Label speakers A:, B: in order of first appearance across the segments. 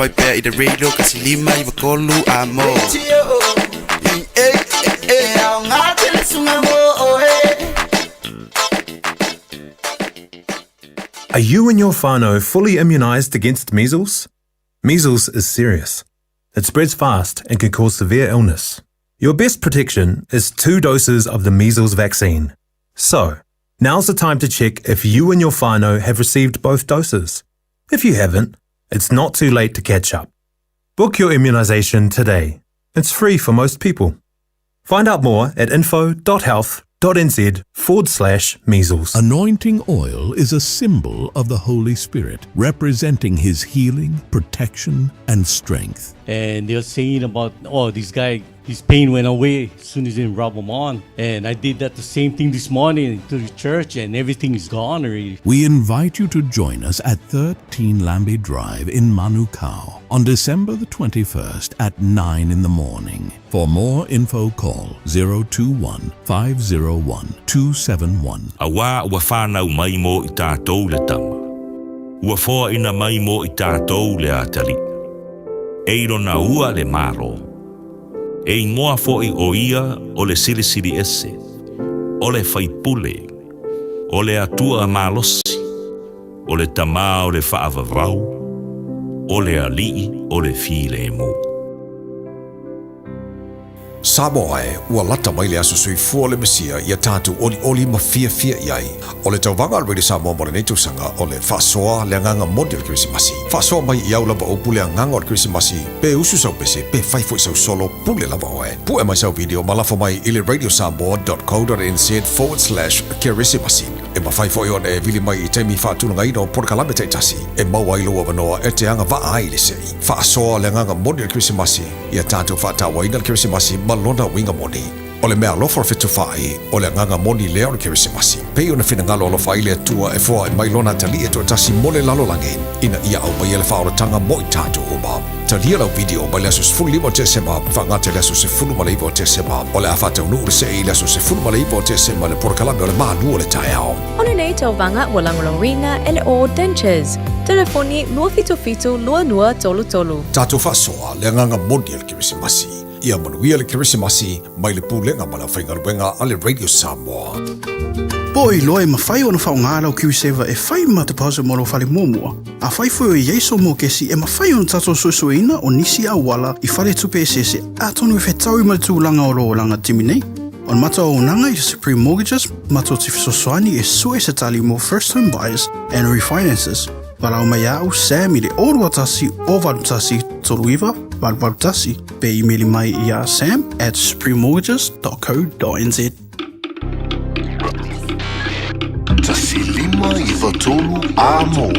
A: mai pea I te radio kasi lima I wakolu amo.
B: Are you and your whānau fully immunised against measles? Measles is serious. It spreads fast and can cause severe illness. Your best protection is 2 doses of the measles vaccine. So, now's the time to check if you and your whānau have received both doses. If you haven't, it's not too late to catch up. Book your immunisation today. It's free for most people. Find out more at info.health.nz/measles.
C: Anointing oil is a symbol of the Holy Spirit, representing His healing, protection, and strength.
D: And they're saying about, oh, this guy, his pain went away as soon as they rub him on. And I did that the same thing this morning to the church, and everything is gone already.
C: We invite you to join us at 13 Lambie Drive in Manukau on December the 21st at 9 in the morning. For more info, call 021-501-271.
E: Awa ua whanau mai mo I tātou le tama. Ua whoa ina mai mo I tātou le atali. Eiro na ua le maro. E ingoa fo'i o ia o le silisili ese. O le whaipule. O le atua malosi. O le tamā o le whaavavau. O le alii o le file mo.
F: Samoa ua lata mai le aso sui fua le mesia ia tātou oli ma fia iai. O le tauvanga al Radio Samoa mo le nei tausanga o le whasoa le nganga modi al Krisimasi. Whasoa mai I au lava o pule a nganga al Krisimasi pe usu sau pese pe whaifo I sau solo pule lava oe. Pue mai sau video malafo mai I le radiosamoa.co.nz/Krisimasi. E ma whaifo I on e vili mai I teimi whaatulanga ino porkalame te tasi. E maua ilo wa manoa e te anga waa ai le sei. Whasoa le nganga modi al Krisimasi ia tātou whaatawa ina al Krisimasi malona winga moni. O le mea lofa fitu whai, o le nganga moni leo na Krisimasi. Pei o na whinangalo lo whai le tua e fua e mai lona tali e tua tasi mole lalo langi. Ina ia au mai ele whaoratanga mo I tātou uma. Talia lau video mai leasus fulu lima te sema, whangate leasus e fulu malaivo te sema. O le awhatau nuu se I leasus e fulu malaivo te sema le porkalame o le malu o le tae ao.
G: Ona nei tauvanga ua langolorina ele o dentures. Telefoni lua fitu lua nua tolu.
F: Tātou whasoa le nganga moni al Krisimasi. Ia manuia le Krisimasi mai le pūlenga ma la whaingaruenga a le Radio Samoa.
H: Poi loe mawhai o na whaongara o Q7 e whai ma te pause moro whare mōmua. A whai fwoi o Yeso mō kesi e mawhai o na tato susuina o nisi a wala I whare tupe e sese a tonu e whetau I tūlanga o roolanga timinei. On mata o nanga I Supreme Mortgages, mata o te whesoswani e sue se tali mo first home buyers and refinances. Parau mai au Sam I le orua tasi o varutasi toruiva varutasi pe emaili mai I a sam@suprememortgages.co.nz.
I: Tasi lima I watolu amo.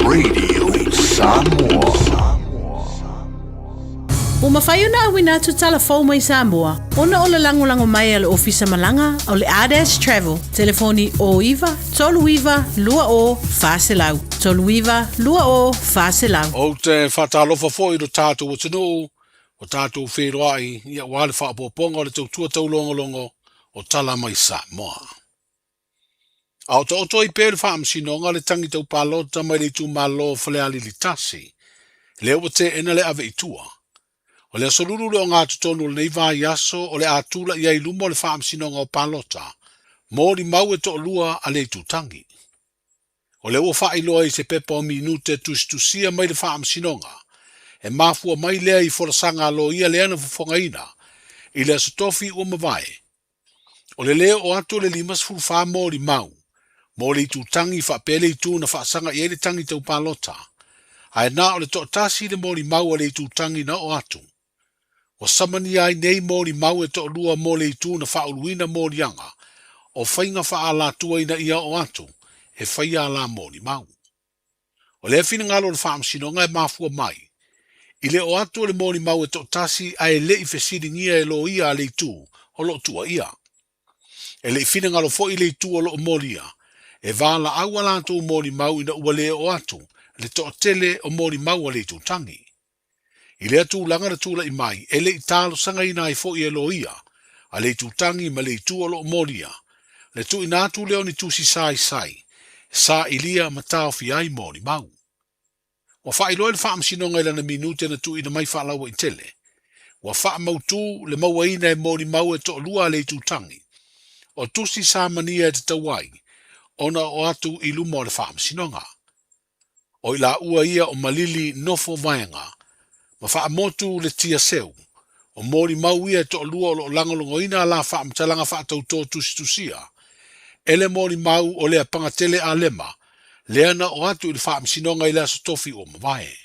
I: Radio Samoa.
J: O mawhai ona awina tu talafou mai Samoa. Ona o le langolango mai ale ofisa malanga o le ADES Travel. Telefoni o iwa, tolu iwa, lua o, whaselau. Tolu iwa, lua o, whaselau.
K: O te whatalofa fōi do tātou o tino, o tātou wheroai, ia wale whaapoponga o le tautua taulongolongo o tala mai Samoa. Au ta oto I pēr whaamsinonga le tangi tau pālota mai le tū malo whaleali li tasi. Leo wa te ena le ave itua. O le asolulu le o ngā tutonu le neiva I aso o le atula I ailumo le whaamsinonga o pālota. Mōri mau e to lua a le tūtangi. O le ua whailoa I se pepa o minute tustusia mai le whaamsinonga. E mafua mai lea I forasanga lo ia le ana fufongaina. I le asotofi ua mawai. O le leo o atu le limas fulfa mōri mau. Mōri tūtangi whapele I tū na whaasanga I ele tangi tau pālota. Ai nā o le tōtasi le mōri mau a le tūtangi na o atu. O samani ai nei mōri mau e tō lua mō le tū na whauluina mōri anga. O whainga whaala tua ina ia o atu. E whaia la mōri mau. O le whina ngalo le whaamsinonga e mafua mai. I le o atu le mōri mau e tōtasi ai le I whesiringia e lo ia a le tū. O lo tua ia. E le whina ngalo fo I le tū o lo mōria. E wala awa lātou mōri mau ina ua le o atu, le to tele o mōri mau a le tūtangi. I le atu langa na tūla I mai, e le I tālo sanga ina I fo I eloia, a le tūtangi ma le tū o lo mōria, le tu ina atu leo ni tūsi sai, sa I lia ma tāo fi ai mōri mau. Wa whaelo le wha msinonga ila na minute na tu ina mai wha lawa i tele. Wa wha mautu le mawaina e mori mau e to lua le tu tangi. O tusi sa mania e te tawai, ona o atu i lumo le wha msinonga. O ila ua ia o malili nofo vaenga, ma wha motu le tia seu, o mori mau ia e to lua o lo langolongo ina la wha mtalanga wha tauto tusi tusia. Ele mori mau o lea pangatele a lema, leana o atu i le wha msinonga i lea sotofi o mawae.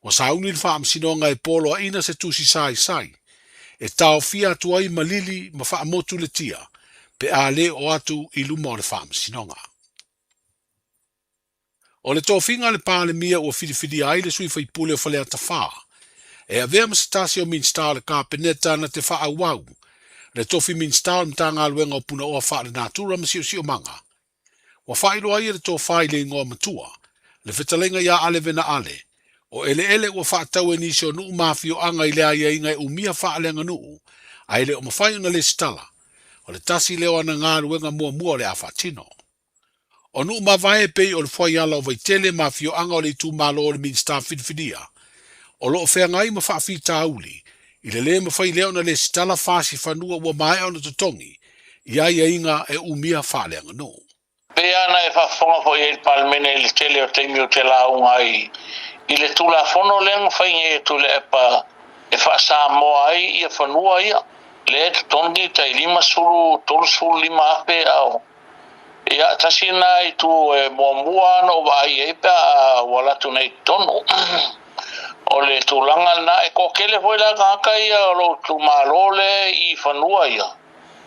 K: Wa sauni le wha msinonga e polo a ina se tusi sai sai, e tau fia atu ai malili ma wha motu le tia, pe a le o atu i lumo o le wha msinonga. O le tofinga le pāle mia ua whidiwhidi ai le sui whaipule o whalea ta whaa, e a vea masatasi o minsta le kāpeneta na te wha au wau, le tofi minsta o mtanga aluenga o puna oa wha le nātura masio sio manga. Wa whailo ai le tō whai le ingoa matua, le whitalenga ia aleve na ale, o ele ua wha tau e nisi o nuu mafio anga i lea ia inga e umia wha alenga nuu, a ele o mawhai na le stala, o le tasi leo ana ngā ruenga mua le a whatino. O nuu mawae pei o le whai ala o vaitele mafio anga o le tu malo o le minsta whidiwhidia, o loo whea ngai ma whaafita auli, i le mawhai leo na le stala whasi whanua ua mae o na tutongi, ia ia inga e umia wha alenga nuu.
L: Pea ana e whafonga po i e palmene i le tele o teimi o te launga i le tula fono leanga whainge e tule e wha Samoa ai i e whanua ia. Le e tutongi ta i 5 suru, 3 suru 5 ape au. Ia tasi na i tu e mua no vai e pea walatu nei tono. O le tulanga na e kokele foi la ngaka ia o lo tu malole i whanua ia.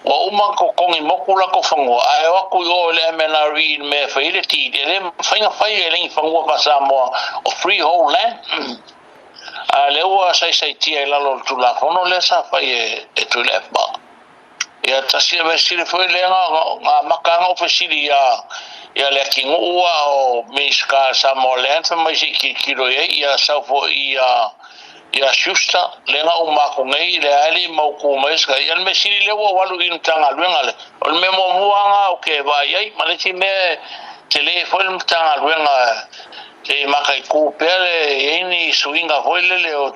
L: Wa uma ko kongi mokula ko whanua. Ai waku i o le MNRE me whaile ti. Ele whainga whai e lengi whanua pa Samoa o freehold land. Le ua sai tia i lalo tu la fono le sa whai e tu le pa. Ia tasi e vesile foi le ngā makanga o fesili ia le ki ngua o Minska Samoa land. Mai si ki kiro ia saufo ia shusta le nga umako ngai le ali mau ku mai ska ia me sili le wa walu in tanga luenga le o me mo muanga o ke vai ai male ti me telefon tanga luenga te makai ku pele ini swinga hoile o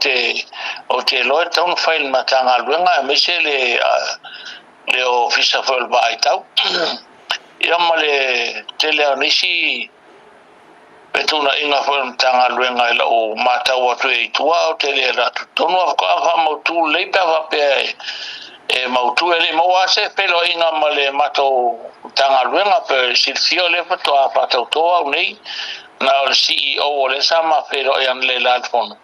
L: te lo ton file matanga luenga me se le officer for vai tau ia male tele nisi Petuna inga fo tanga luenga ila o mata o tu e tua o te le ratu. Tonu a wha mautu leipa wa pe e mautu ele maua se pelo inga male mato tanga luenga pe silfio le fato a patau toa unei na o CEO o le sama pero e an le lalfon.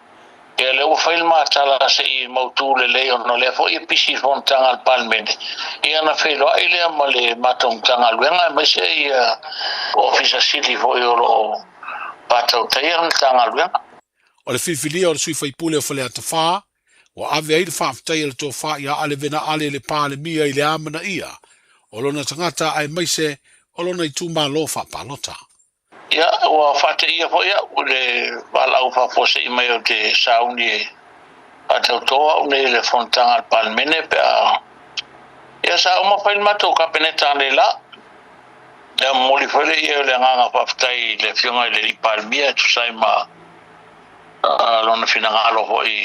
L: E le o filma tala se i mautu le leo no le fo i pisi fon tanga al palmene. I ana felo a ile male mato tanga luenga me se i officer city fo i olo patau taiang tanga luenga.
K: O le whiwhilia o le sui whaipule o whalea ta wha, o ave ai le whaaftai le tō wha ia ale vena ale le pāle mia i le amana ia, o lona tangata ai maise, o lona i tū mā lo wha palota.
L: Ia, o whate ia po ia, o le walau whapose i mai o te sauni e patau toa, o le fontanga palmene pe a. Ia sa o mawhain mato ka peneta le la, le moli fole ia le nganga whaftai le fionga i le palmia, tu sai ma lona finanga alo hoi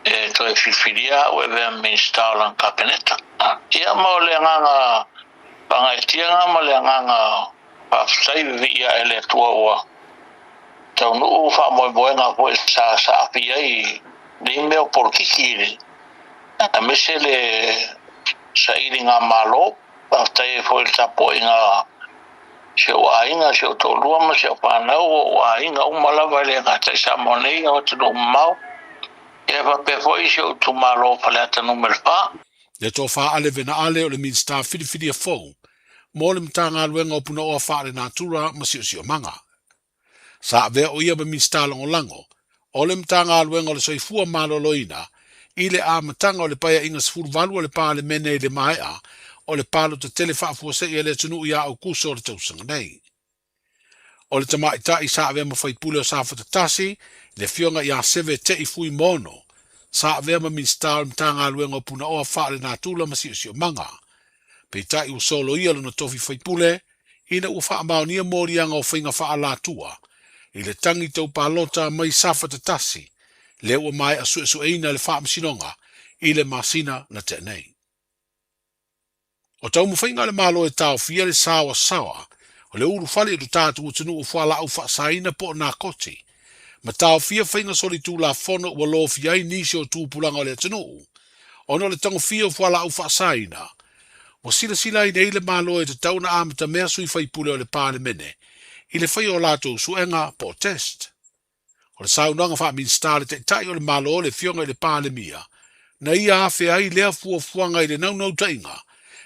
L: e to e whiwhiria o e vea minstaulan kapeneta. Ia ma le nganga pangaitia ma le nganga whaftai vivi ia e le tua ua. Tau nuu wha moe moenga po e sa api ai ni meo porkiki iri. A mese le sa iri ngā malo, whaftai e fo il tapo i ngā se o ainga se o tolua ma se o whanau o ainga umalawa le ngata sa monei o te no mau e wa pe foi se o tumalo paleta numero pa
K: le to fa ale vena ale o le minsta fidi fo mo le mtanga luenga o puna o fa le natura ma se o manga sa ve o ia ba minsta lango o le mtanga luenga o le soifua maloloina ile a matanga o le paia inga sfuru valu o le pa le mene le mai a o le palo te tele whaafua e le tunu ia au kuso o le tausanga nei. O le tamaita i sa avea ma whaipule o sa whatatasi, le fionga ia seve te i fui mono, sa avea ma minstar mtanga aluenga o puna oa wha le nātula ma si o manga. Pe tai u solo ia luna tofi whaipule, ina u wha amaunia morianga o whainga wha alatua, I le tangi tau palota mai safa te tasi, le ua mai a suesueina le whaamasinonga I le masina na te nei. O tau mawhainga le malo e tau fia le sawa sawa, o le uru fali du tātu utinu u whala au whaasaina po nā koti. Ma tau fia whainga soli tū la fono ua lo fiai nisi o tūpulanga o le atinu. Ono le tango fia u whala au whaasaina. Mo sila sila I nei le malo e te tau na amata mea sui whaipule o le pāne mene. I le whai o lātou suenga po test. O le saunanga wha min stare te tai o le malo o le fionga I le pāne mia. Na ia awhi ai lea fuafuanga I le naunau tainga.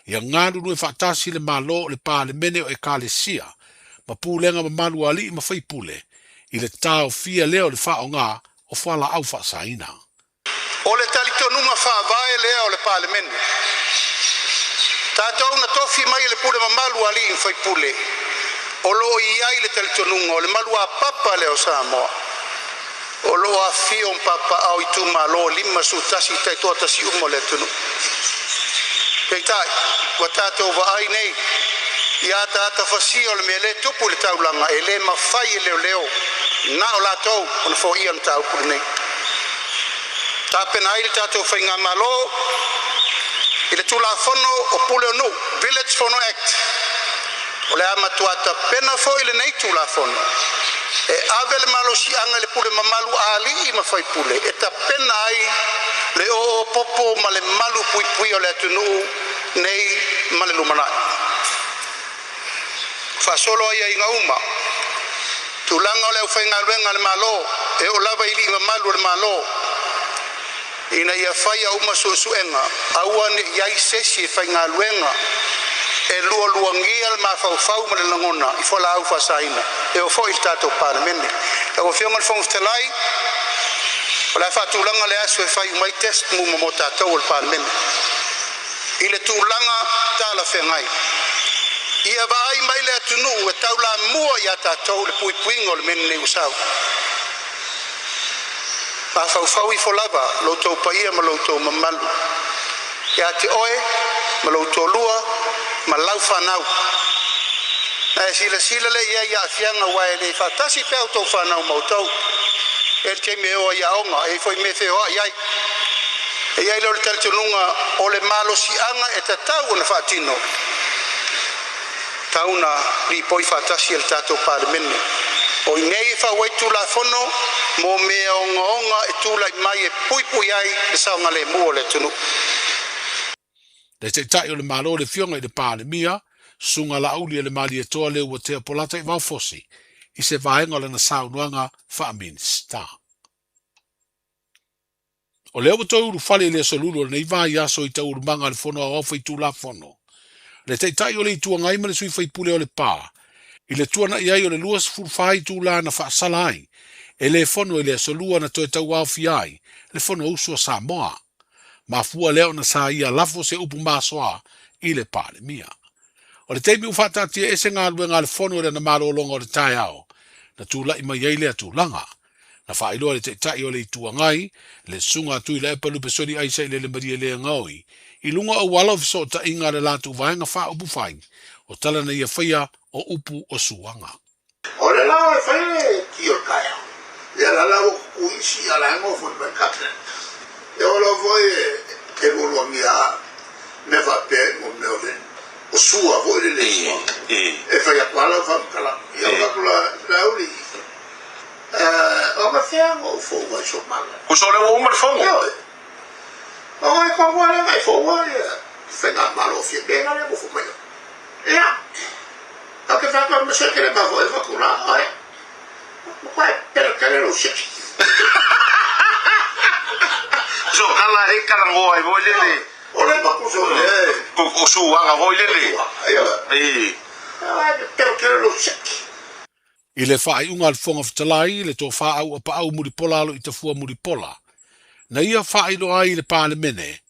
K: Ia ngāru nui whaatasi le malo o le pāne mene o e kālesia. Ma pūlenga ma malu ali I ma whaipule. I le tau fia leo le wha o ngā o whala au whaasaina.
M: O le talitonunga whaavae lea o le pāne mene. Tātou na tofi mai le pule ma malu ali I whaipule. O lo iai le talitonunga o le malu a papa leo Samoa. O lo a fion papa au I tu malo lima su tasi tai toa tasi umo le tunu. Pei tai, wa tātou wa ai nei. Ia tāta fasio le me le tupu le taulanga e le mawhai e leo leo. Na o lātou, ona fo ia na tau pule nei. Tāpena ai le tātou whainga malo. I le tula fono o pule o nu, Village Fono Act. O le amatuata pena fo I le nei tula fono. E ave le malo si anga le pule mamalu ali I mawhai pule. E ta pena ai le o popo ma le malu pui pui o le atunu nei ma le lumanai. Fasolo ai ai ngauma. Tulanga o le ufenga luenga le malo. E o lava ili malu le malo. Ina ia whaia uma suenga. Aua ne iai sesi e whainga luenga. E lua luangia le mawhau ma le langona. I whala au whasaina. E o fo I tātou pāna mene. E o whionga le whangustelai. O le whatulanga le asu e whai mai test mu mo tātou le pāna mene. I le tūlanga tāla whengai. Ia vai mai le atunu e taula mua ia tātou le pui puingo le mene nei usau. A whau I wholava, loutou paia ma loutou mamalu. Ia te oe, ma loutou lua, ma lau whanau. E sila le ia fianga wae le whatasi pēo tau whanau mautou. E te me oa ia onga, e foi me wheo iai. E iai leo le talitununga o le malo si anga e te tau na whatino. Tauna li poi whatasi el tātou pāle mene. O I nei whawai tūla whono, mo mea onga e tūla I mai e pui ai e saunga le mua le tunu.
K: Le te tai o le malo le fionga I le pāle mia, sunga la auli le mali e toa leo wa te polata I waufosi, I se vaenga le na saunuanga whaamin sta. O leo wato uru whale le solulu le nei vai aso I tauru manga le whono a ofa I tūla whono. Le te tai o le I tua ngai ma le sui whaipule o le pā. I le tuana I ai o le luas furfai tūla na whaasala ai. E le whono I le solua na toi tau awhi ai, le whono usua Samoa. Ma fua leo na sa ia lafo se upu masoa I le pāle mia. O le teimi uwhatatia ese ngā luenga le whono le na maro longa o le tai au. Na tūla I mai eile a tūlanga. Na whaailoa le te tai o le I tua ngai, le sunga tui le epalu pesori aisa I le maria le ngaui. I lunga o wala viso ta inga le latu vaenga wha upu whai, o tala na ia whaia o upu o suanga.
I: O le lao e whaile ki o kaya. Ia la lao kuisi a la ngo fun ben kapne. E o lo voi e volo mia me va pe mo me ole. O sua voi le sua. E whaia kwala fa kala. Ia la kula lauli. O ma fea o fo wa so mala.
M: O so le o ma fo.
I: O e ko wala mai fo wa ia. Fena malo fie bena le mo fo mai. Ia. O che fa come se che le va voi fa cura. Ma qua per che lo si.
M: So kala e karango ai voi le.
I: O le ba ku so le.
M: O su anga voi le.
I: Per che lo si.
K: I le whaai unga al whonga whatalai, le tō whaau a paau muripola alo I te fua muripola. Na ia whaai lo ai le pāle mene,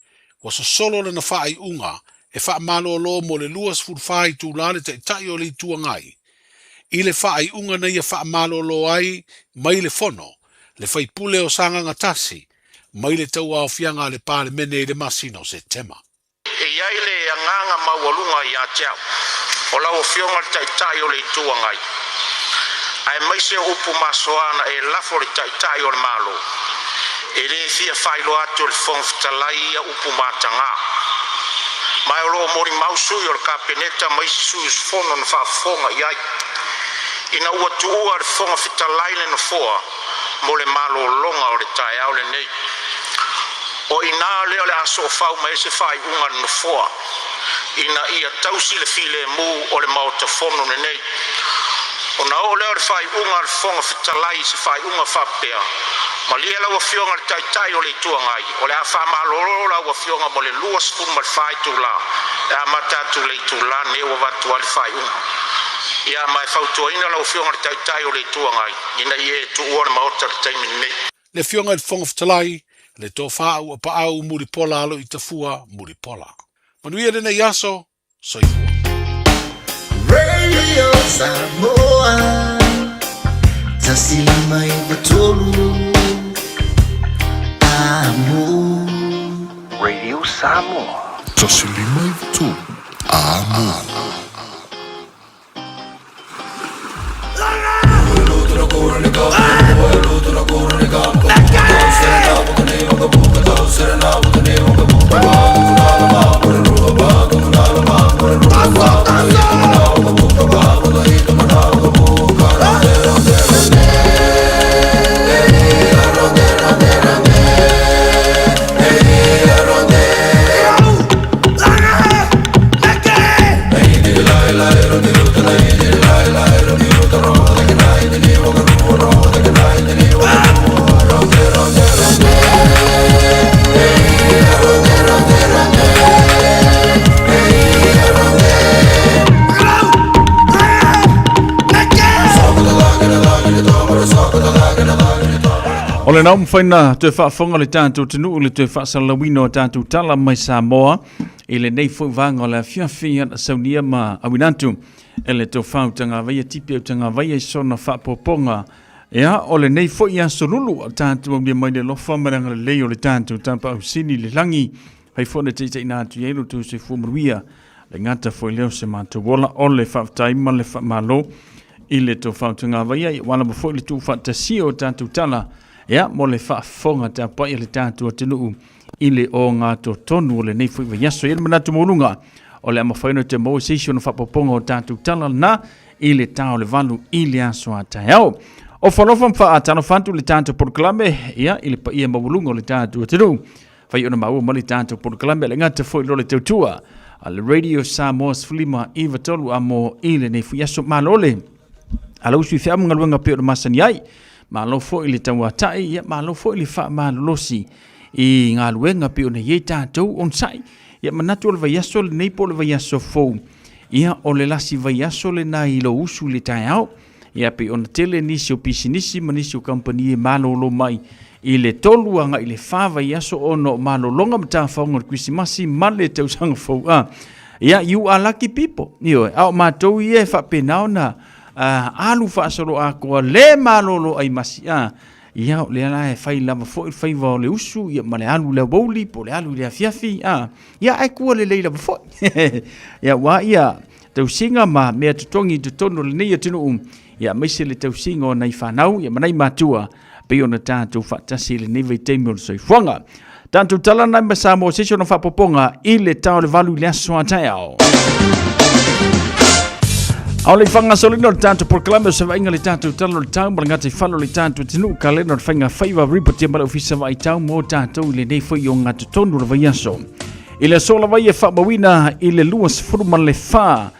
K: wa sa solo le na whaai unga, e wha malo lo mo le luas furwhai tūlale te tai o le tua ngai. I le whaai unga na ia wha malo lo ai, mai le whono, le whai pule o sanga ngatasi, mai le tau au fianga le pāle mene I le masino se tema.
M: E iai le anganga mawalunga I a teau. O lau fionga tai tai o le tua ngai. ai mai se upu masoana e lafo le taitai o le malo e le fia failo atu le fonfitalai ia upu matanga mai o lo mori mausu i o le kapeneta mai su fono na whaafonga iai ina ua tuua le fonga fitalai le na foa mo le malo longa o le tai au le nei o ina leo le aso fau mai se fai unga na foa ina ia tausi le file mu o le mauta fono le nei o na o leo le fai unga le fonga fitalai se fai unga whapea ma lia la ua fionga le taitai o le itua ngai o le a wha maloro la ua fionga mo le lua spun ma le fai tu la e a matatu le itu la ne ua watu ali fai unga ia mai fautua ina la ua fionga le taitai o le itua ngai ina ie tu ua le maota le taimi nei
K: Le fionga le fonga fitalai le tō whāu a paau muri pola alo i tafua muri pola. Manuia rena yaso, soifua.
N: Radio Samoa Tasilima i batolu Amo Radio Samoa
O: Tasilima i batolu Amo
P: O le nau mwhaina te whaafonga le tātou tenu le te whaasalawino tātou tala mai Samoa i le nei fwoi vanga o le whiawhi ana saunia ma awinantu e le tō whautanga vai tipi au tanga vai e sona whaapoponga ea o le nei fwoi a solulu a tātou au mai le lofa maranga le lei o le tātou tampa au sini le langi hei fwone te te inātu ieiru tu se fumaruia le ngata fwoi leo se mātou wola o le whaaftaima le whaamalo i le tō whautanga vai e wana mafwoi le tū whaatasi o tātou tala ia mo le whaafonga te apai le tātua tenu i le o ngā tō tonu o le nei fwoi vai aso i le manatu morunga o le amawhaino te mo seisio na whapaponga o tātou tala na i le tāo le valu i le aso a taiao. O whalofa mwha a tano whantu le tātou porklame ia i le pa ia mawulunga o le tātua tenu. Whai ona maua mo le tātou porklame le ngata fwoi lo le tautua a le Radio Samoa Sfulima i vatolu a mo i le nei fwoi aso malole. A lau sui whiamunga luenga peo na masani ai. Malo fo ili tauatai, ia malo fo ili wha malolosi i ngā luenga pe o na ye tātou on sai. Ia manatu o le vaiaso le neipo le vaiaso fou. Ia o le lasi vaiaso le na ilo usu le tai au. Ia pe o na tele nisi o pisi nisi manisi o kampani e malolo mai. I le tolu anga i le wha vaiaso o no malolonga mta whaunga Krisimasi male tausanga fou. Ia, you are lucky people. Io, au mātou i e wha penao na alu whaasoro a koa le malolo ai masi ia le ala e whai lava fwoi whai wao le usu ia ma le alu le wauli po le alu le fiafi ia ai kua le leila fwoi ia wa ia tausinga ma mea tutongi tutono le neia tino ia maise le tausinga o nei whanau ia manai matua pe ona tātou whaatasi le nei veiteimi o le soifuanga tātou tala nai ma Samoa sesio na whapoponga i le tau le valu le aso a taiao. Au le whanga solino le tātou porklame o se wainga le tātou talo le tau ma ngata i whalo le tātou tinu kaleno le whainga whaiva ripoti ma le ofisa wa i tau mo tātou le nei whai o ngata tonu le vaiaso. I le sola vai e whamawina i le luas furuma le wha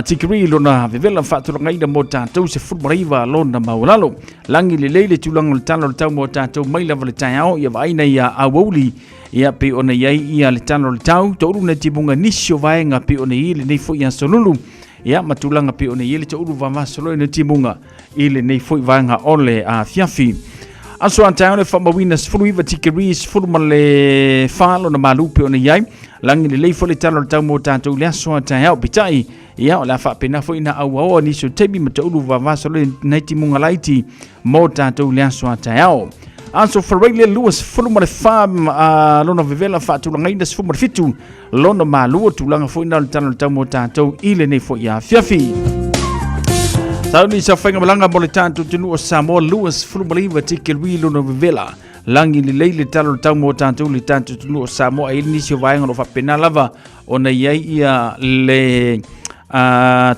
P: tikiri lona vevela whaaturangaina mo tātou se furumariva lona maulalo. Langi le leile tūlanga le talo le tau mo tātou mailava le tai au ia vaina ia awauli ia pe ona iai ia le talo le tau toru na tibunga nisio vaenga pe ona i le nei whai a solulu. Ia matulanga pe ona yele te uru vavasolo ina timunga ile nei foi vanga ole a fiafi. Aso antaone whamawina sfuru iwa tikiri sfuru ma le whalo na malupe ona iai. Langi le leifo le talo le tau mo tātou le aso antaone pitai. Ia o la whapena fo ina au aoa niso tebi ma te uru vavasolo ina timunga laiti mo tātou le aso antaone. Anso Farelia Lewis fuluma le fam lona vevela whaaturangaina sfuma fitu lona malua tulanga fo ina le tano le tau mo tātou ile nei fo ia fiafi. Tauni sa whainga malanga mo le tātou tunu o Samoa Lewis Fulumaliwa tike wilo no vivela. Langi li leile talo tau mo tātou li tātou tunu o Samoa e nisi o vaenga no whapena lava o na iai ia le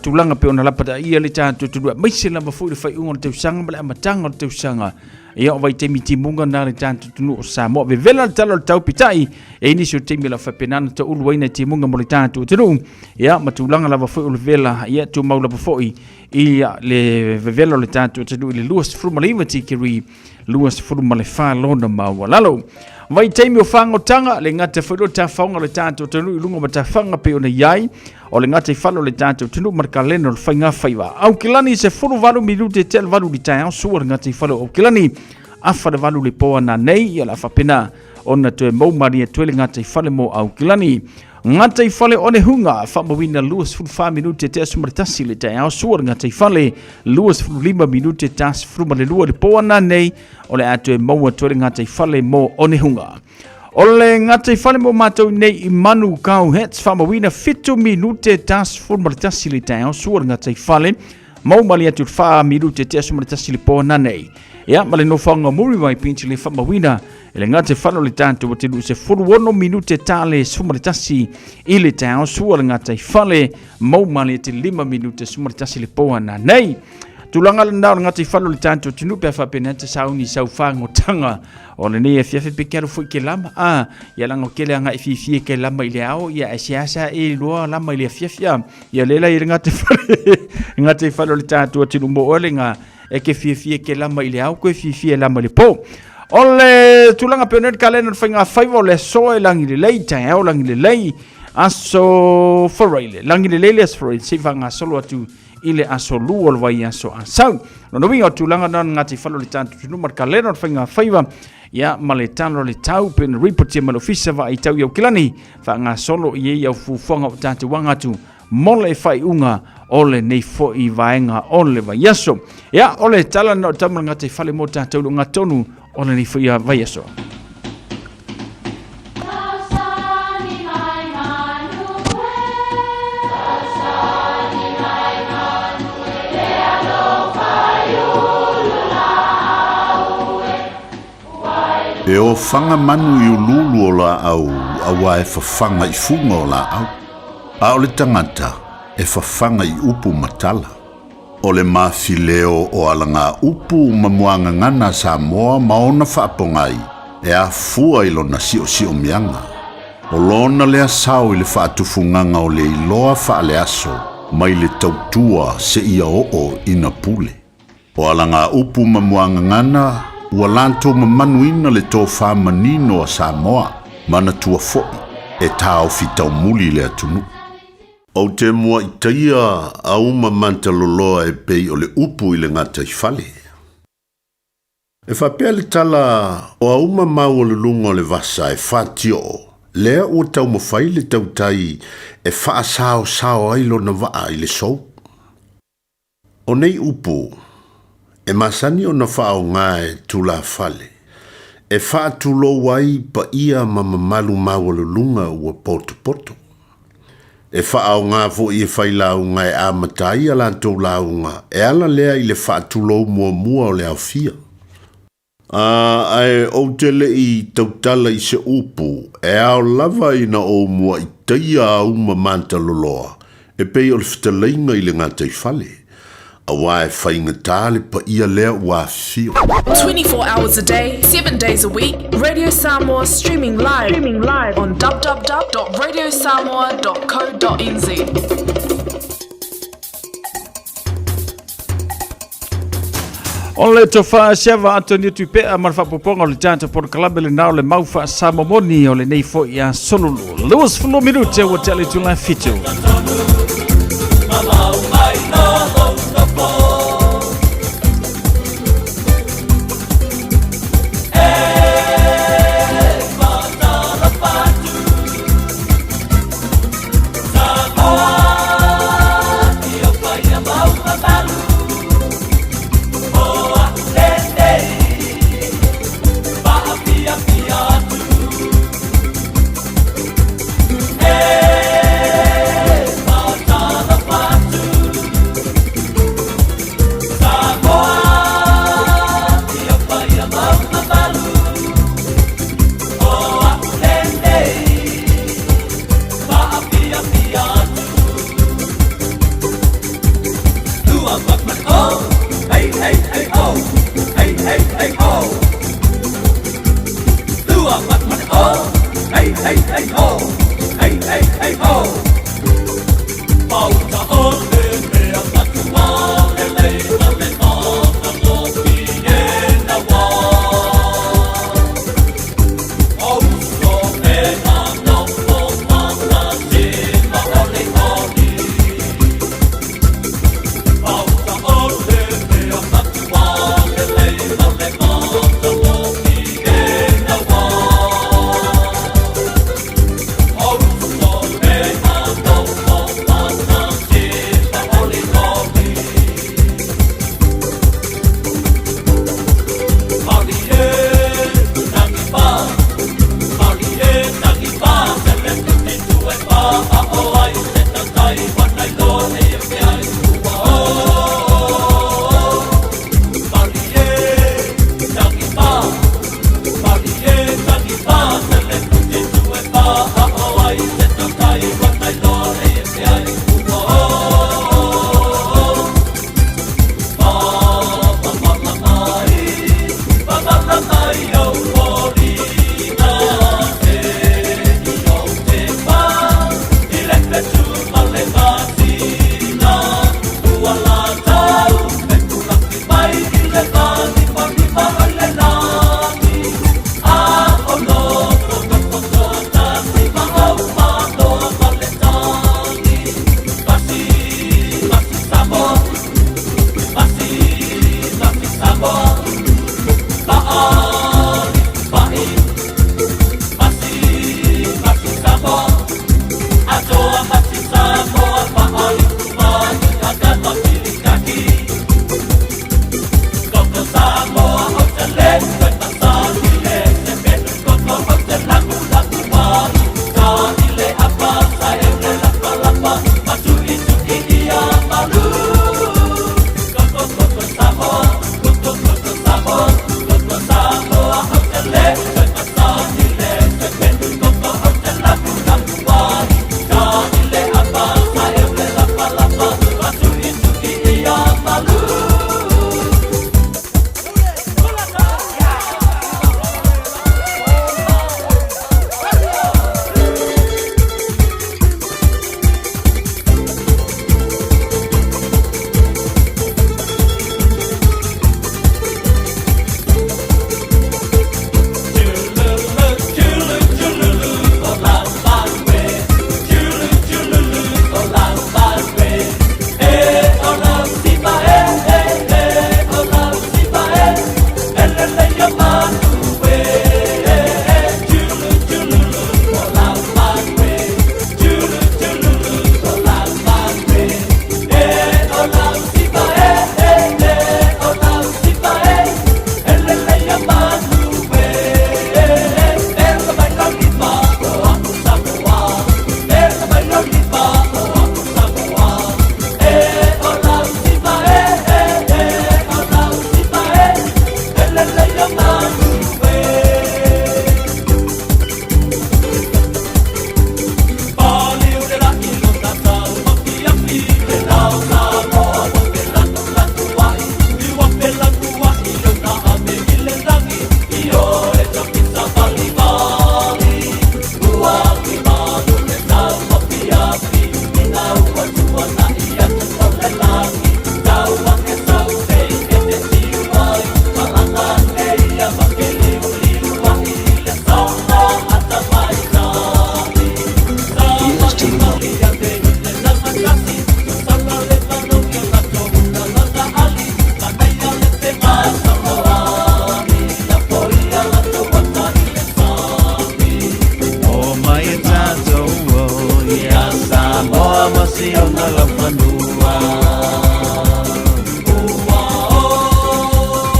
P: tulanga pe ona lapata ia le tātou tunu. Maise lava fui le whai unga o teu sanga male amatanga o teu sanga. Ia o vai te miti munga na le tātou tunu o Samoa. Vivela le talo tau pitai e nisi o teimi la whapenana ta uluwaina te munga mo le tātou tunu. Ia matulanga lava fui o le vela ia tu maula pafoi. Ia le vevelo le tātou tunu i le luas frumaliwa tikiri luas fruma le wha lona mawalalo. Vai teimi o whangotanga le ngata whairo ta whaunga le tātou tunu i lunga ma ta whanga pe ona iai o le ngata i whalo le tātou tunu marka leno le whainga whaiwa. Au kilani se furu varu minute tel varu li tai au sua le ngata i whalo au kilani afa le varu le poa na nei ia la whapena ona tue maumari e tue le ngata i whale mo au kilani. Ngata i whale one hunga, whamawina luas fulu 5 minute te asumaritasi le tai au suar ngata i whale luas fulu 5 minute tas fruma le lua le poana nei o le atu e maua tuere ngata i whale mo one hunga. O le ngata i whale mo mātou nei i manu kau hets whamawina 7 minute tas frumaritasi le tai au suar ngata i whale maumali atu 5 minute te asumaritasi le poana nei. Ia, male no whanga muri mai pinchi le whamawina e le ngate whano le tātou wa te lu se 4 minute tāle sumaritasi i le tāo sua le ngate whale maumali te 5 minute sumaritasi le poana nei. Tulanga le nao le ngate whano le tātou tinu pia whapena te sauni sau whangotanga o le nei e fiafe pe kero fui ke lama ia lango kele anga i fifie ke lama i le ao ia e siasa e loa lama i le fiafia ia lela i le ngate whano le tātou tinu mo ole nga e ke fifie ke lama i le au koe fifie lama le po. O le tulanga peonet kalena whainga whaiva o le soe langi le lei tai au langi le lei aso whareile. Langi le lei le aso whareile se whanga solo atu i le aso lua o wai aso asau. No winga o tulanga nan ngati whalo le tātou tunu mar kalena whainga whaiva ia ma le tano le tau pena ripoti ma le ofisa wa i tau iau kilani whanga solo i e au fuwhanga o tātou wangatu mole e whai unga ole nei fo i vaenga ole va yaso. Ia ole tala no tamu ngate whale mo tātou ngā tonu ole nei fo i va yaso.
O: E o whanga manu i ululu o la au, awa e whawhanga i funga o la au. A o le tangata e whawhanga i upu matala. O le mawhileo o alanga upu mamuanga ngana Samoa maona whaapongai e a fua ilo na sio mianga. O lona lea sao i le whaatufunganga o le iloa whaale aso mai le tautua se ia o ina pule. O alanga upu mamuanga ngana ua lanto mamanuina le tō whamanino a Samoa mana tua foi e tāo fitau muli le atunu. O te mua i taia a uma mantaloloa e pei o le upu i le ngata i whale. E whapea le tala o a uma mau o le lunga o le vasa e whatio lea ua tau mawhai le tautai e wha sao ailo na waa i le sou. O nei upu e masani o na whao ngae tula whale. E wha tulo wai pa ia mamamalu mau o le lunga ua poto. E whaau ngā fo i e whailaunga e āmatai a lantou launga e ala lea i le whaatulo mua o le au fia. Ai o te le i tautala i se upu e ao lava i na o mua i taia a uma manta loloa e pei o le whitalainga i le ngata i whale. A wai whainga tāle pa ia lea ua fio.
Q: 24 hours a day, 7 days a week. Radio Samoa streaming live on www.radiosamoa.co.nz.
P: O le tofa siava Antonio Tupea mar whapoponga o le tanta por kalabe le nao le maufa Samomoni o le nei fo i a solulu. Lewis fulo minute o tele tu la fitu.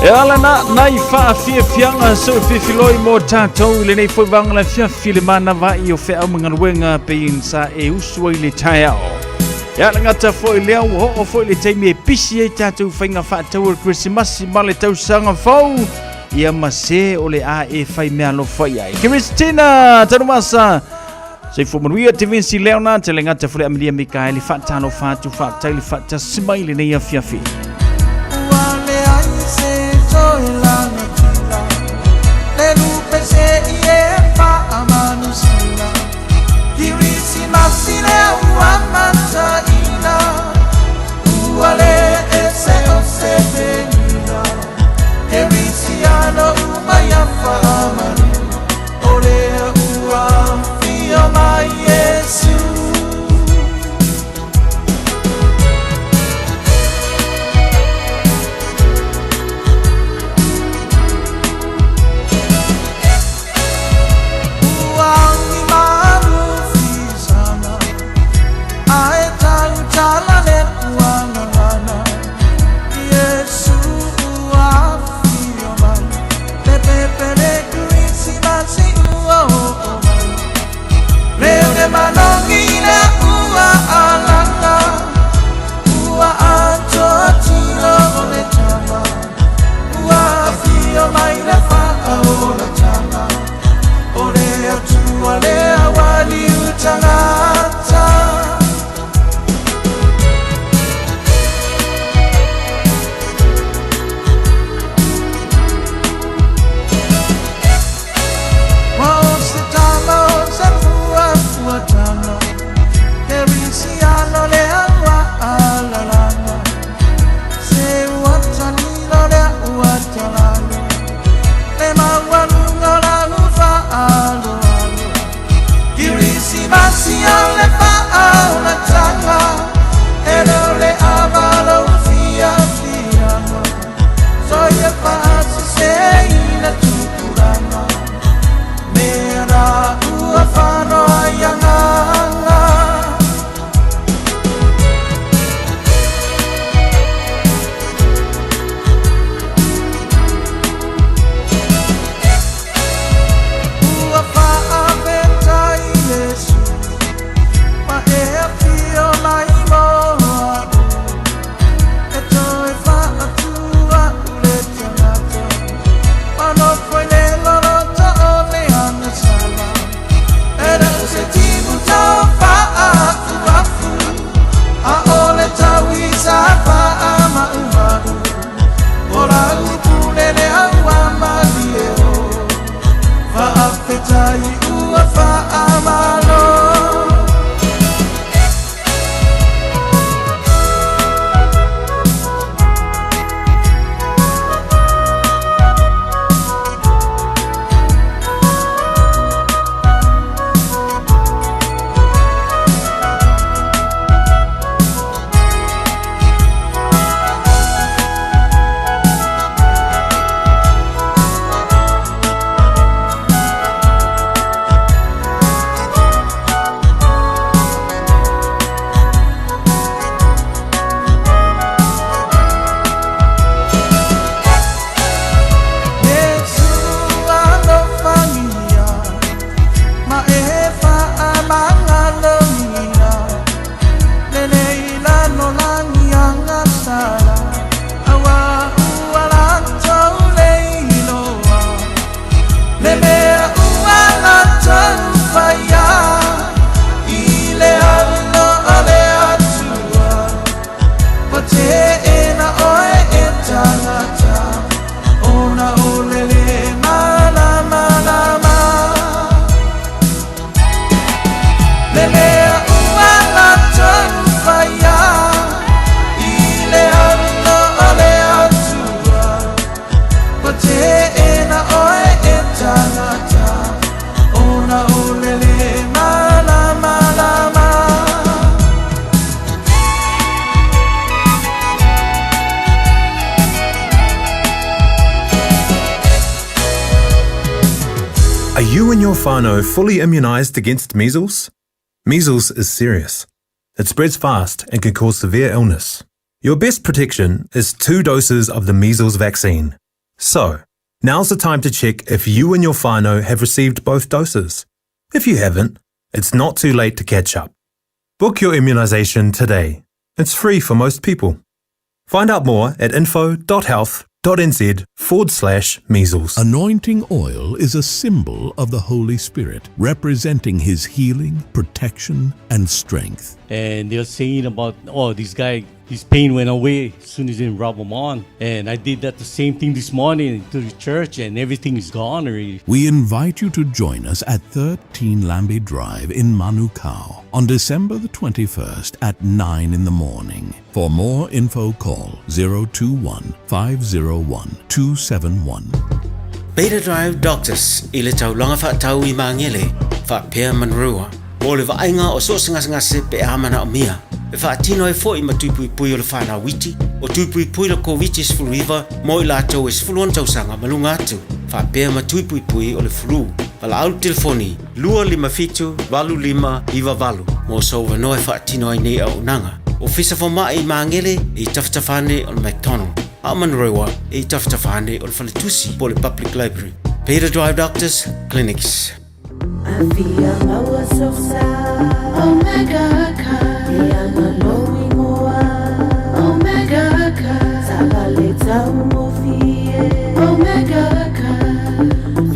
P: E ala na nai wha fia fianga so whiwhiloi mō tātou le nei whai wanga la fia fili mana wa i o whea mga ruenga pe insa e usua i le tai ao. E ala ngata fo i leo ho o fo i le teimi e pisi e tātou whainga whaatau o Christmasi ma le tau sanga whau. Ia mase o le a e whai mea lo whai ai. Christina, tanu masa. Sei fo manuia te vinsi leo na te le ngata fo le amilia mika e le whaatano whaatu whaatai le whaata simai le nei a fia fia.
R: Le lupe se ie fa amanusia
B: Are you and your whānau fully immunised against measles? Measles is serious. It spreads fast and can cause severe illness. Your best protection is 2 doses of the measles vaccine. So, now's the time to check if you and your whānau have received both doses. If you haven't, it's not too late to catch up. Book your immunisation today. It's free for most people. Find out more at info.health.nz/measles.
C: Anointing oil is a symbol of the Holy Spirit, representing His healing, protection, and strength.
D: And they're saying about, this guy, his pain went away as soon as they rub him on. And I did that the same thing this morning to the church, and everything is gone already.
C: We invite you to join us at 13 Lambie Drive in Manukau on December the 21st at 9 in the morning. For more info, call 021-501-271.
R: Beta Drive Doctors i le taulanga whaatau i mangele whaapea manrua. Mo le vaenga o so ngase pe amana o mia. E whaatino e fo i matupui pui o le whana witi. O tupui pui le COVID is fluiva mo i lātou e sfuluan tausanga malunga atu. Whaapea matupui pui o le flu. Pala au telefoni 255-25 mo so wanoe whaatino ai nei au nanga. O fisa whamai i mangele i taftafane o le McDonald. A manrewa i taftafane o le Whaletusi po le Public Library. Beta Drive Doctors Clinics.
S: Avia maua so sad. Omega Ka. Diana lowing oa. Omega Ka. Sagale tau mofie. Omega Ka.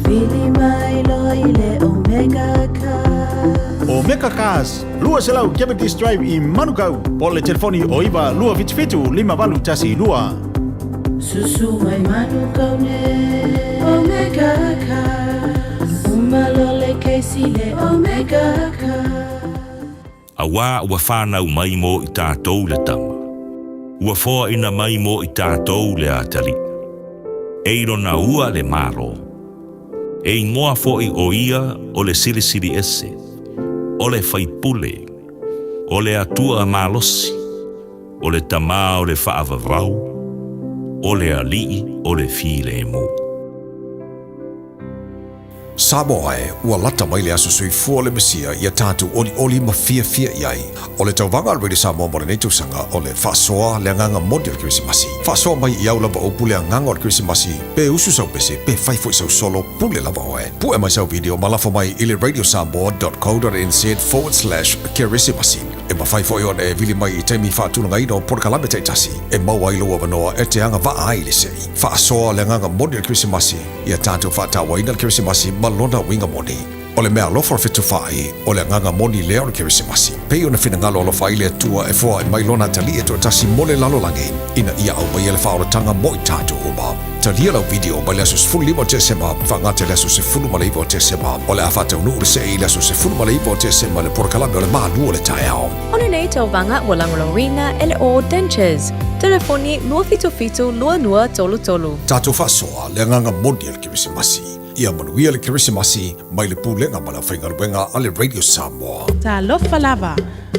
S: Fili mai loile Omega Ka.
T: Omega Cars, lua selau Diabetes Drive i Manukau. Po le telefoni o iwa lua vitfitu 5 tasi lua.
S: Susu mai Manukau ne. Omega Ka. Umalole keisile Omega Ka.
E: Awa ua whānau mai mo i tātou le tama. Ua whoa ina mai mo i tātou le atali. Eiro na ua le maro. E moa fo i o ia o le sirisiri ese. o le whaipule, o le atua malosi, o le tamā o le whaavavau, o le alii o le file mo.
F: Samoa e ua lata mai le aso sui fua le mesia ia tātu oli ma fia iai. O le tauvanga al Radio Samoa mo le nei tausanga o le whasoa le nganga modi al Christmasi. Whasoa mai i au lava o pule a nganga al Christmasi pe usu sau pese pe whaifo i sau solo pule lava o e. Pue mai sau video malafo mai i le radiosamoa.co.nz/Kirisimasi. E ma whaifo i on e vili mai i teimi whaatuna ino porkalame te tasi. E maua ilo wa manoa e te anga waa ai le sei. Whasoa le nganga modi al Christmasi ia tātu whaatawa ina al Christmasi malona winga moni. O le mea lofa fitu whai, o le nganga moni leo na Kirisimasi. Pei o na whinangalo lo whai le tua e fua e mailona tali e tua tasi mole lalo langi. Ina ia au mai ele whaoratanga mo i tātu uma. Talia lau video mai leasus fulu lima te sema, whangate leasus e fulu malaivo te sema. O le awhatau nuu le se i leasus e fulu malaivo te sema le porkalame o le maa lua le tae ao.
G: Ona nei tauvanga ua langolorina ele o Dentures. Telefoni luafito lua tolu.
F: Tātou whasoa le nganga moni le Kirisimasi. Ia manuia le Kirisimasi mai le pūlenga ma la whaingaruenga a le Radio Samoa.
U: Tā lofa lava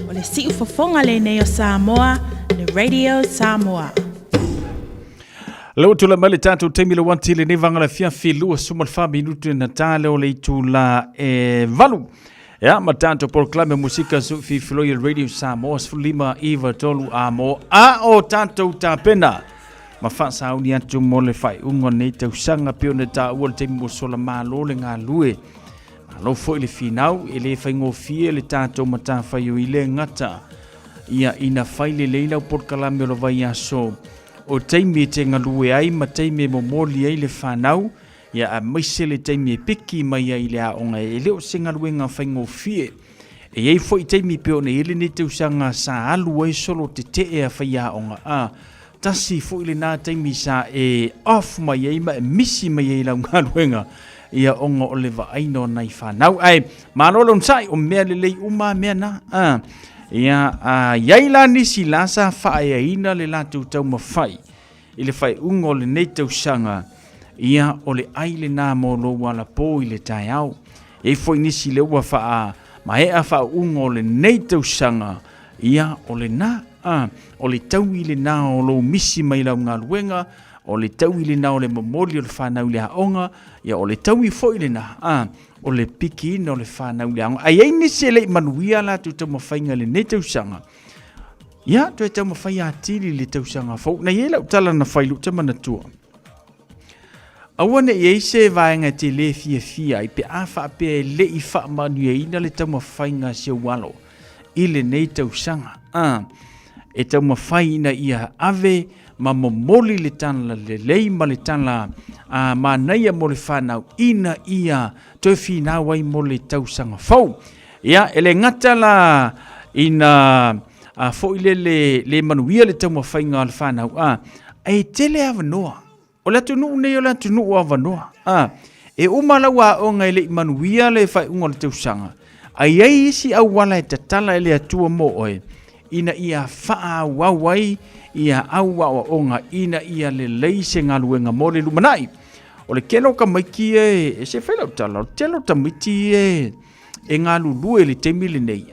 U: o le siu fofonga le nei o Samoa, le Radio Samoa.
P: Leo tula mai le tātou teimile wanti le nevanga la fiafi lua sumal wha minutu na tāle o le tula valu. Ia, ma tātou porklame musika su fi filoi le Radio Samoa, sfulima iwa tolu a mo a o tātou tāpena. Ma whansa au ni atu mo le whai ungo nei tau sanga pio ne tā ua le teimi mo sola mālo le ngā lue. Mālo fo le whinau, e le whai ngō fie le tātou ma tā whai o i le ngata. Ia ina whai le leilau porkalame o lo vai aso. O teimi e te ngalue ai, ma teimi e mo moli ai le whanau. Ia a maise le teimi e piki mai ai le aonga. E leo se ngalue ngā whai ngō fie. E ei fo i teimi pio ne ele ne tau sanga sa alu ai solo te te e a whai aonga. Tasi fo ile nā teimi sa e off mai ei ma e misi mai ei lau ngā luenga ia onga o le waaino nei whanau. Ai, mālolo nsai o mea lelei uma mea na. Ia, iai la nisi lasa whae a ina le lātou tau ma whai. I le whai ungo le nei tau sanga. Ia o le aile nā mōlo wala pō i le tai au. E fo nisi le ua wha ma e a wha ungo le nei tau sanga. Ia o le nā. O le tau i le nā o lo misi mai lau ngā luenga, o le tau i le nā o le mamoli o le whanau le haonga, ia o le tau i fo i le nā, o le piki ina o le whanau le haonga. Ai eini se le manuia la tu tau mawhainga le ne tau sanga. Ia, tu e tau mawhai atili le tau sanga fau, na ie lau tala na whailu ta manatua. Awane i eise vaenga te le fia, i pe awha pe le i wha manuia ina le tau mawhainga se walo, i le ne tau sanga. E tau mawhai ina ia ave ma momoli le tana le lei ma le tana ma naia mo le whanau ina ia toi whina wai mo le tau sanga fau. Ia, ele ngata la ina fo ile le manuia le tau mawhai ngā le whanau. E tele avanoa. O le tunu nei o le tunu o avanoa. E umalaua o ngai le manuia le whai ungo le tau sanga. Ai ei isi au wala e tatala ele atua mo oe. Ina ia faa wawai, ia au onga, ina ia le leise ngā luenga mo le lumanai. O le kelo ka maiki e se whelau tala, o telo tamiti e ngā lulue le temile nei.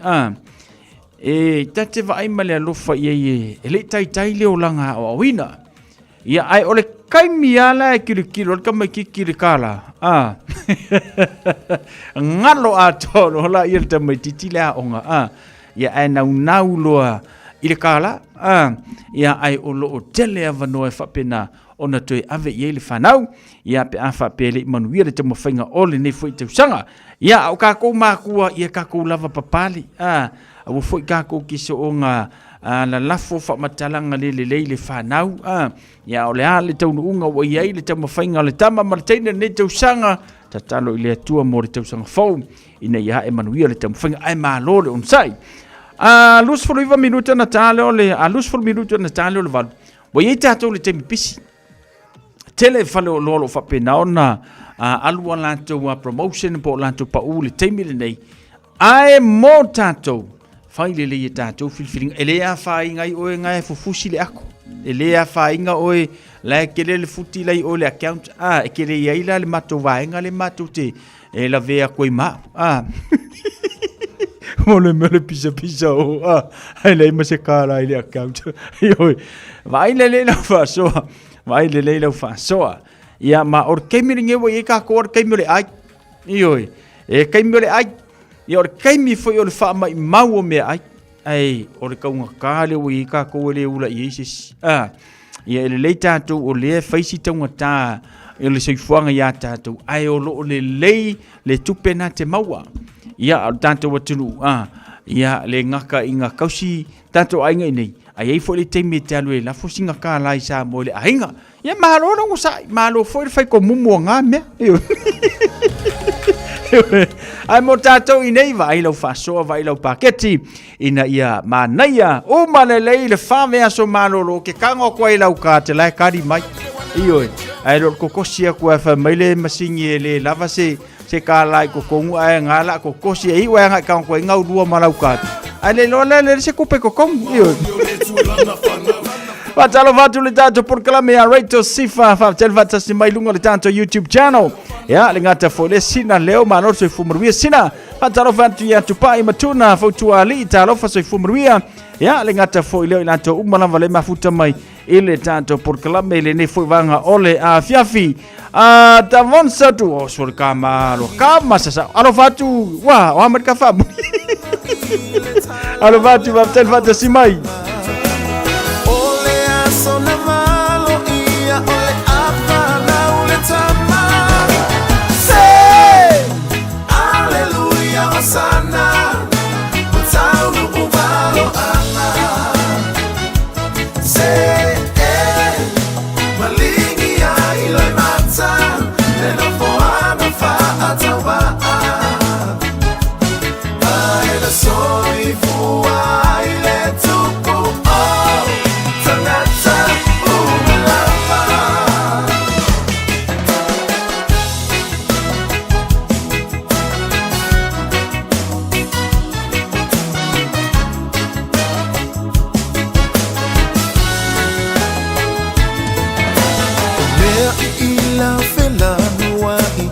P: E tate vai male alofa e le tai leo langa o awina. Ia ai o le kaimi ala e kirikiro, o le ka maiki kirikala. Ngalo a tono, la ia le tamaititi le a onga. Ia ai nau loa i le kala, ia ai o lo o tele avanoa e whapena o na toi ave i le whanau, ia pe a whapele i manuia le te mawhainga o le nei fwoi te usanga. Ia au kako mākua, ia kako lava papali, au fwoi kako kiso o ngā la lafo whamatalanga le le whanau, ia o le a le taunu unga o iai le te mawhainga le tama marteina nei te usanga, ta talo i le atua mo le te usanga fau, ina ia e manuia le te mawhainga ai mālo le onsai. Lus fuluiva minuta na tale o le lus fulu minuta na tale o le valu. Wa ye tatou le temi pisi. Tele fale o lolo fa pena ona alua lantou promotion po lantou pa u le temi le nei. Ai mo tatou fai le le tatou filfiling ele a fai ngai o ngai fufusi le ako. Ele a fai nga o la kele le futi lai o le account e kele ia ila le matou vaenga le matou te e la vea koi ma mole pisa o ai le ma se kala ile account yo vai le fa so vai le fa so ia ma or kaimi nge wo ka ko or kaimi le ai yo e kaimi le ai ia or kaimi fo yo le fa mai mau me ai or ka un ka le wo ka ko le ula yesis ia le tatu o le faisi tonga ta le se fuanga ia tatu ai o lo le tupena te maua ia tatu watunu ia le ngaka inga kausi tatu ainga nei ai fo le temi te alu la fo singa ka lai sa mo le ainga ia malo no sai malo fo fai ko mumu nga me ai mo tatu nei vai lo faso vai lo paketi ina ia manaia o malele le fame aso malo lo ke kango ko ila ka te lai kari mai io ai lo kokosia ko fa mele masingi le lava se ka lai ko kongu ai ngala kokosia i wa nga ka ko ngau dua malauka ai le lo le se kupe ko kong io Fatalo vatu le tanto por clame a Raito Sifa fa tel vata si mai lungo le tanto YouTube channel ya le ngata fo le sina leo ma no se fumruia sina fatalo vatu ya tupai matuna fo tu ali talo fa se fumruia ya le ngata fo leo lanto umana vale mafuta mai ile tanto por clame le ne fo vanga ole a fiafi a tavon satu o sur kama lo kama sasa alo vatu wa o amerika fa alo vatu va tel vata si mai
A: sana utaunu ubalo ana se malingi ya ile mata neno foana fa atawa aile soi fua ile tupu tangata umalama ila fela nuai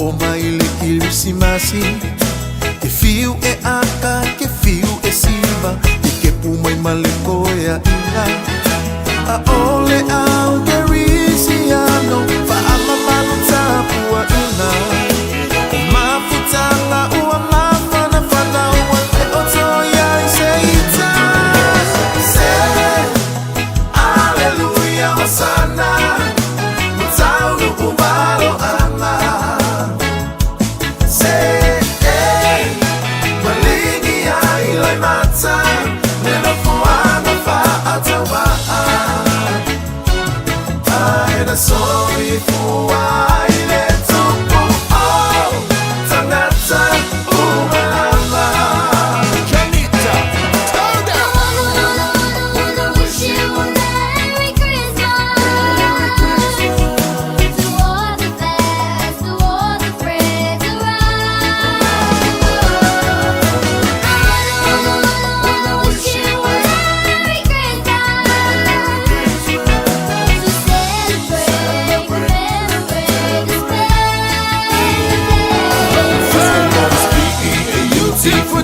A: o maile kilisimasi ke fiu e aka ke fiu e silva ke pumai maleko ya ina a ole au gerisiano fa amamanu tapua ina mafutanga ua mafana fana ua e oto ya iseita se aleluya osana ubalo ama se malingi ya ile mata neno fuana fa atawa aina sori fua ile tupu tangata umalama Janita turn down wish you a Merry Christmas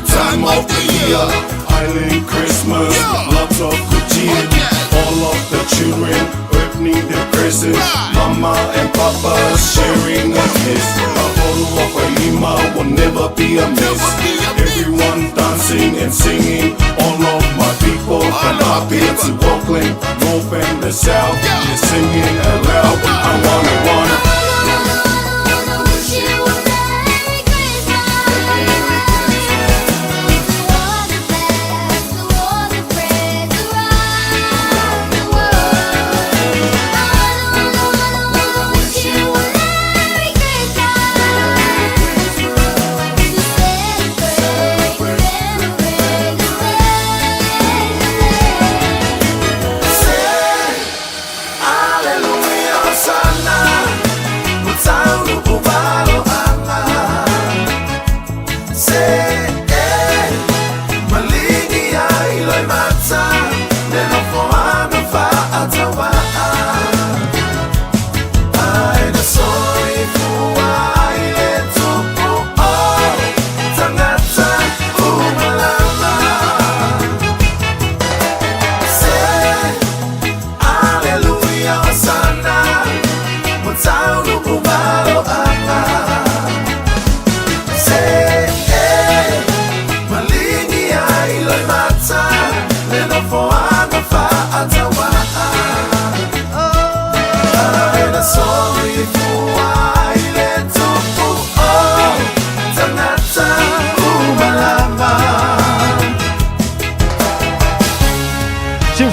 A: time of the year, Island Christmas, lots of good cheer. All of the children opening their presents, Mama and Papa sharing a kiss. A bottle of a lima will never be a miss. Everyone dancing and singing, all of my people from up here to Oakland, North and the South, they're singing aloud. I wanna Hallelujah.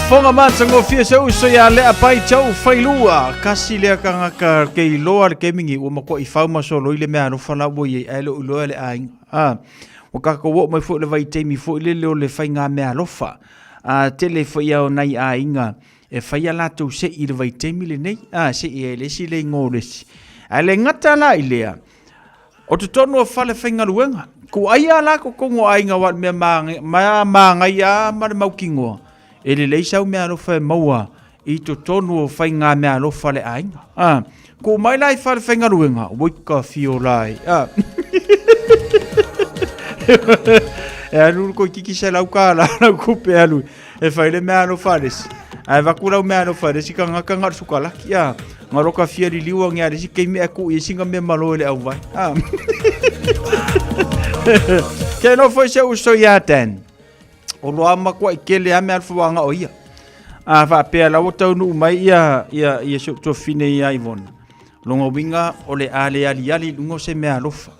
P: fonga matango fia sa uso ya le apai chau failua kasi le kanga ka ke loa ke mingi o mako I fau masolo ile me anu fala bo ye ele ulo ele ai o ka ko wo mai fo le vai te mi fo le le fai nga me alofa tele fo ya nai a inga e fai ala tu se I le vai te mi le nei se ele si le ngores ale ngata la ile o te tonu fale fai nga luenga ko ai ala ko ngo ai nga wat me ma ya ma mau kingo ele leisau me alofa maua I to tonu o fai ngā mea alofa le ainga. Ko mai lai whare whainga ruenga, wika fio lai. E anu ko kiki se lau ka la kupe anu. E whai le mea alofa resi. E wakurau mea alofa resi ka ngaka ngar suka laki. Ngā roka fia ri liua ngā resi kei mea ku I singa mea malo ele au vai. Kei no foi se uso ia ten. O loa makua I kele a mea alfuanga o ia. Fa pea la o tau nu mai ia so to fine ia Ivon. Longa winga o le ale ali lungo se mea alofa.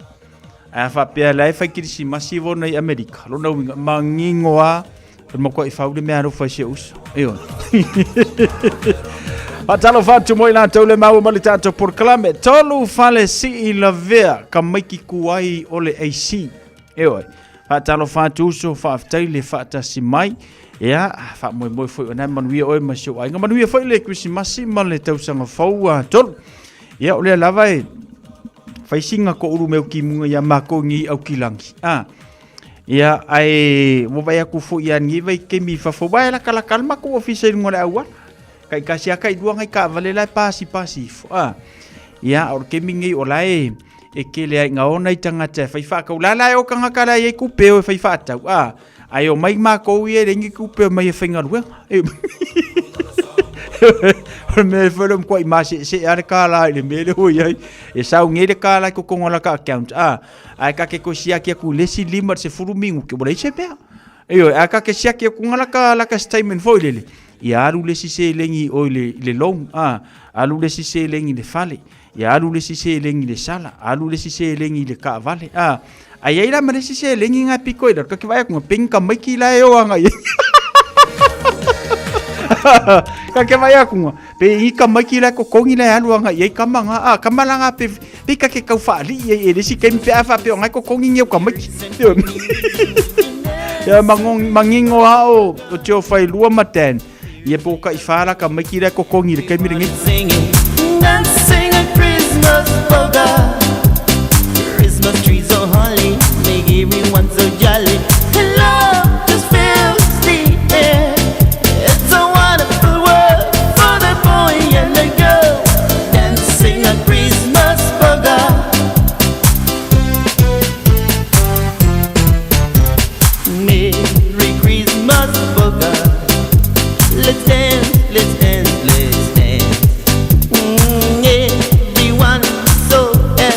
P: Fa pea la fa kirisi masivo nei Amerika. Longa winga mangingo a makua I fau le mea alofa se uso. Eo. Patalo fatu mo ina tau le mau malitato por clame. Tolu fale si I la vea ka maiki kuai o le AC. Eo. Talo fatu uso fa aftai le fata si mai. Ya, fa moi foi ona manuia oi masio ai. Manuia foi le Christmas ma le tau sanga fau tol. Ya ole lava e. Fai singa ko uru meu ki munga ya mako ngi au kilangi. Ya ai mo vai aku fo ya ngi vai ke mi fa fo vai la kala kalma ko officer ngora awa. Kai kasia kai duanga I ka vale la pasi. Ya or ke mingi olai e ke le nga ona I tangata fai fa ka ulala o kanga kala e ku peo fai fa tau. Ai o mai mako ie rengi kupe mai whainga rua. Me wharam kwa I masi se are kāla I le mele hoi ai. E sau ngere kāla ko kongola ka account. Ai ka ke ko siaki aku lesi lima se furumingu ke bora ise pea. Eo, ai ka ke siaki aku ngala ka statement foi lele. I aru lesi se lengi o le long. Alu lesi se lengi le fale. I alu lesi se lengi le sala. Alu lesi se lengi le ka vale. Ai ai la meresi se lengi nga piko ida ka vai ku pinka mai ki la yo anga ye ka ke vai ku pe I ka mai ki la ko kongi la alu anga ye ka manga kamalanga pe ka ke ka fa li ye le si ke pe afa pe nga ko kongi nge ka mai ya mangingo o tio fai lua maten ye po ka ifala ka mai ki la ko kongi le ke mi ngi
N: Dancing a Christmas bugger. Christmas trees so holly, make everyone so jolly. And love just fills the air. It's a wonderful world for the boy and the girl. Dancing a Christmas bugger. Merry Christmas bugger. Let's dance, let's dance, let's dance. Everyone so happy.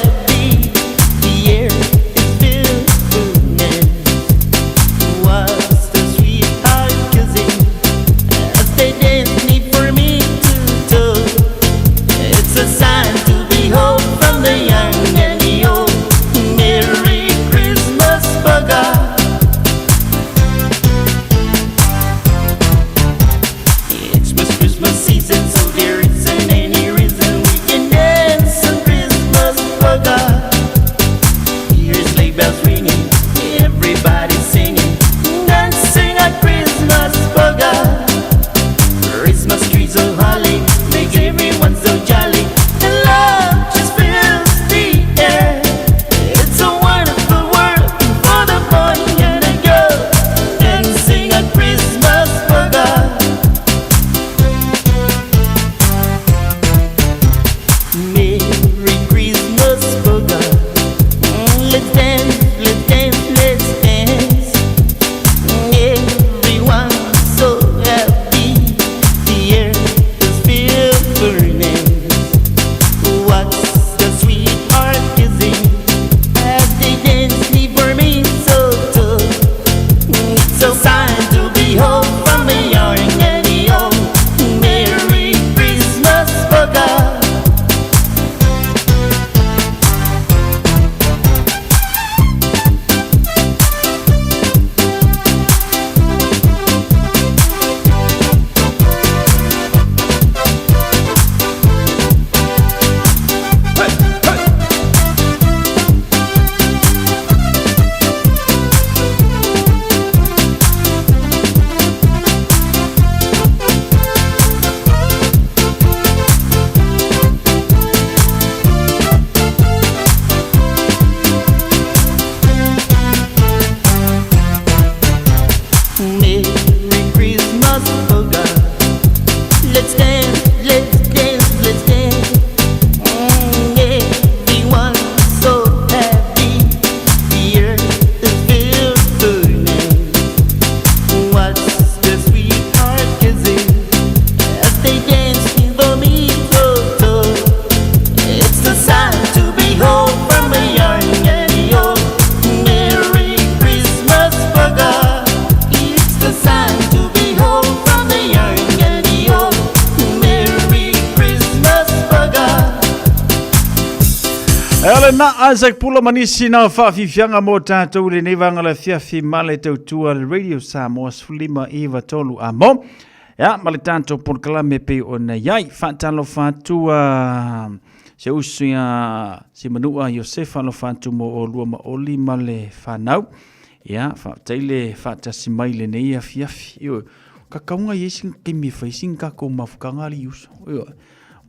P: Ole na Isaac Pula manisi na whaafifianga mo tātou le nevanga le fiafi male tautua le Radio Samoa Fulima Eva Tolu a mo. Ya, male tātou por kalame pe o na iai. Whaatalo whātua se usuia se manua Josefa lo whātu mo o lua maoli male whanau. Ya, whaataile whaatasi mai le neia fiafi. Ka kaunga yesin kimi whaisin ka kou mafukanga li uso.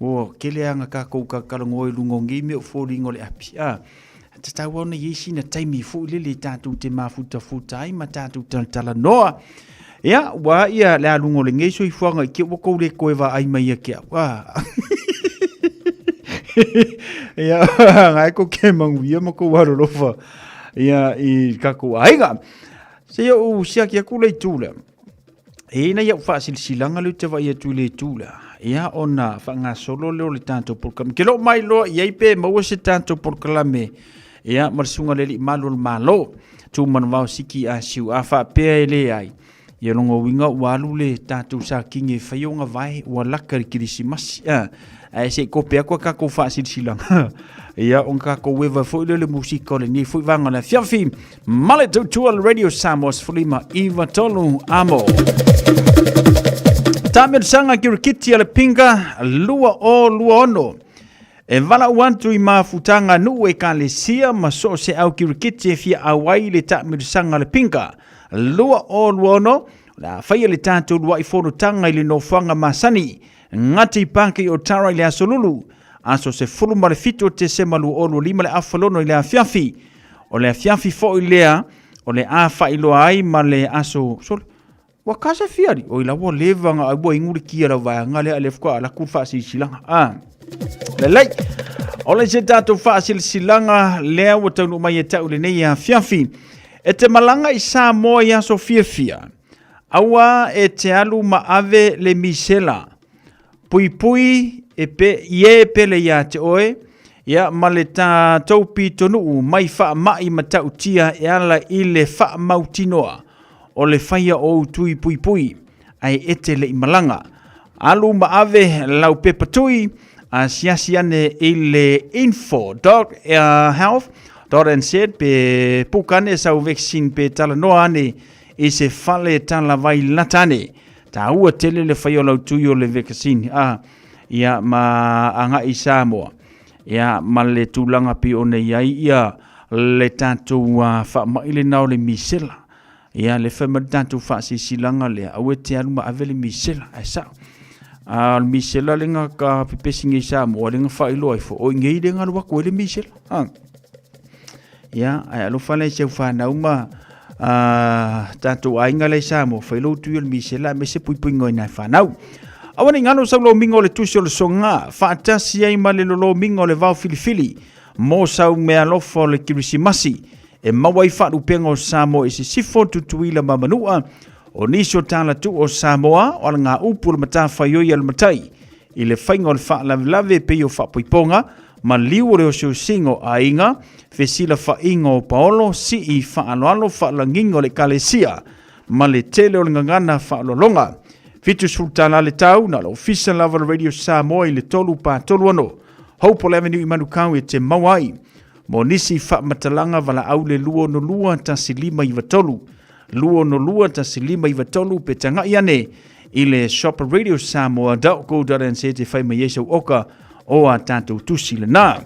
P: O kele anga ka kou ka kalango i lungo ngime o fōringo le api. Te tau ana yesi na taimi fō lele tātou te mafuta ai ma tātou tala noa. Ia, wa ia le alungo le ngeso i fuanga i ke wakou le koe wa ai mai a kia. Ia, ngai ko ke mangu ia ma kou waro lofa. Ia, i ka kou aiga. Se ia u siaki a kule i tūla. E na ia whaasilsilanga lu te wai atu le tūla. Ia ona whanga solo leo le tātou porkalame. Ke lo mai loa iai pe maua se tātou porkalame. Ia marsunga le li malo le malo. Tu manwao siki a siu a whaapea e le ai. Ia longo winga walu le tātou sa kinge whaionga vai ua laka kirisi masi. E se kopea kua kako whaasilsilanga. Ia on kako wewa fwile le musika le ni fwy vanga le fiafi. Male tautua le Radio Samoa Fulima Eva Tolu Amo. Tamir sanga kirikiti ale pinga lua ono. E vala uantu I mafutanga nu e ka le sia ma so se au kirikiti fia awai le tamir sanga le pinga. Lua ono. La faya le tātou lua I fono tanga I le no whanga masani. Ngati panke o tara I le asolulu. Aso se fulu mare fito te se malu ono lima le afalono I le afiafi. O le afiafi fo I lea. O le afa iloa ai ma le aso... Wa kasa fiari o ila wa levanga a bua inguri kia la vai ngale ale fko ala ku fa silanga le lai o le tatou fa silanga le wa tau mai e tau le nei a fiafi e te malanga I Samoa ia so fia awa e te alu ma ave le misela pui e pe ye pele ia te oe ia male tatou pitonu mai fa mai matau tia e ala I le fa mautinoa o le whaia o tui pui ai ete le imalanga. Alu maave lau pepa tui a siasiane I le info.health.nz pe pukane sau vaccine pe tala noa ane I se fale tala vai latane. Ta ua tele le whaia lau tui o le vaccine. Ia ma anga I Samoa. Ia ma le tūlanga pi o nei ai ia le tātou whaamaile nao le misela. Ia le whaimari tātou whaasisilanga le au e te aluma avele misela ai sao. Misela le ngā ka pipesingi Samoa le ngā whailo ai fo o ngei le ngā lua koe le misela. Ia ai alo whale se whanau ma tātou ainga le Samoa whailo tui o le misela me se pui ngoi nai whanau. Awane ngano sau lo mingo le tusi o le songa whaatasi ai ma le lo mingo le vau filifili mo sau mea lofo le kirisimasi. E mawai wharu penga o Samoa I se sifo tutuila mamanua o niso tala tu o Samoa o ngā upu le mata whaioi al matai I le whainga o le whaalave pe o whapoiponga ma liu le o seo singo a inga whesila whainga o paolo si I whaaloalo whaalangingo le kalesia ma le tele o le ngangana whaalolonga fitu sultana le tau na lo ofisa lava le Radio Samoa I le tolu pa tolu ano Hopeful Avenue I Manukau e te mawai Mo nisi wha matalanga wala au le luo no lua ta silima I watolu. Luo no lua ta silima I watolu pe tanga iane I le shop Radio Samoa .co.nz te whai mai esau oka o a tātou tusi le nā.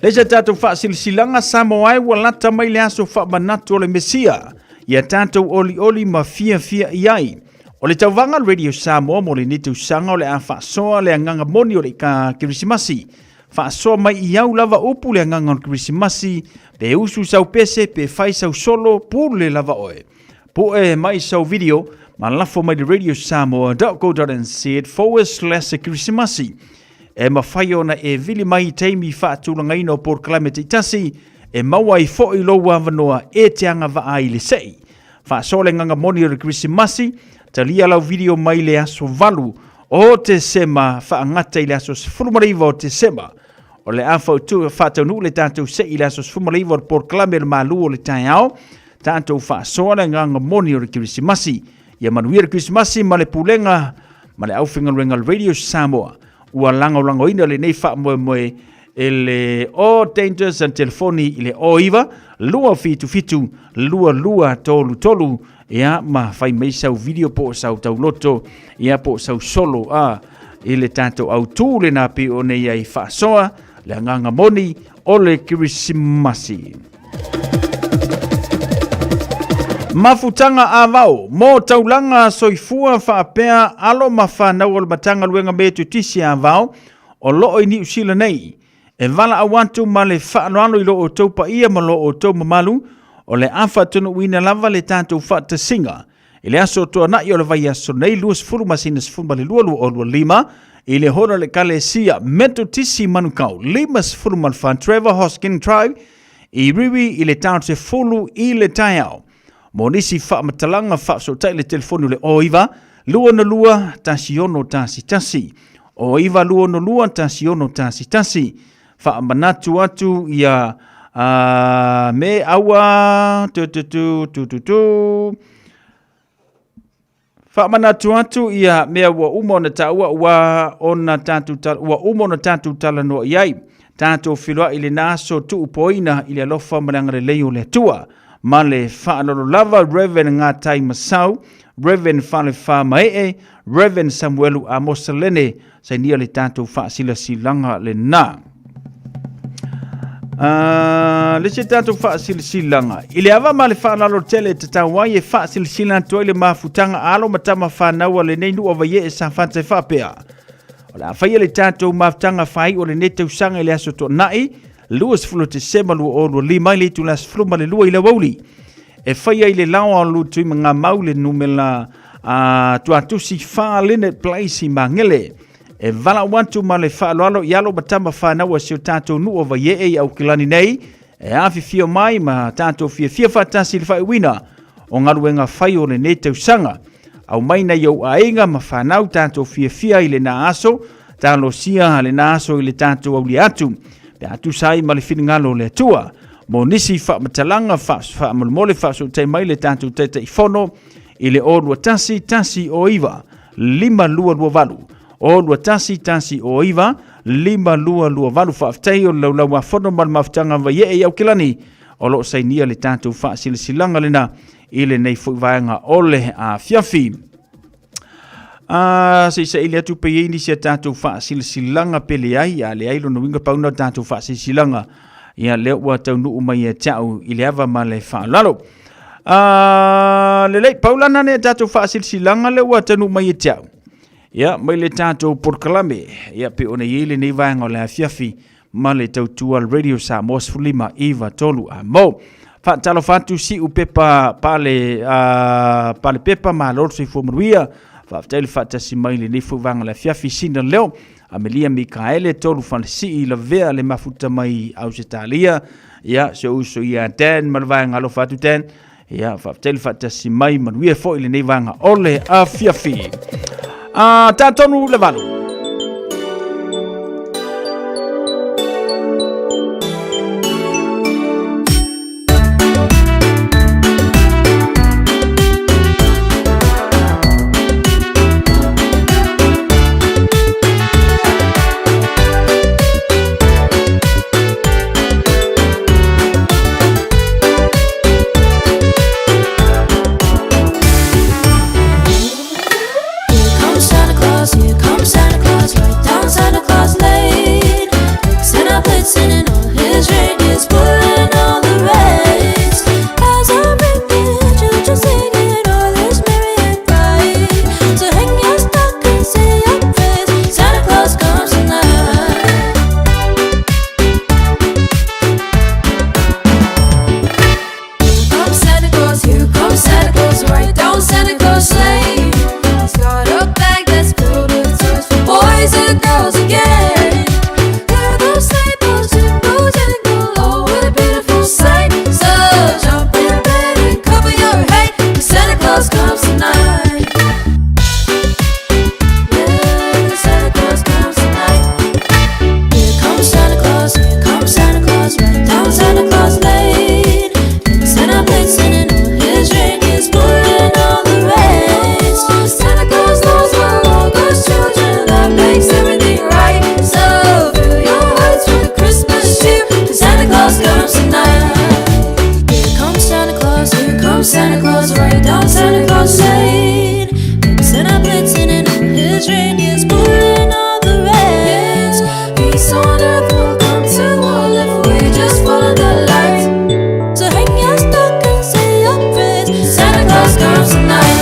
P: Leisa tātou wha silsilanga Samoa ai walata mai le aso wha manatu o le mesia. Ia tātou oli ma fia iai. O le tauwanga Radio Samoa mo le nitu sanga o le a wha soa le anganga moni o le ka kirisimasi. Whaasoa mai I au lava upu le nganga o Krisimasi, pe usu sau pese, pe whai sau solo, pūru le lava oe. Po e mai sau video, ma lafo mai le Radio Samoa.co.nz/Krisimasi. E ma whai ona e vili mai teimi whaatulanga ino por climate itasi, e maua I fo I loa wanoa e te anga wa ai le sei. Whaasoa le nganga moni o Krisimasi, talia lau video mai le aso valu, o te sema whaangata I le aso sifurumariva o te sema. O le awhau tu whatau nu le tātou se I le aso sifurumariva o por klame le malu o le tai ao. Tātou whaasoa le nganga moni o le kirisimasi. Ia manuia le kirisimasi ma le pulenga ma le awhinga renga Radio Samoa. ua lango ina le nei wha moe ele o Dangers and telefoni ile o iwa lua fitu lua tolu ia ma fai mai sau video po sau tau loto ia po sau solo ile tato au tūle na pe o nei ai whaasoa le nganga moni o le kirisimasi. Mafutanga avao, mo taulanga soifua whaapea alo mawhanau o le matanga luenga me tutisi avao o loo i New Zealand nei. E vala awantu ma le whaanoano i loo taupa ia ma loo tau mamalu o le awha tunu wina lava le tātou whaata singa. I le aso toa nai o le vai aso nei luas furu masina sifuru le lua o lua lima i le hona le kale sia metu tisi manukau lima sifuru malfan Trevor Hoskin Tribe i riwi i le tātou se fulu i le taiao. Mo nisi wha matalanga wha so tai le telefonu le oiva, lua na lua, tasi ono tasi. Oiva lua na lua, tasi ono tasi. Wha manatu atu ia me awa, Wha manatu atu ia mea ua umo na taua ua ona tatu tala no iai. Tātou whiloa i le naso tu upoina i le alofa maranga le leo le tua. Ma le whaanoro lava, Reverend ngā tai masau, Reverend whale wha mae Reverend Samuelu a Mosalene, sai nia le tātou wha sila silanga le nā. Le se tātou wha sila silanga. I le awa ma le whaanalo tele te tawai e wha sila silanga toi le mafutanga alo matama whanaua le neinu o vaie e sa whantai whapea. O le awhaia le tātou mafutanga whai o le netau sanga i le aso to nai, luas fulu te sema lua o lua lima ile tu las fluma le lua i la wauli. E whaia i le lawa o lu tui mga maule numela tuatusi wha Leonard Place i mangele. E vala wantu ma le wha aloalo i alo matama whanaua seo tātou nu o vaie e au kilani nei. E awhi fio mai ma tātou fia whatasi le whai wina o ngaruenga whai o le netau sanga. Au maina iau ainga ma whanau tātou fia i le na aso, tālo sia le na aso i le tātou au li atu. Pe atu sai ma le whingalo le atua. Mo nisi wha matalanga wha mole wha so te mai le tātou te i whono i le orua tasi o iwa, 5-2-2. Orua tasi o iwa, 5-2-2 whaaftai o lau wa whono mal maftanga wa ye e au kilani o lo sai nia le tātou wha silanga lena i le nei fuivaenga ole a fiafi. Se ili atu pe ini sia tātou wha silanga pele ai, a le ailo no winga pauna tātou wha silanga, ia leo ua tau nuu mai e tau i le awa ma le wha lalo. Le lei paulana ne tātou wha silanga leo ua tau nuu mai e tau. Ia, mai le tātou porkalame, ia pe ona iele nei vaenga o le afiafi, ma le tau tua radio Samoa fulima iwa tolu a mo. Talo fatu si upepa pale pepa ma lorso i fumaruia, Whaaftaile whaatasi mai le nefu vanga le fiafi sina leo. Amelia Mikaele tolu whanasi i la vea le mafuta mai au se talia. Ia, se uso ia ten, malvanga alo whatu ten. Ia, whaaftaile whaatasi mai manuia fo i le nevanga ole a fiafi. Tātonu le valu.
H: Here comes Santa comes Santa Claus, right down Santa Claus Lane. Blitzing up, blitzing, and all his reindeers pulling all the reins. Peace on earth will come to all if we just follow the light. So hang your stockings, say your prayers. Santa Claus comes tonight.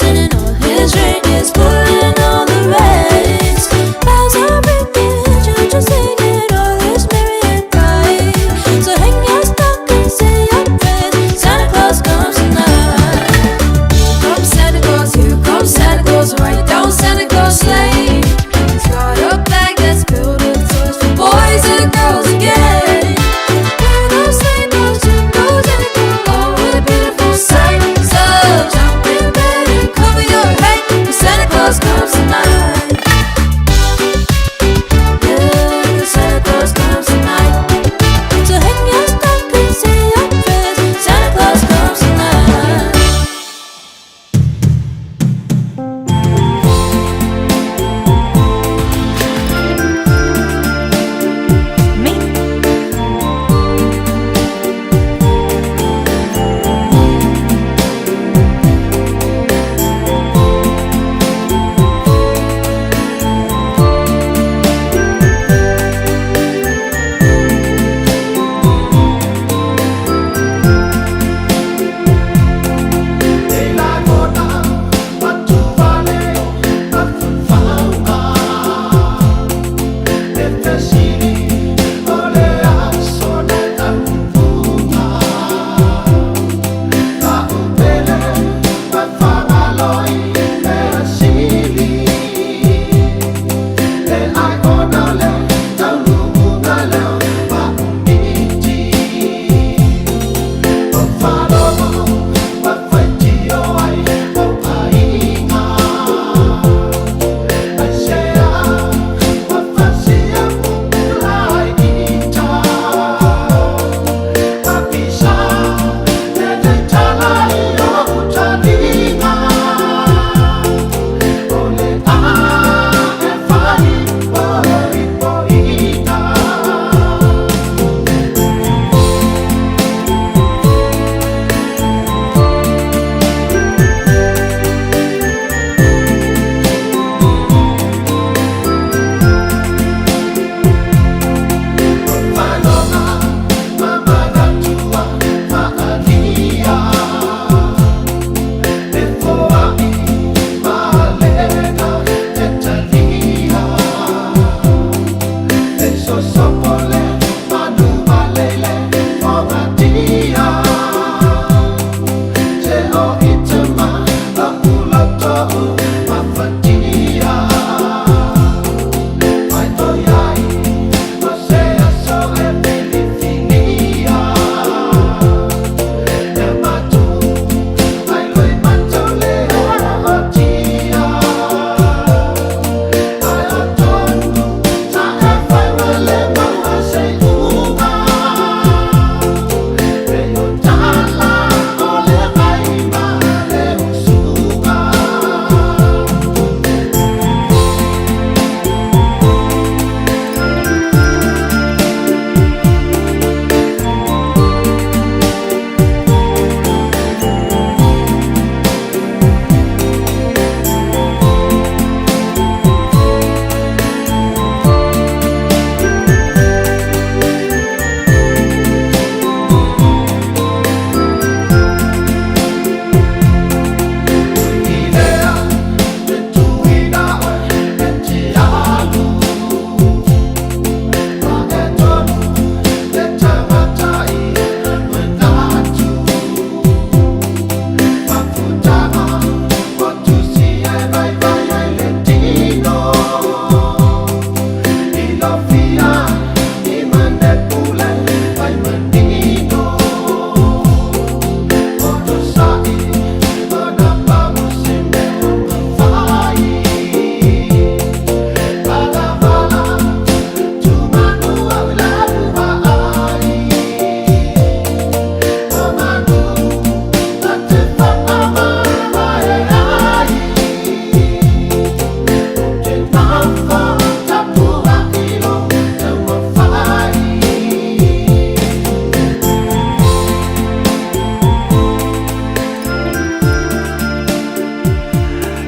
H: And all his reindeers pulling all the reins. Bells are ringing, children singing, all is merry and bright. So hang your stockings, say your prayers. Santa Claus comes tonight. Here comes Santa Claus, here comes Santa Claus, right down Santa Claus Lane. He's got a bag that's filled with toys for boys and girls again. Hear those sleigh bells, jingle, jingle, oh what a beautiful sight. So jump in bed and cover your head.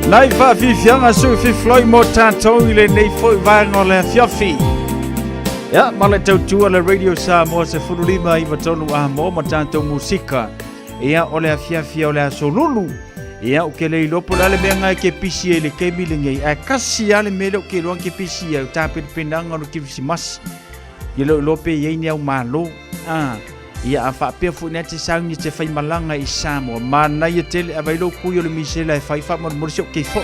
P: Nai whaafifianga su whiwhloi mo tātou I le nei fwoi vanga o le whiawhi. Ia, ma le tautua le Radio Samoa se whururima I watonu a mo ma tātou musika. Ia o le whiawhi o le asolulu. Ia o ke le ilopo la le mea ngai ke pisi e le keimilingi. A kasi ale mele o ke loan ke pisi e o tāpere penanga no kivisi mas. Ia lo ilope i eini au malo. Ia a whaapea fwina te saungi te whai malanga I Samoa. Mana ia tele a wailo kui o le misela e whai wha morisio kei fo.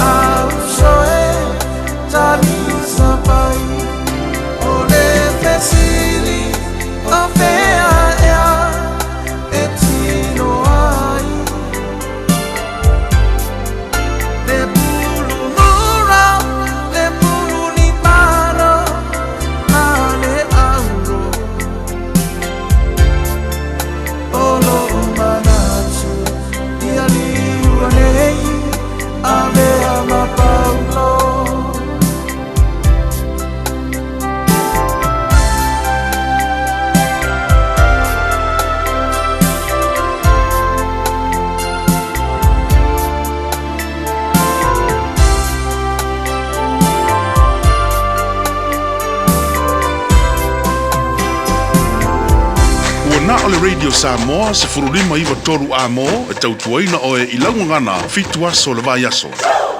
J: Ah Radio Samoa se furulima iwa toru amo e tautuaina o e ilaungangana fitu aso le vai aso.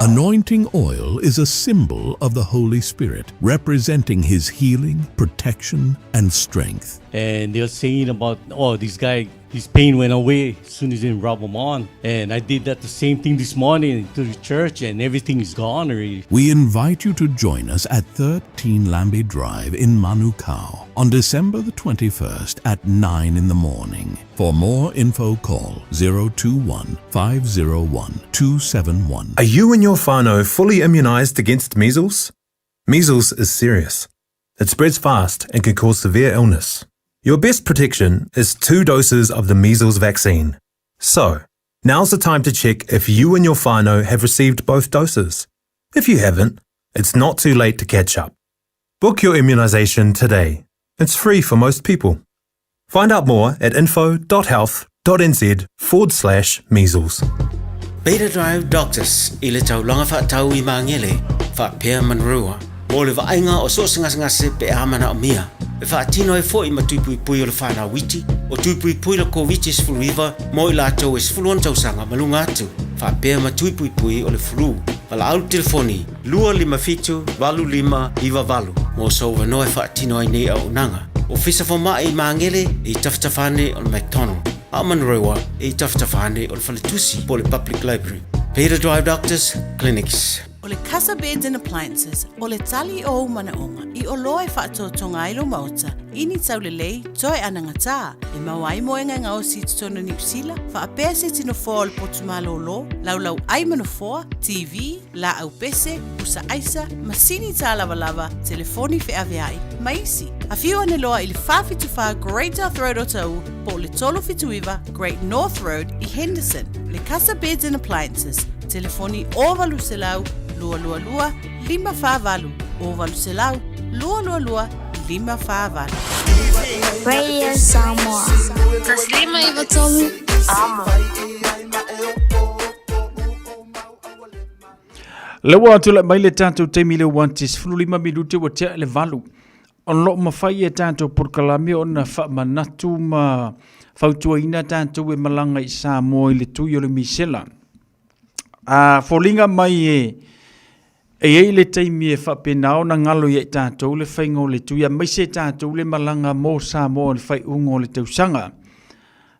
C: Anointing oil is a symbol of the Holy Spirit, representing his healing, protection, and strength.
D: And they're saying about, this guy, his pain went away as soon as they rub him on. And I did that the same thing this morning to the church, and everything is gone already.
C: We invite you to join us at 13 Lambie Drive in Manukau on December the 21st at 9 in the morning. For more info, call 021 501 271.
B: Are you and your whānau fully immunised against measles? Measles is serious. It spreads fast and can cause severe illness. Your best protection is 2 doses of the measles vaccine. So, now's the time to check if you and your whānau have received both doses. If you haven't, it's not too late to catch up. Book your immunisation today. It's free for most people. Find out more at info.health.nz/measles.
R: Beta Drive Doctors i le taulanga whaatau I maangele, whaapea manrua, o le vaenga o so ngase pe amana o mia, e whaatino e fo I matupui pui o le whana witi, o tupui pui le COVID sfuluiva, mo I lātou e sfuluon tausanga malunga atu, whaapea matupui pui o le flu, wala au telefoni, 255 iwa valu, mo so wanoe whaatino e nei au nanga, o fisa whama I maangele I taftafane o le McDonald, a manrewa I taftafane o le Whaletusi po le Public Library. Beta Drive Doctors Clinics.
U: O le Casa Beds and Appliances, o le tali o manaonga, I o loe whaatotonga ilo mauta, ini tau le lei, toi anangata, e mawai moenga ngā o si tutono New Zealand, whaapea se tino fōa le potumalo lo, laulau ai manafoa, TV, la au pese, usa aisa, masini tā lava, telefoni fe aveai, maisi. A whiu ane loa I le whawhituwha Great North Road o tau, po le tolo fituiva Great North Road I Henderson, le Casa Beds and Appliances, telefoni o valu se lau, lua 555 o valu se lau, lua 555.
V: Radio Samoa. Taslima iwa tolu. Amo.
P: Lewa atu le maile tātou teimi le wantis fululima minute wa tea le valu. On lo mawhai e tātou porkalami o na whamanatu ma whautuaina tātou e malanga I Samoa I le tui o le misela. Folinga mai e le teimi e whapenao na ngalo I tātou le whaingo le tui a maise tātou le malanga mō Samoa le whai ungo le tausanga.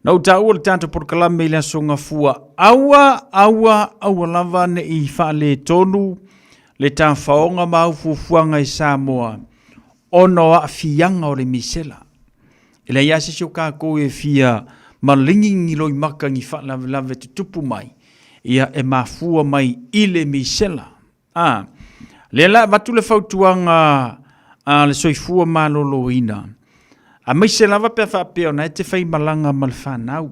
P: Nau tāua le tātou porkalami le asonga fua aua lava ne I whaale tonu le tā whaonga mau fufuanga I Samoa. Ono a fianga o le misela. E le iase sio kako e fia malingi ngiloi maka ngi whalavelave tutupu mai. Ia e mafua mai I le misela. Le la watu le whautuanga le soifua maloloina. A misela wa pe whapea na e te whai malanga mal whanau.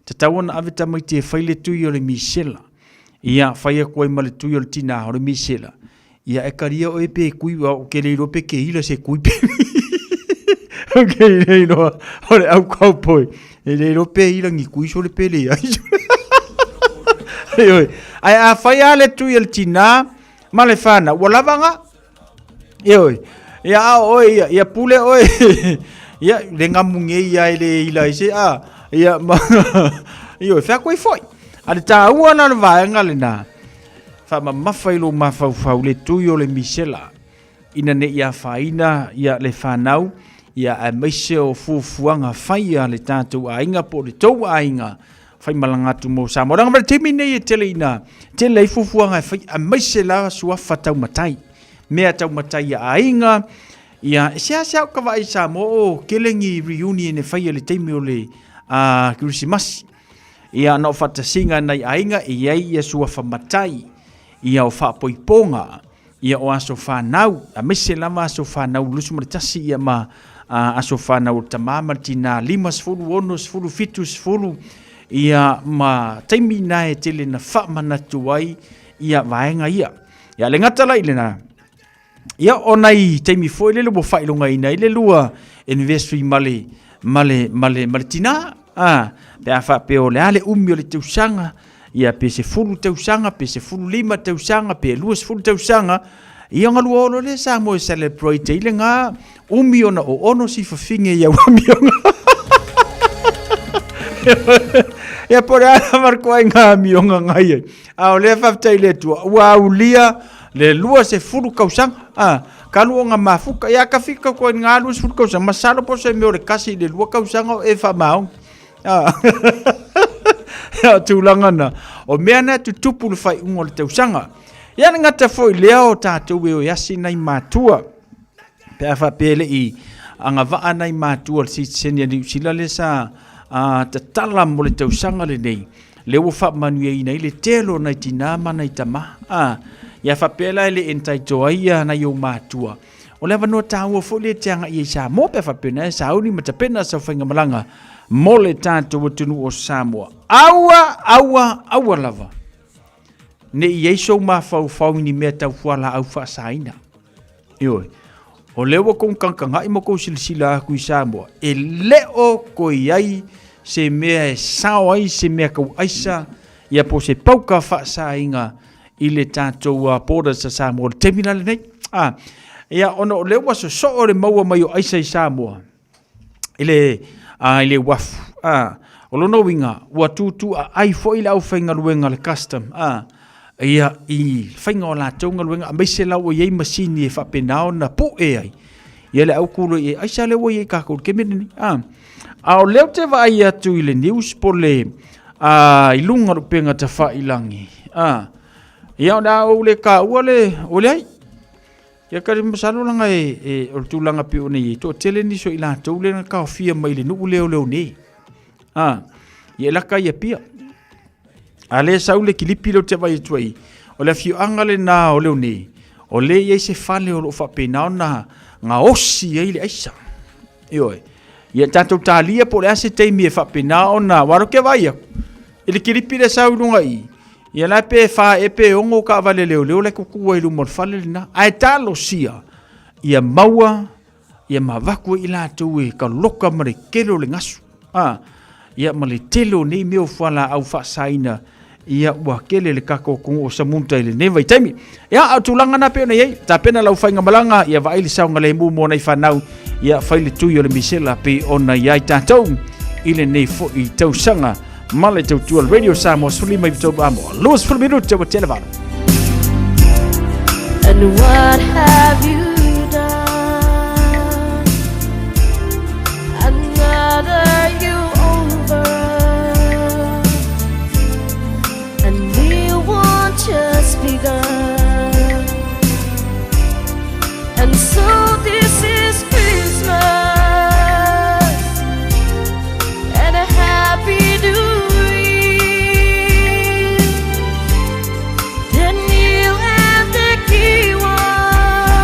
P: Te tawana aveta mai te whai le tui o le misela. Ia whai a koe ma le tui o le tina o le misela. Ia e karia o e pe kui o ke leiro pe ke ila se kui pe. O ke leiro o le au kaupoi. E leiro pe ila ngi kui so le pe le ai. Ai a whai a le tui el tina ma le whana. Walavanga. Ia a oi, ia pule oi. Ia le ngamunge ia le ila ise a. Ia ma. Ia whea koi foi. A le tā ua na le vaenga le nā. Wha mawhailo mawhau le tui o le misela. Ina ne ia whaina ia le whanau. Ia a meise o fufuanga whaia le tātou a inga po le tau a inga. Whai malangatu mō Samoa. Ranga mara temi nei e tele ina. Tele i fufuanga whai a meise la suafa tau matai. Mea tau matai a inga. Ia sea ka vai Samoa o kelengi reunion e whaia le temi o le Christmas. Ia no whatasinga nei a inga i ei ia suafa matai. Ia o whapoiponga, ia o aso whanau, a mese lama aso whanau, lusu maritasi ia ma aso whanau tamama tina 5 sfulu, 1 sfulu, 7 sfulu, ia ma taimi na e tele na whamanatu ai, ia vaenga ia. Ia le ngatala ile na, ia o nei taimi fo ile lupo whailonga ina, ile lua anniversary male tina, pe a whapeo le ale umio le tausanga, ia pe se fulu tausanga, pe se fulu 5 tausanga, pe 2 fulu tausanga, ia ngalua olo le sa mo celebrate ile ngā umi ona o ono si whawhinge ia wami o ngā. Ia pore ana marko ai ngā mionga ngai. A o le whaftai le tua. Ua ulia le lua se furu kausanga. Kalu o ngā mafuka. Ia ka fika koe ngā lua se furu kausanga. Masalo po se meo le kasi le lua kausanga o e whamau. Ia tūlangana. O mea na tutupu le whai ungo le tausanga. Ia na ngata foi leo tātou e o yasi nei mātua. Pea whapele I anga waa nei mātua le sitsenia ni usila le sa ta tala mo le tausanga le nei. Le ua whapmanu e nei le telo nei tina mana I tama. Ia whapela le entai toaia nei o mātua. O le wanoa tāua fo le teanga I Samoa pea whapena e sauni matapena sa whainga malanga mo le tātou tunu o Samoa. Aua lava. Ne I eiso ma fau ni mea tau fuala au whaasaina. Ioi. O leo kong kankanga I mo kou silisila aku I Samoa. E leo ko iai se mea e sao ai se mea kau aisa. Ia po se pauka whaasainga I le tātou pōra sa Samoa. Le temina le nei. Ia ono leo waso so o le maua mai o aisa I Samoa. Ile wafu. O lono winga. Ua tūtu ai fo I lau whainga luenga le custom. Ia I whainga o la taunga luenga. Mai se lau o iei masini e whapenao na po e ai. Ia le au kuro e aisa leo o iei kako. Ke mene ni. O leo te vai atu I le news po le I lunga rupenga ta whailangi. Ia o na o le ka ua le o le ai. Ia kare masalo langa e o tūlanga pe o nei. Tō tele ni so I la tau le na ka o fia mai le nuu leo nei. Ia laka ia pia. A le sau le kilipi leo te vai tuai. O le fio anga le na o leo nei. O le iei se fale o lo whapenao na ngā osi ei le aisa. Ioi. Ia tātou tālia po le ase teimi e whapenao na waro ke vai aku. I le kilipi le sau lunga I. Ia la pe wha e pe ongo ka vale leo le kukua I lumor fale le na. Ai tālo sia. Ia maua. Ia mawakua I la tau e ka loka mare kelo le ngasu. Ia male telo nei meo whala au whaasaina. Ia ua kele le kako kungo o samunta I le newa I taimi. Ia au tūlanga na peo na iei. Ta pena lau whainga malanga. Ia wa ili saunga le mu mo nei whanau. Ia whaile tui o le misela pe ona iai tātou. Ile nei fo I tausanga. Male tau tua Radio Samoa. Suli mai vitou amo. Luas Fulminuta wa televano.
H: And what have you done? Another you over, and we won't just begun. And so this is Christmas and a happy new year. Then you and the key one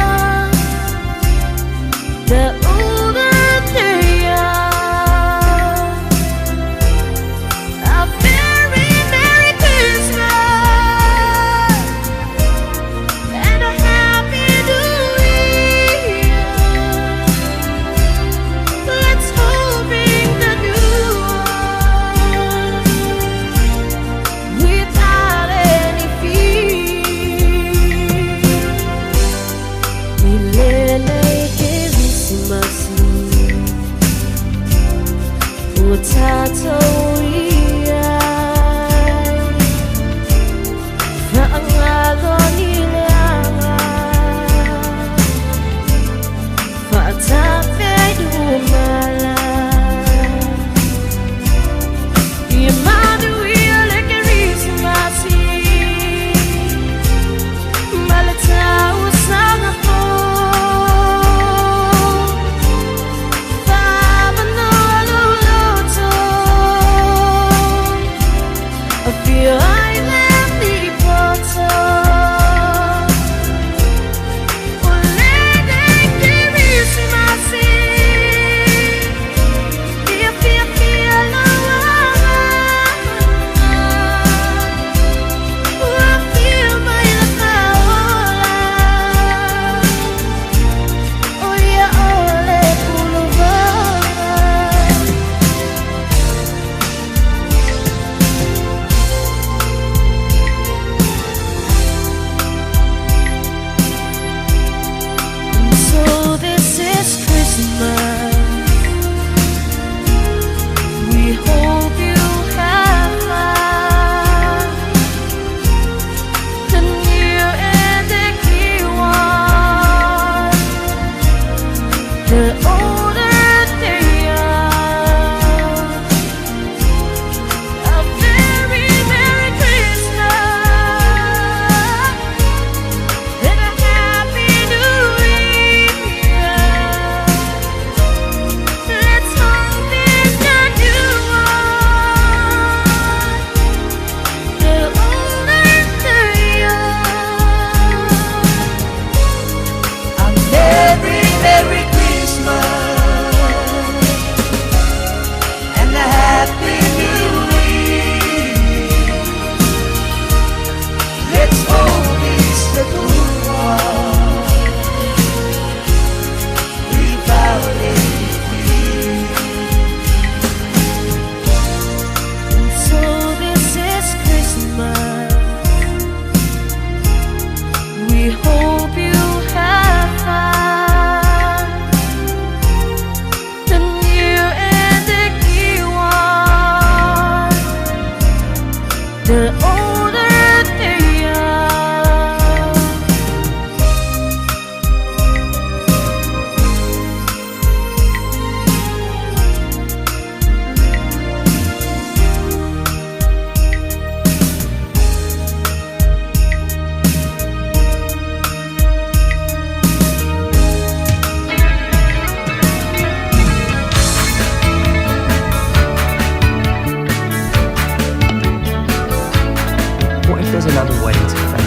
I: What if there's another way to fail?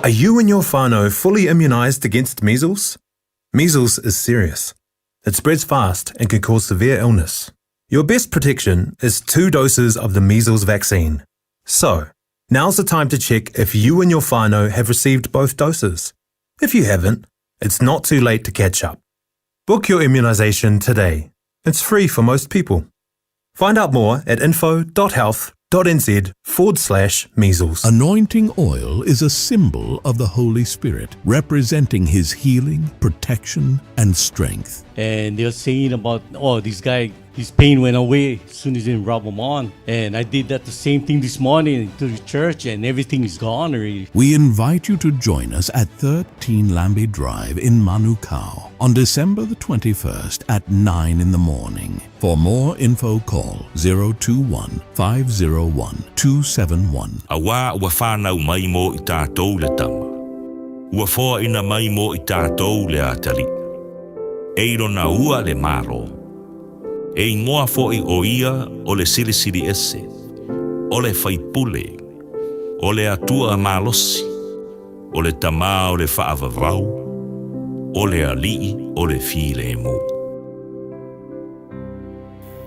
B: Are you and your whānau fully immunised against measles? Measles is serious. It spreads fast and can cause severe illness. Your best protection is 2 doses of the measles vaccine. So, now's the time to check if you and your whānau have received both doses. If you haven't, it's not too late to catch up. Book your immunisation today. It's free for most people. Find out more at info.health.nz/measles.
C: Anointing oil is a symbol of the Holy Spirit, representing his healing, protection, and strength.
D: And they're saying about, this guy, his pain went away as soon as they rub him on. And I did that the same thing this morning to the church, and everything is gone already.
C: We invite you to join us at 13 Lambie Drive in Manukau on December the 21st at 9 in the morning. For more info, call 021-501-271.
E: Awa ua whanau mai mo I tātou le tama. Ua fōa ina mai mo I tātou le atali. Eiro na ua le maro. E ingoa fo'i o ia o le sirisiri ese. O le whaipule. O le atua malosi. O le tamā o le whaavavau. O le alii o le file e mo.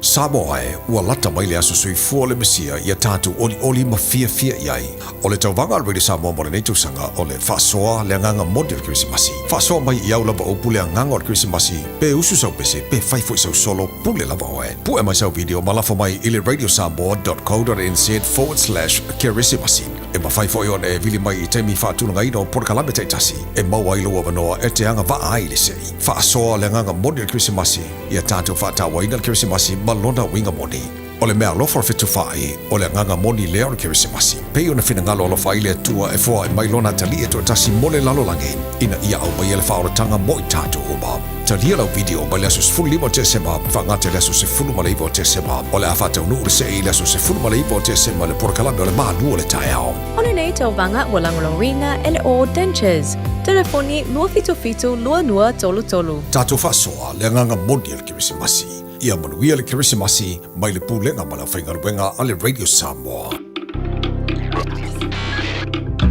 F: Samoa ua lata mai le aso sui fua le Mesia ia tātou oli ma fia iai. O le tauvanga al Radio Samoa mo le nei tausanga o le whaasoa le anganga modi o le Christmasi. Whaasoa mai I au lava o pule anganga o le Christmasi. Pe usu sau pese, pe whaifo I sau solo pule lava o e. Pue mai sau video malafa mai I le radiosamoa.co.nz/Christmasi. e mawhai fo ion e vili mai I te mi whaatuna ngai no por kalame te tasi e maua I loa wanoa e te anga waa ai le sei whaasoa le nganga moni le Christmasi ia tātou whaatawa ina le Christmasi malona winga moni o le mea lofa fitu whai o le nganga moni leo le Christmasi pei ona whina ngalo alofa I le atua e fua e mailona tali e to tasi mole lalo lange ina ia au mai ele whaoratanga mo I tātou uma talia lau video mai leso se fulu lima te sema whangate leso se fulu malaivo te sema o le awhatau nuu le sei leso se fulu malaivo te sema le porkalame o le malu o le taeao
G: Ona nei tau vanga o Langolorina ele o Dentures. Telefoni 222
F: Tātou whasoa le nganga moni le Christmasi ia manuia le Christmasi mai le pūlenga ma la whaingaruenga a le Radio Samoa.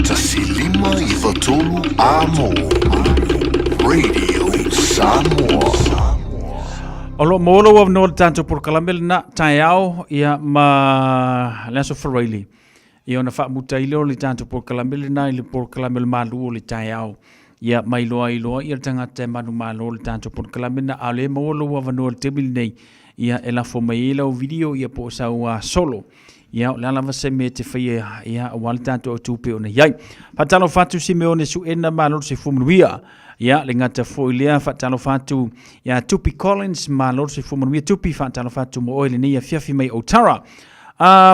O: Tasi lima I watolu amo Radio Samoa.
P: Olo molo wa no tanto por kalamel na taiao ia ma leso faraili. Ia na fa mutailo le tanto por kalamel na le por kalamel malu le taiao. Ia mai loa ia tanga te manu malo le tanto por kalamel na ale molo wa no tebil nei. Ia ela fo mai o video ia po sa wa solo. Ia la lava se me te fai ia wal tanto o tupe ona yai. Patalo fatu si me one su ena malo se fumruia. Ia le ngata fo ilea fatalo fatu ia Tupi Collins ma lor se fumanuia tupi fatalo fatu mo oile ni ia fiafi mai Otara.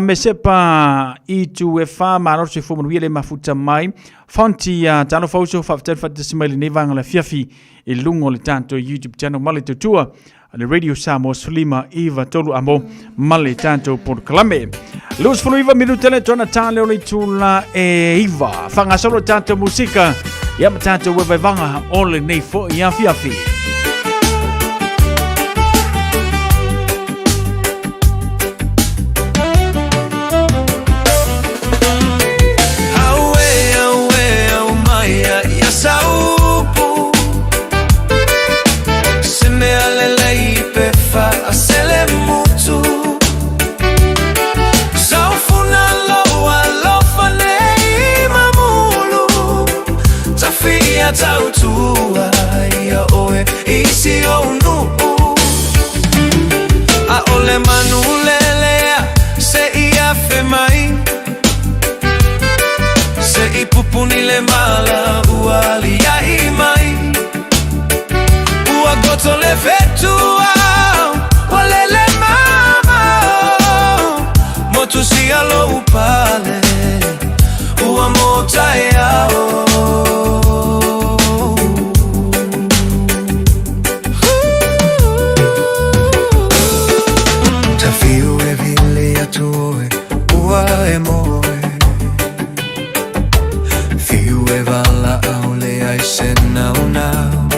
P: Me sepa I tu e fa ma lor se fumanuia le mafuta mai fonti talo fauso fatel fatismaili ne vanga la fiafi I lungo le tanto YouTube channel male tutua le Radio Samoa Sulima Iva tolu amo male tanto por kalame. Luz fluiva minutele tona tale o le tula e Iva fanga solo tanto musika ia matata wewe vanga ole nei fo ia fiafi.
I: Tautua ia oe isi o nu a ole manulelea se ia fe mai se I pupuni le mala uali ia I mai ua goto le vetua wale le mama motu si alo upale ua mota ia o e moe Fiu e vala au le ai se nau nau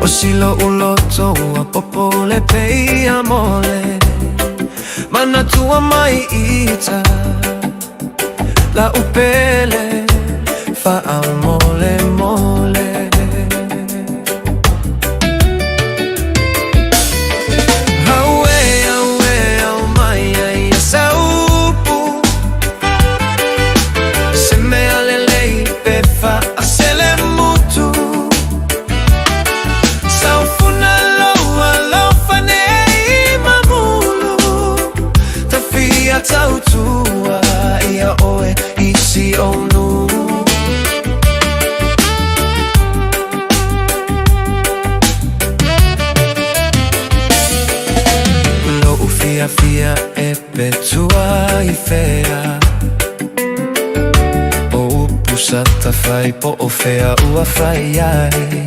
I: O silo uloto a popo le pei amole Mana tua mai ita La upele fa au mole mole Tautua ia oe isi onu Lo ufia fia e petua I fea O upusata fai po o fea ua fai ai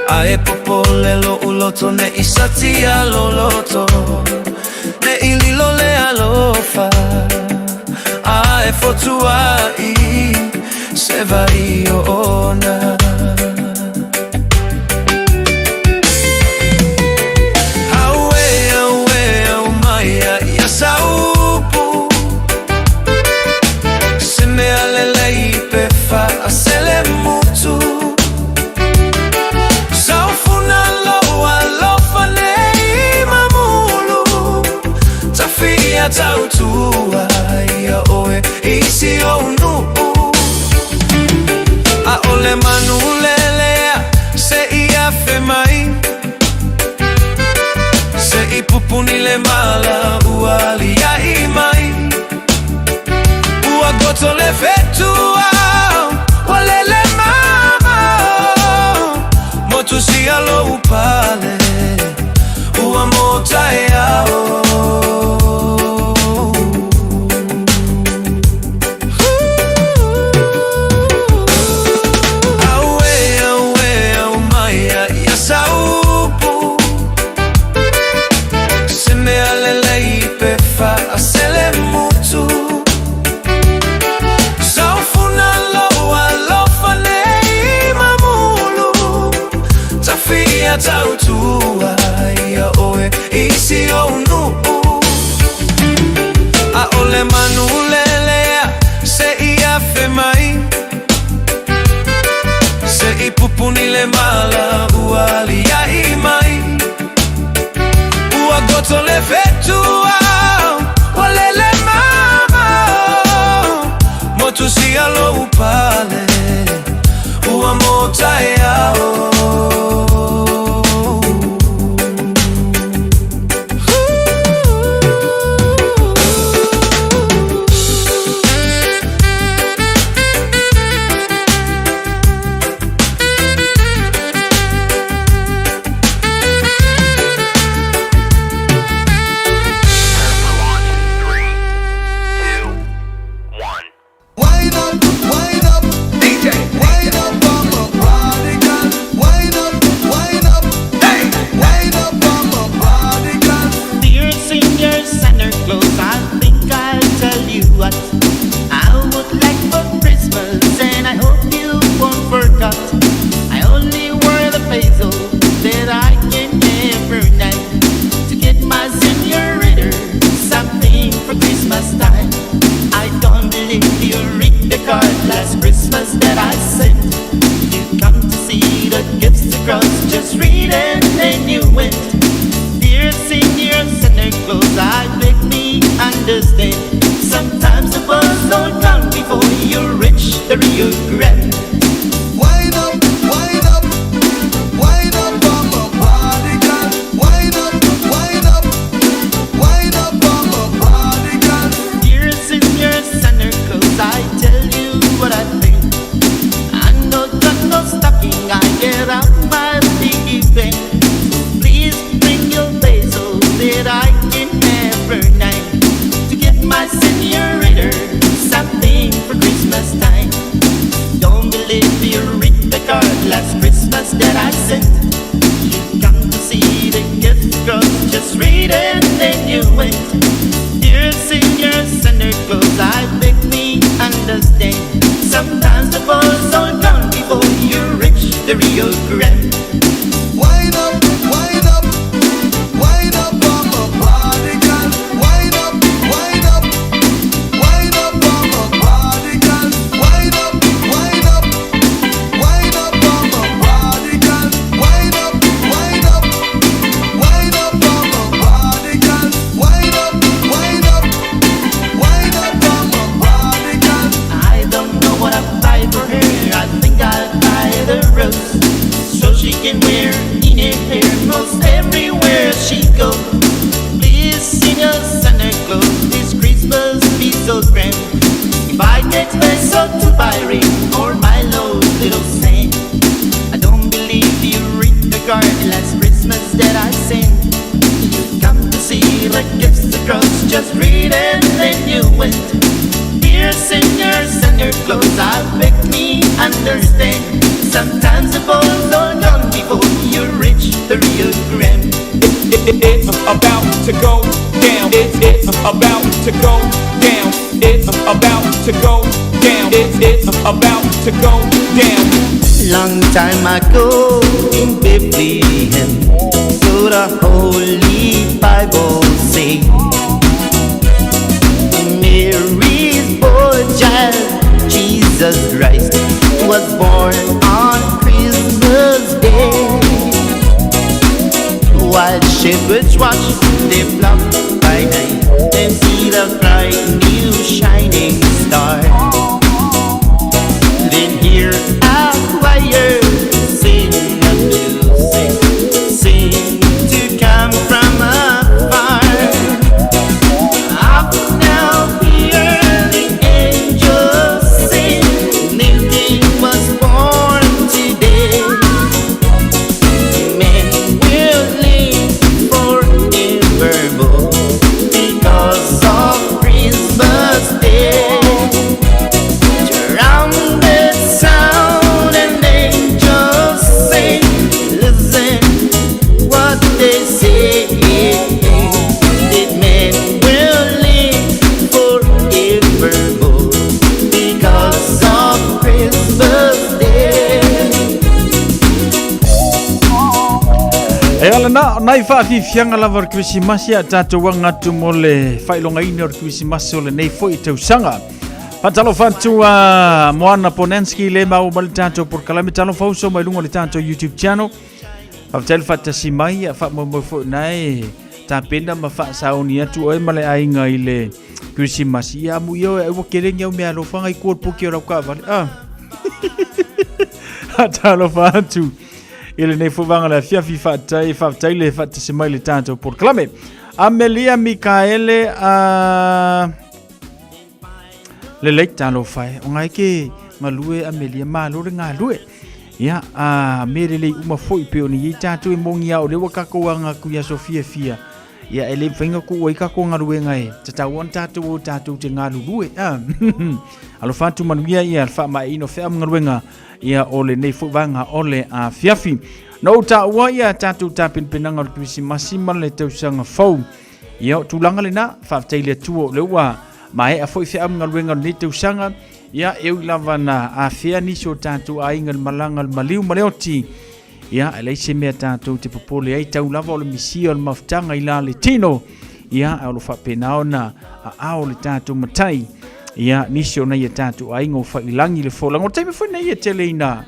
I: Ae popole lo uloto ne isatia lo loto Ne ililo le alofa Ae fotua I se vai o ona Aue au maia ia saupu Se me alele I pefa a se le mutu Saufuna loa lofa nei mamulu Tafia tautua ia oe isi o nu A ole manulelea se ia fe mai Se I pupuni le mala uali ia I mai agoto le fetua walele mama motu sialo upale ua mota yao tautua ia oe isi onu a ole manulelea se ia femai se ipupunile mala uali ya imai ua goto le fetua walele mama motu sialo upale ua mota yao
N: Long time ago in Bethlehem, so the Holy Bible say, Mary's boy child, Jesus Christ, was born on Christmas Day. While shepherds watch their flock by night, and see the bright new shining star. Then hear a choir sing a music, sing to come from afar. Up now hear the angels
P: Legalana nai fa fi fianga lava Christmas ya tato wanga tu mole failonga ino Christmas ole nei foi te usanga. Patalo fatu Moana Ponenski le mau mal tato por kalamitalo fauso mai lungo le tato YouTube channel. Fatel fata simai fa mo fo nai ta pena ma fa sauni atu o male ainga ile Christmas ya mu yo e wo keleng yo me alo fanga I ko poki ora ka vale. Patalo fatu ele nei fuvanga la fia fatai le fata se mai le tanto por clame Amelia Micaele le leita lo fai ongai ke malue Amelia malo nga lue ya mere le uma foi pe oni ita tu mongia o le wakako wanga ku ya Sofia fia ya ele finga ku wai ka ko ngalue ngai tata won tatu te ngalu lue alo fatu manuia ya fa mai no fe am ngaluenga ia ole nei fuvanga ole a fiafi no ta wa ia tatu tapin pinanga kisi masima le te usanga fou ia tulanga le na fa taile tuo le wa mai a foi fe am ngaluenga nei te usanga ia eu lavana a fia ni so tatu ainga malanga maliu maleoti ia ele se me tatu te popole ai tau lava le misio le maftanga ila le tino ia alo fa penaona a ole tatu matai ia nisio na ia tatu aingo fa ilangi le fola ngo teme foi na ia teleina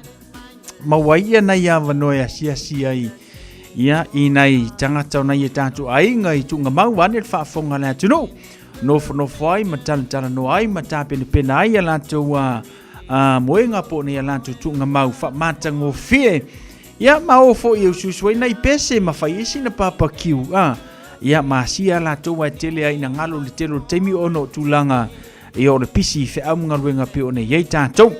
P: mawaia na ia vanoia sia ia inai tangata na ia tatu ainga I tunga mau wane fa fonga la tuno no foi matal no ai mata pena ai la tu moenga po ni la tu tunga mau fa matango fie ia mau fo eu susui na pese ma fa isi na papa kiu ia masia la tu wa tele ai na ngalo le telo temi ono tulanga e o le pisi fe amunga ruenga pe o ne yei tātou.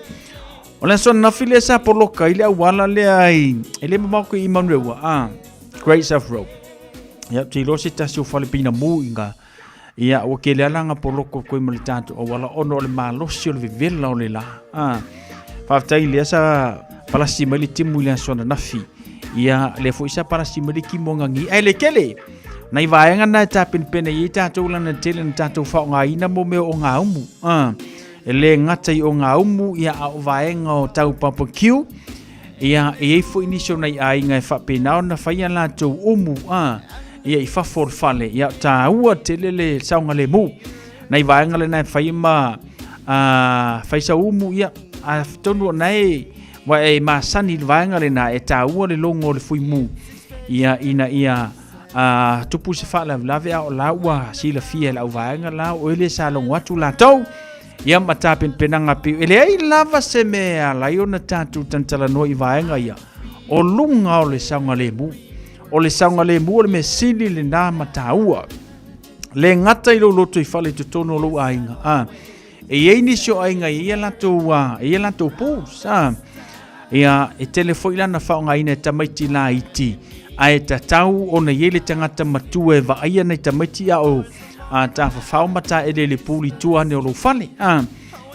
P: O le son na file sa poloka ile awala le ai ele mamako I Manuewa Great South Road. Ia te lo se tasi o Filipina mu inga ia o ke le alanga poloko ko I mali tātou o wala ono o le malosi o le vivela o le la. Whaftai le sa palasi mali timu ile sona nafi ia le fo isa palasi mali kimonga ngi ai le kele. Nai vaenga na tapin pene I tātou lana tele na tātou whaonga ina mo meo o ngā umu. Ele ngatai o ngā umu ia au vaenga o tau papa kiu. Ia e fo inisio nei ainga e whapenao na whaia la tau umu. Ia I whafor fale. Ia tā ua tele le saunga le mu. Nai vaenga le nai whaima whaisa umu ia a tonu nei wa e masani vaenga le na e tā ua le longo le fui mu. Ia ina ia tupu se fa la lave o la wa si la fie la vaenga la o ele sa long watu la tau ia mata penanga pe ele ai lava se me la iona tatu tantala no I vaenga ia o lunga o le sanga le mu o le me sili le na mata ua le ngata I lo loto I fale to tono lo ainga e ei ni sio ainga ia la to pus ia e telefoi la na fa nga ina tamaiti la iti ai tatau ona yele tangata matue va aia nei tamaiti o ta fa mata ele le puli tua ne lo fale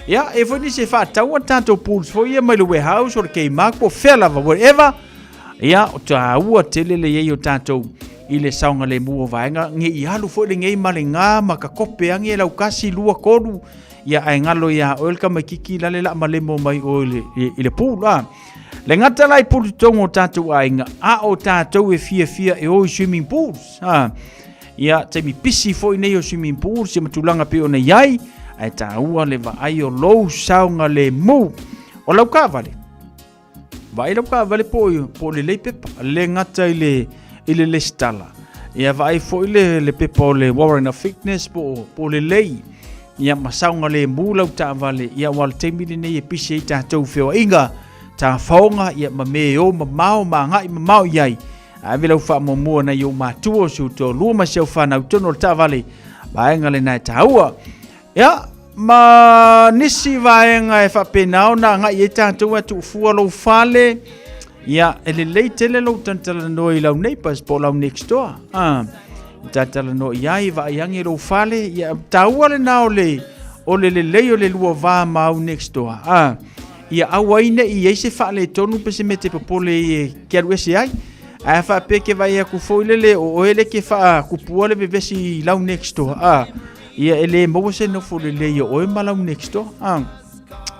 P: ya e foi ni se fa tau tanto puls foi ia mai le warehouse o ke mark fela whatever ya o ta ua tele le yo tanto ile saunga le mu vaenga nge I halu foi le nge malenga makakope ange la ukasi lua kodu ya ai ngalo ya welcome kiki la le la malemo mai o ile pula le ngata lai pulu tongo tātou ainga o tātou e fia e o swimming pools ia te mi pisi foi nei o swimming pools se matulanga pe o nei ai ai tā ua le va ai o lou saunga le mu o lau kāwale vai lau kāwale po le lei pepa le ngata ile le stala ia vai foi le pepa o le Warren of Fitness po le lei ia masaunga le mu lau tāwale ia wal te mili nei e pisi I tātou feo inga ta faonga ia mameo mamao mangai mamao iai a vela fa mo na yo matuo su to luma se fa na tono ta vale vaenga le na taua ya ma nisi vaenga e fa penao na nga ye tanto tu fu lo fale ya ele leitele lo tantala no I lau nei pas po lau next door tantala no iai va yangi lo fale ya taua le na ole le lua va mau next door ia awaina I se fa le tonu pe se mete popole ke ruesi ai a fa pe ke vai ku foile o ele ke fa ku puole be vesi lau next door ia ele mo se no fo le o e malau next door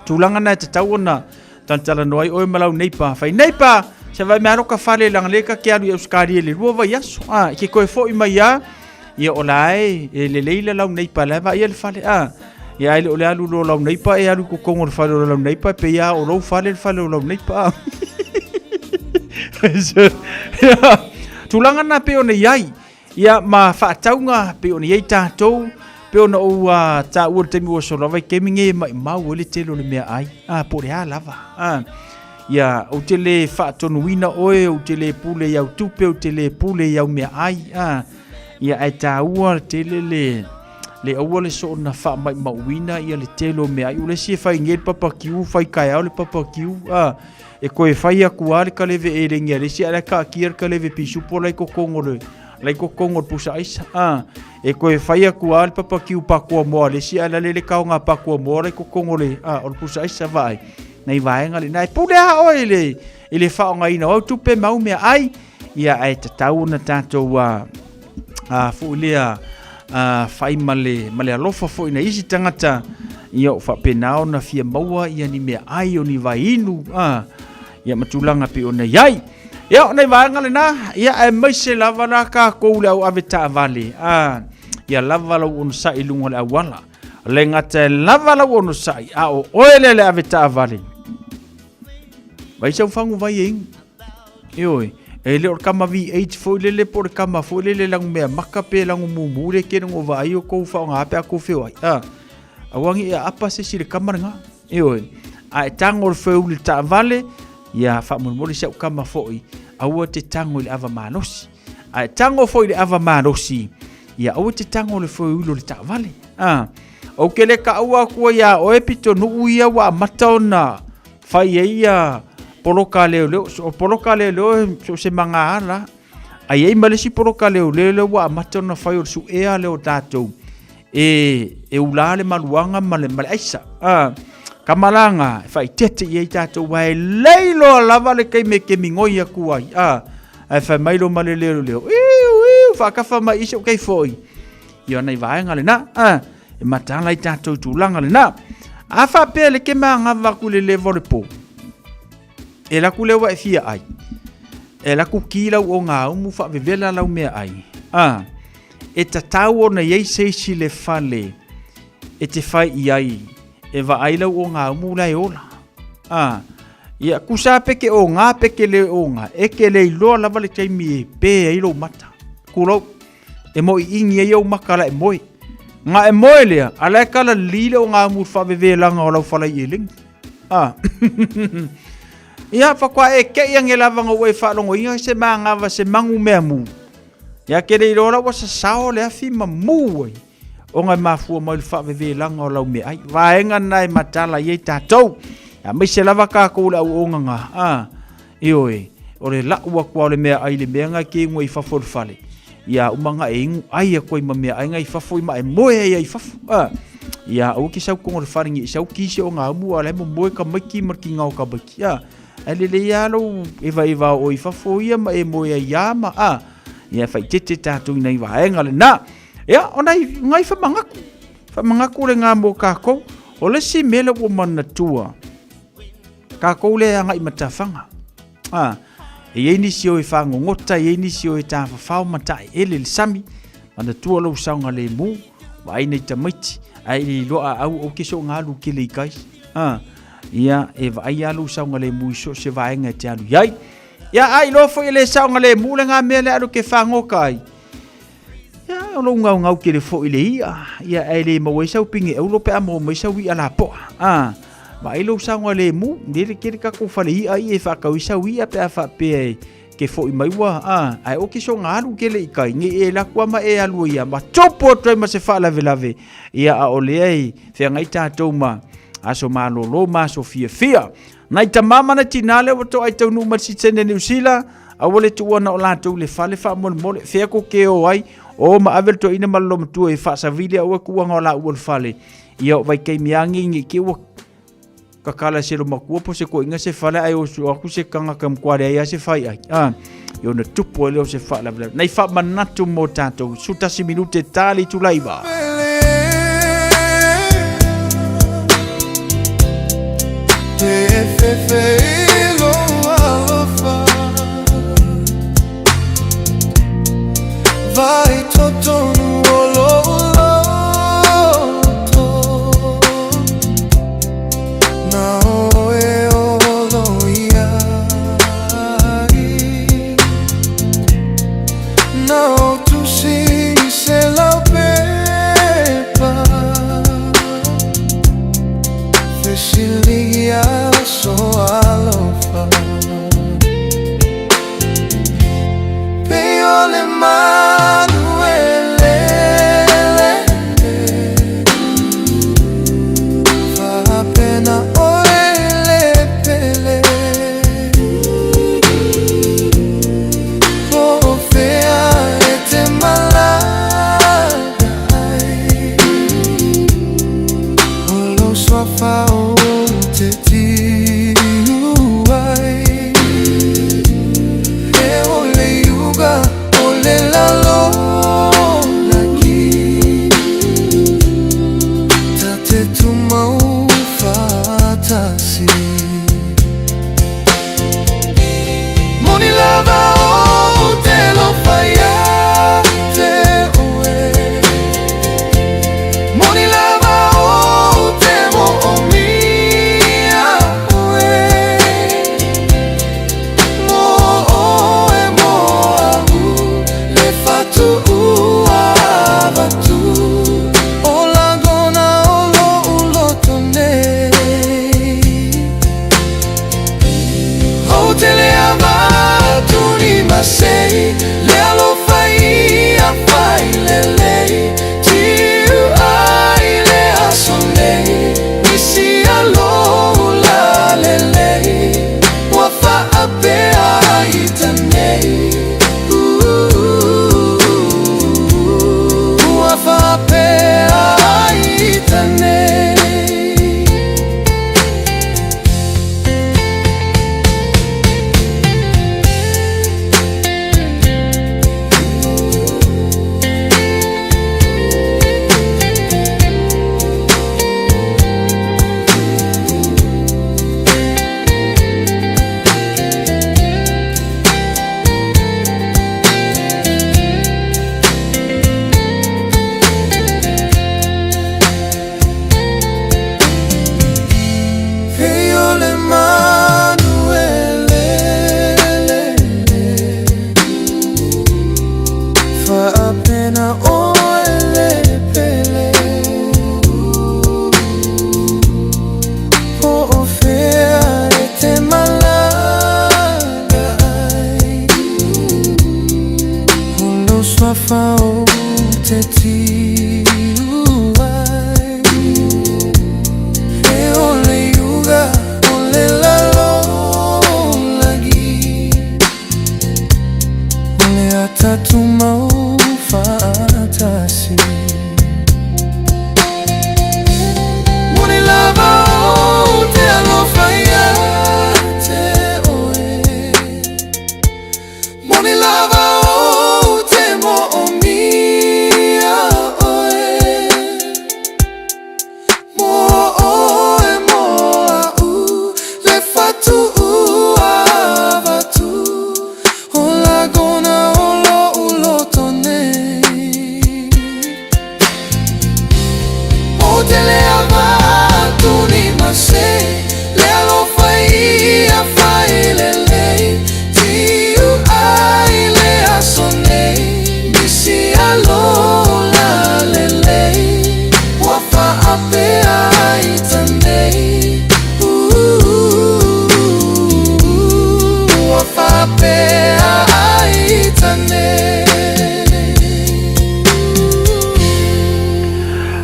P: tulanga na te tau na tantala no ai o e malau neipa fai neipa se vai me aroka fale lang le ka ke alu euskari le lua vai aso ke koe fo i mai ia o lai le leila lau nei pa leva ia le fale ia ele o le alu lo lau nei pa e alu ko kongo le fale lo lau nei pa pe ia o lo fale le fale lo lau nei pa tulanga na pe o nei ai ia ma whaataunga pe o nei tātou pe ona o ta ua te mi o so lava ke minge mai mau le telo le mea ai po le lava ia o te le whaatonuina oe o te le pule iau tupe o te le pule iau mea ai ia ai ta ua te le aua le so na wha mai mauina ia le telo mea ai o le si whai ngel papakiu whai kai au le papakiu e koe whai aku ale ka lewe e rengia le si ala ka kier ka lewe pisupo lai ko kongore lai ko kongo pusa aisa e koe whai aku ale papakiu pakua moa le si ala le kaunga pakua moa lai ko kongore o pusa aisa vai nei vaenga le nai pule a o ele whaonga ina au tupe mau mea ai ia ai tatau na tātou fu lea whai male alofa fo ina isi tangata ia o whapenao na fia maua ia ni mea ai o ni vainu ia matulanga pe o na iai ia o nei vaenga le na ia ai maise lava na ka koule au ave ta vale ia lava lau onu sa ilunga le awala le ngata lava lau onu sa o oele le ave ta vale vai sau fangu vai ing ioi e le or kama V8 foi le por kama foi le lang mea maka pe lang mumu le ke ngo vai o ko fa nga pe ko feo ai awangi apa se si le kamar nga ioi ai tangor feu le ta vale ia fa mo mo se kama foi awa te tango le ava manosi ai tango foi le ava manosi ia awa te tango le feu le ta vale o ke le ka awa ko ia o epito nu ia wa matona fai ia poloka leo so se manga ala ai malesi poloka leo wa matona fai o su ea leo tatou e ulale maluanga male aisa kamalanga fai tete ye tatou vai leilo lava le kai me ke mingoia kuai ai fai mailo male leo fa ka fa mai iso kai foi yo nei vai ngale na e matala i tatou tulanga le na afa pele ke manga va kule le volleyball e la kule wa fia ai e la ku kila o nga mu fa vela la me ai e tatau na ye se si le fale e te fai ai e va ai la o nga mu la ola ia kusa peke o nga peke le o nga e ke le lo la vale kai mi pe ai lo mata kulo e mo ingi e o makala e moi nga e moi le ala kala lile o nga mu fa vela nga o la fala yeling ia fa kwa e ke yang elava ngo we fa longo ia se manga va se mangu me mu ia ke le lola wa sa sao le afi mamu o nga mafu mo le fa ve langa o la me ai va enga nai matala ye tatou ya me se lava ka ko la o nga ioi o le la wa kwa le me ai le me nga ke ngoi fa for fale ia umanga e ai ko i me ai ngai fa foi mai mo e ai fa ia o ki sa ko ngor faringi sa ki se o nga mu ala mo ka maki marki ngau ka baki ele le yalo eva o i fa foi ma e mo ia ma ia fa tete tatu nei va enga le na ia ona ngai fa mangaku le nga mo ka ko o le si mele o mana tua ka ko le nga i matafanga e ni si o i fa ngota e ni si o i ta fa mata ele le sami mana tua lo sanga le mu vai nei tamiti ai lo au o kiso nga lu ki le kai ia e vai alu saunga le mu so se vai nga te alu yai ia ai lo fo ile saunga le mu le nga mele alu ke fango kai ia lo ngau ke le fo ile ia ai le mo we sau pingi e lo pe amo mo sau wi ala po vai lo saunga le mu le ke ka ko fale ai e fa ka wi sau wi pe fa pe ke fo i mai wa ai o ki so nga alu ke le kai ngi e la kwa ma e alu ia ma topo to ma se fa lave ia a ole ai fe nga ita to ma aso malolo maso fia nai tamama na tinale o to ai tau nu ma si tene New Zealand a wole tu ona o latou le fale fa mole fe ko ke o ai o ma avel to ina malo tu e fa sa vilia o ku nga la o fale ia vai ke miangi ngi ke o kakala se lo maku po se ko inga se fale ai o su aku se kanga kam kware ai se fai ai yo na tupo le o se fa la nai fa manatu mo tato suta si minute tali tu laiva
I: Te fe lo alofa masei le alo fai a fai lele tiu ai le asonei misi alo la lele wa fa ape ai tanei wa fa ape ai tanei.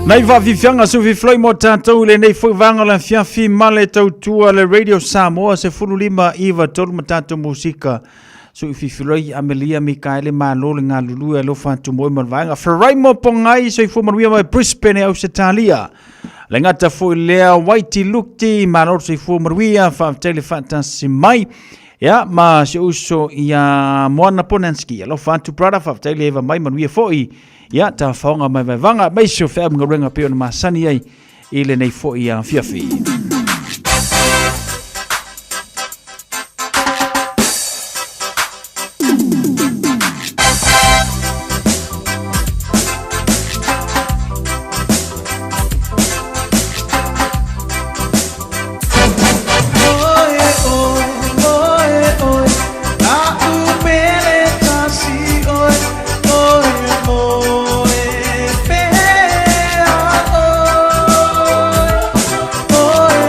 P: Nai va vivianga su vi floi mo tātou le nei foi vanga la fiafi male tautua le Radio Samoa se fululima iwa tolu tātou musika su fi floi Amelia Mikaele malo le ngā lulu e lo fantu moi malvanga Ferrai mo pongai so i fu manuia mai Brisbane au Setalia le ngata foi lea Waiti Lukti malo so i fu manuia fa tele fantasi mai ya ma se uso ya Moana Ponanski lo fantu brother fa tele eva mai manuia foi ya ta faunga mai vanga mai so fa mga pe ona masani ai ile nei fo ia fiafi
I: Oh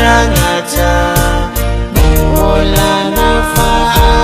L: Tangata, Mola na fa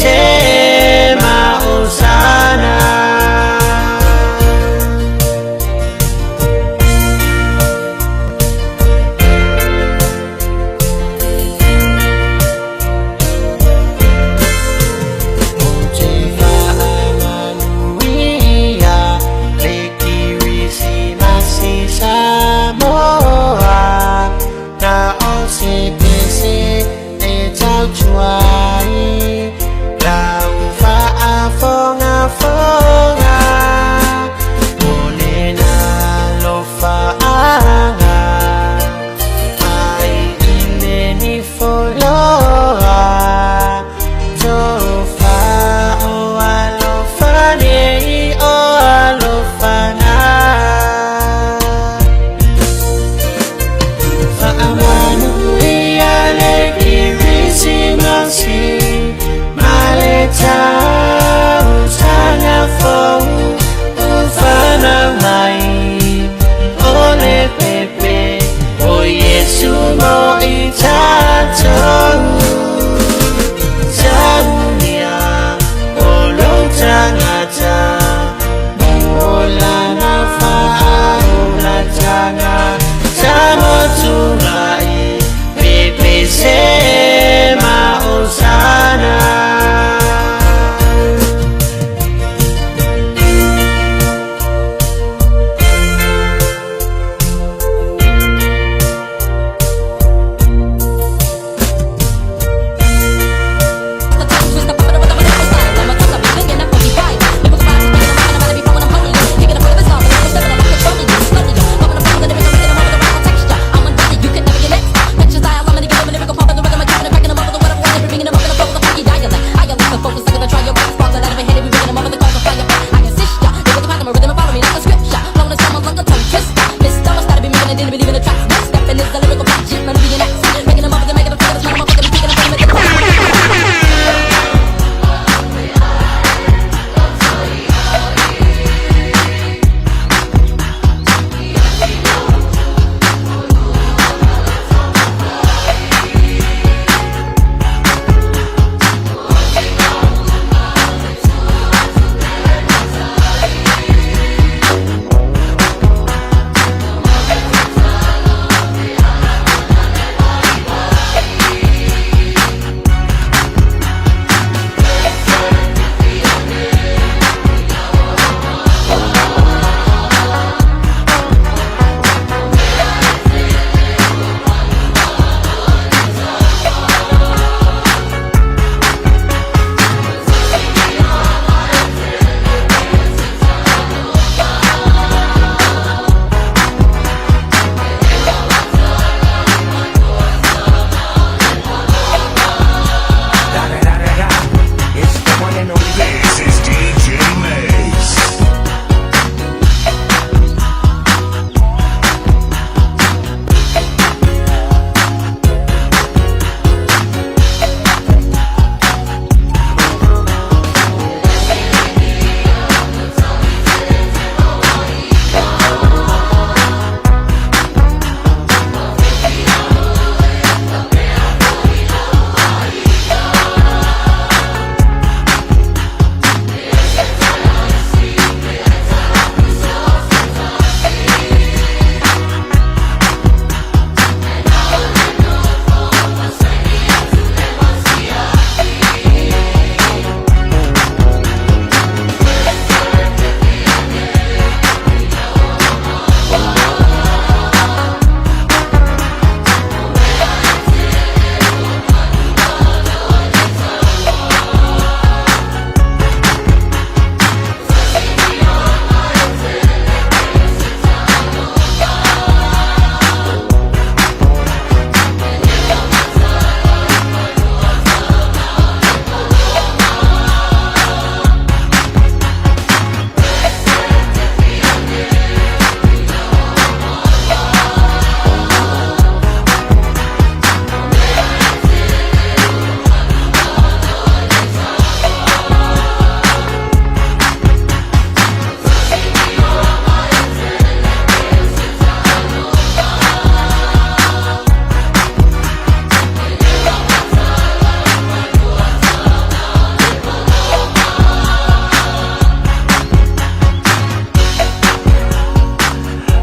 L: sema Hosana. Samoa na OCPC e tau chuai la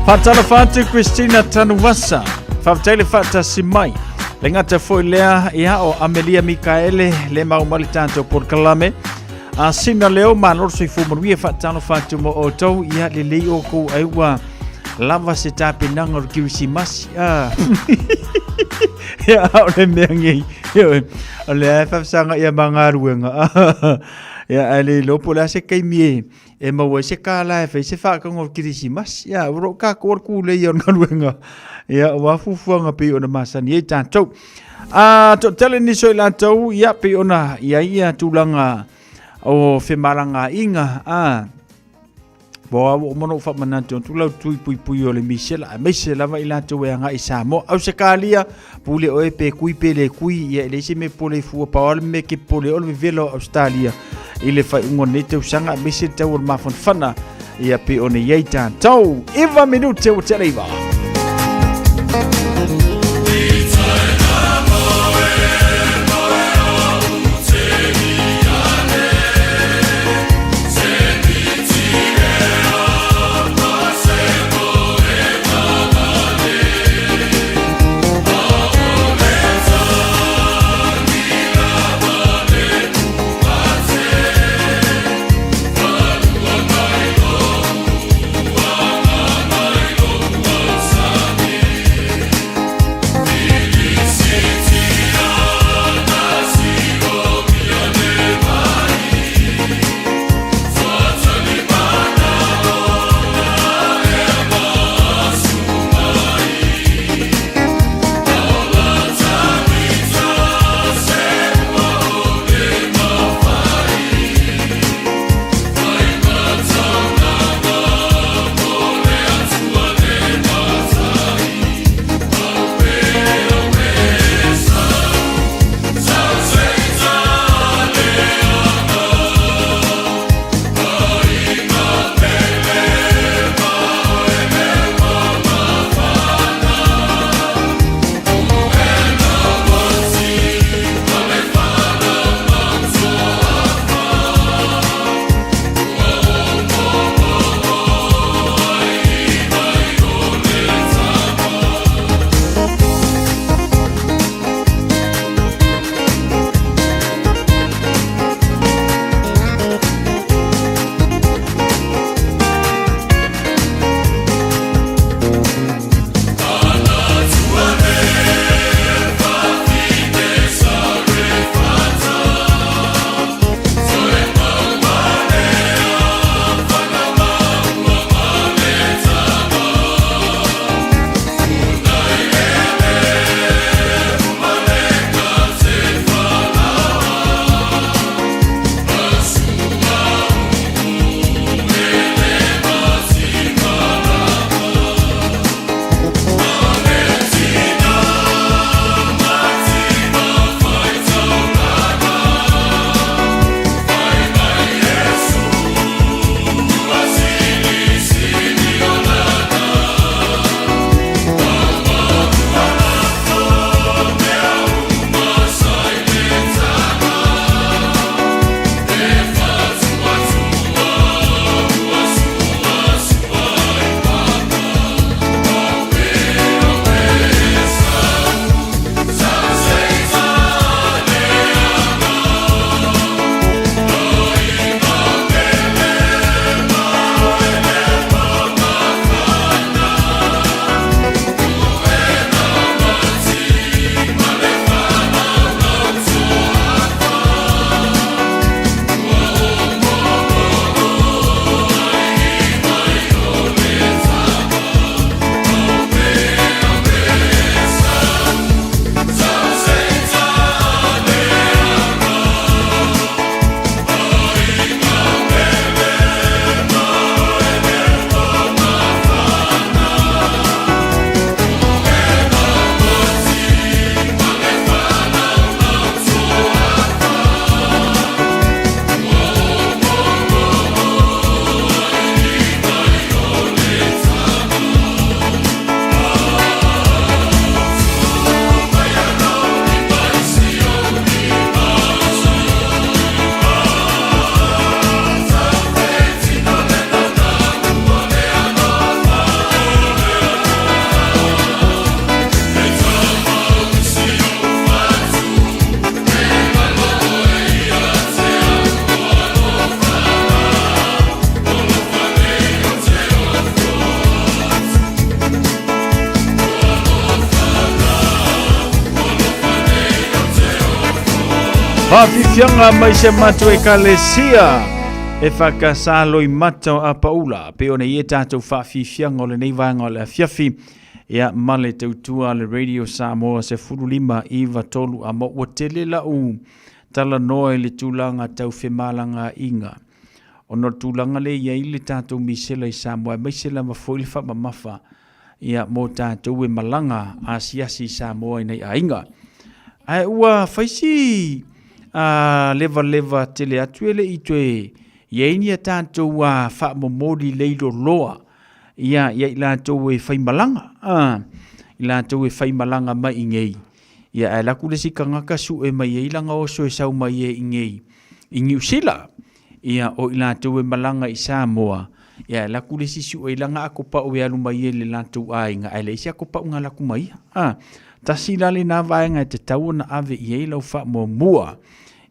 P: Fatala fatu Christina Tanuwasa. Faftele fata simai. Lengata foi lea ia o Amelia Mikaele le maumali tanto por kalame. Sina leo manor sui fumaruia fatano fatu mo otou ia le leo ko aiwa lava se tapi nangor kirisimas. Ya ole mengi. Ole fafsanga ia mangaruenga. Ya ale lopola se kaimie. E maua se kala e se whaka ngor kirisimas. Ya uro ka kor kule i on ngaruenga. Ya wafufuanga pe ona masani e tātou. To tele ni soi lantou ia pe ona ia tulanga o whemaranga inga. Boa o mono fa mananto tulau tui pui o le misela. Meise lava i lantou e anga i Samoa. Au se kalia pule o e pe kui pele kui ia le se me pole fua paole me ke pole o le velo Australia. Ile fai ungonete usanga meise tau o mafana ia pe ona iei tātou. Iwa minute o teleiva. Whafifianga mai se matu e kalesia e whakasalo I matau a paula pe o nei e tātou whafifianga o le nei vanga o le afiafi ia male tautua le Radio Samoa se furulima iwa tolu a mo o tele la u tala noe le tūlanga tau whemalanga inga o no tūlanga le ia I le tātou misela I Samoa mai se la mafoili wha mamafa ia mo tātou e malanga a siasi Samoa I nei a inga ai ua whaisi leva tele atu ele I tue Yeini a tātou a wha momori leiro loa ia I lātou e whaimalanga I lātou e whaimalanga mai ingei ia e laku le sika ngaka su e mai e ilanga oso e sau mai e ingei I New Zealand ia o I lātou e malanga I Samoa ia e laku le sisu e ilanga ako pa o e alu mai e le lātou a inga e le isi ako pa unga laku mai tasi lale nā vaenga e te tau na ave I e lau wha mo mua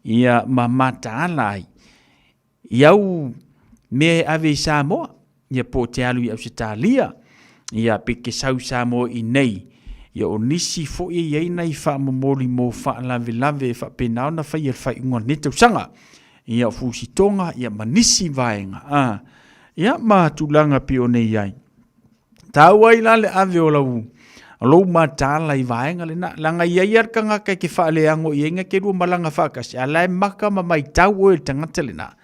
P: ia ma mata alai iau me ave I Samoa ia po te alu I au se tālia ia peke sau Samoa I nei ia o nisi fo I ei nei wha momoli mo wha lave lave wha penao na whai e whai unga netau sanga ia fusi tonga ia manisi vaenga ia ma tulanga pio nei ai tau ai lale ave o lau Lo matala I vaenga le na langa iar kanga kai ke whaale ango I enga ke rua malanga whakasi alai maka ma mai tau o e tangata le na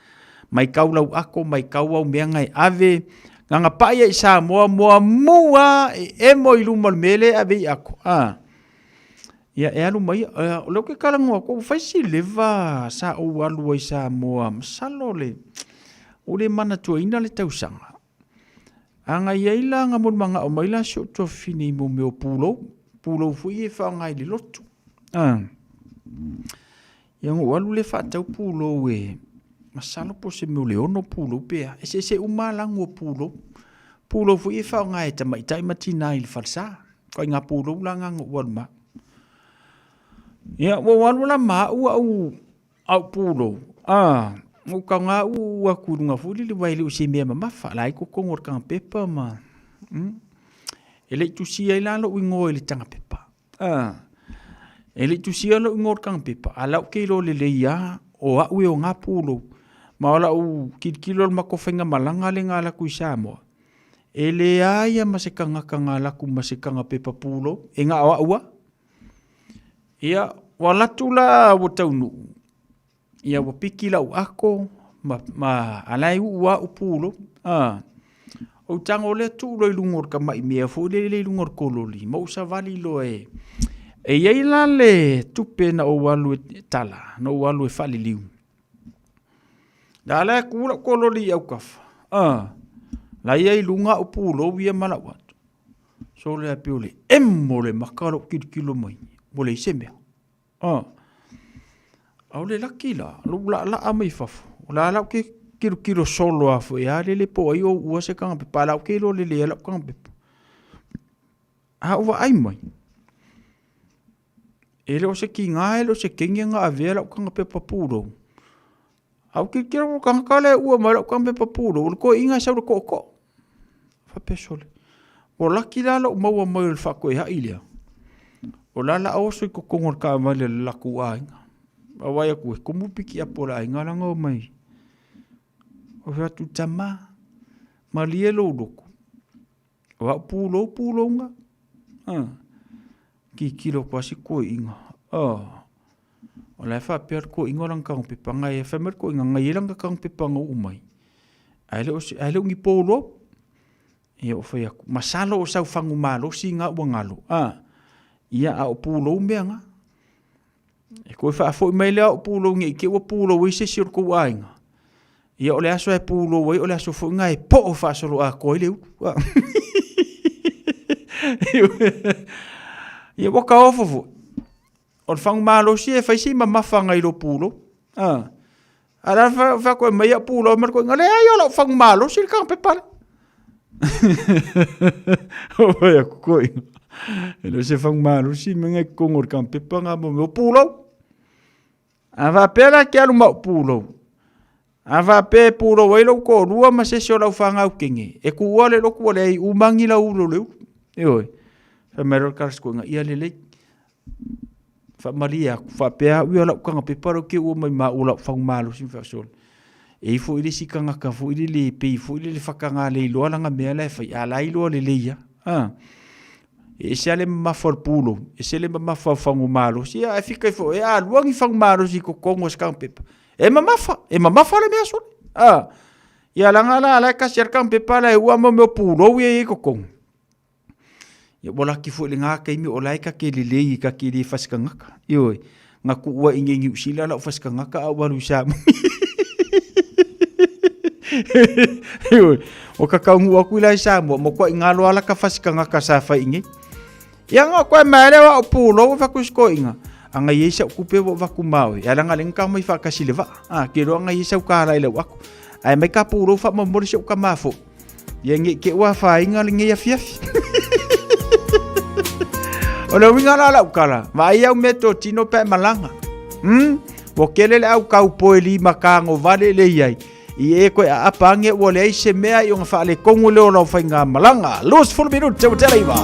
P: mai kaulau ako mai kau au mea ngai ave nganga paia I Samoa mua e mo I luma mele ave I ako ia e alu mai lo ke kalango ako whaisi leva sa o alu I Samoa masalo le o le mana tua ina le tausanga anga iaila nga mon manga o maila so to fini mo me o pulo fu I fa ngai le lotu yang walu le fa tau pulo we masalo po se me le ono pulo pe se umalango pulo fu I fa ngai ta mai tai matina il falsa ko nga pulo langa ngwa ya wo walu la ma au pulo o ka nga ua kurunga fuli le waile o se mea mamafa lai ko kongor kanga pepa ma ele tusia I lalo ingo ele tanga pepa ele tusia lo ingor kanga pepa ala o keilo le leia o a ue o ngā pulo ma ala u kilo ma ko fenga malanga le ngala ku Samoa ele aia masekanga kanga la ku masekanga pepa pulo e nga ua ia wala tula o taunu ia wa piki lau ako ma alai ua upulo o tango le tu lo lungor ka mai mea fo le lungor kololi mo sa vali lo e ia la le tupe na o walu tala no walu fali liu dala ku kololi au kaf la ia lunga upulo via malawa so le apiole emmo le makaro kilo mai mo le semea au le laki la la amai fafu la la ke kiro solo afu ya le po ai o ua se kanga pe pala ke lo le la kanga pe wa ai mai ele o se kinga ele o se kinga nga ave la kanga pe papuro au ke kiro kanga kale ua ma la kanga pe papuro ko inga sa ko fa pesole o laki la lo mau mai fa ko ya ilia o la o so ko kongor ka ma le la ku ai awai aku komu piki apola ingalanga o mai o ratu tama malielo loko wa pulo nga ki kilo kwasi ko inga o la fa per ko inga lang kang pipanga e fa mer ko inga ngai lang kang pipanga o mai ale ngi polo e o fa masalo o sa fangu malo singa wangalo ia a pulo menga e koe wha fo mai lea o pulo ngi ke o pulo wei se sir ko ainga ia ole aso e pulo wei ole aso fo ngai po o fa solo a ko leu ia boka ofo o fang malo si e fa si mama fanga I lo pulo ala fa ko mai a pulo mer ko ngale ai o fang malo si ka pe pala o ia ko ele se fang malo si menga kongor kan pe panga mo pulo ava pela ke alu mau pulo ava pe pulo welo ko rua ma se so lau fanga o kingi e ku wale lo ku le u mangi la ulo le e oi fa mero kars ko nga ia le fa malia fa pea wi ala kanga pe paro ke o mai ma ula fa malu sin fa sol e fu ili sikanga ka fu ili le pe fu ili le fakanga le lo langa me la fa ala ilo le leia e se ale ma for pulo e se le ma fa fangu malu si a fika fo e a luangi fangu malu si ko kongo skang pe e ma fa le me sol ia langa la ka serkang pe pala e wa mo pulo wi e ko kongo ya bola ki fu linga ka mi olai ka ke lele ka ke li faskanga ka yo nga ku wa ingi usila la faskanga ka awalu sa yo o ka ka mu ku la sa mo ko ngalo ala ka faskanga ka sa fa ingi ya nga ko mare wa pulo va ku sko inga anga yesa ku pe va ku mau ya langa linga mai fa ka silva ke ro anga yesa ka la ile wa ku ai mai ka pulo fa mo mo se ka mafo ya ngi ke wa fa inga linga ya fiafi Ola winga la ukala, vai au meto tino pe malanga. Wo kelele au kau poeli makango vale le yai. I e ko apange wo le se mea yo fa le kongo le ola fainga malanga. Los full minute te tela iva.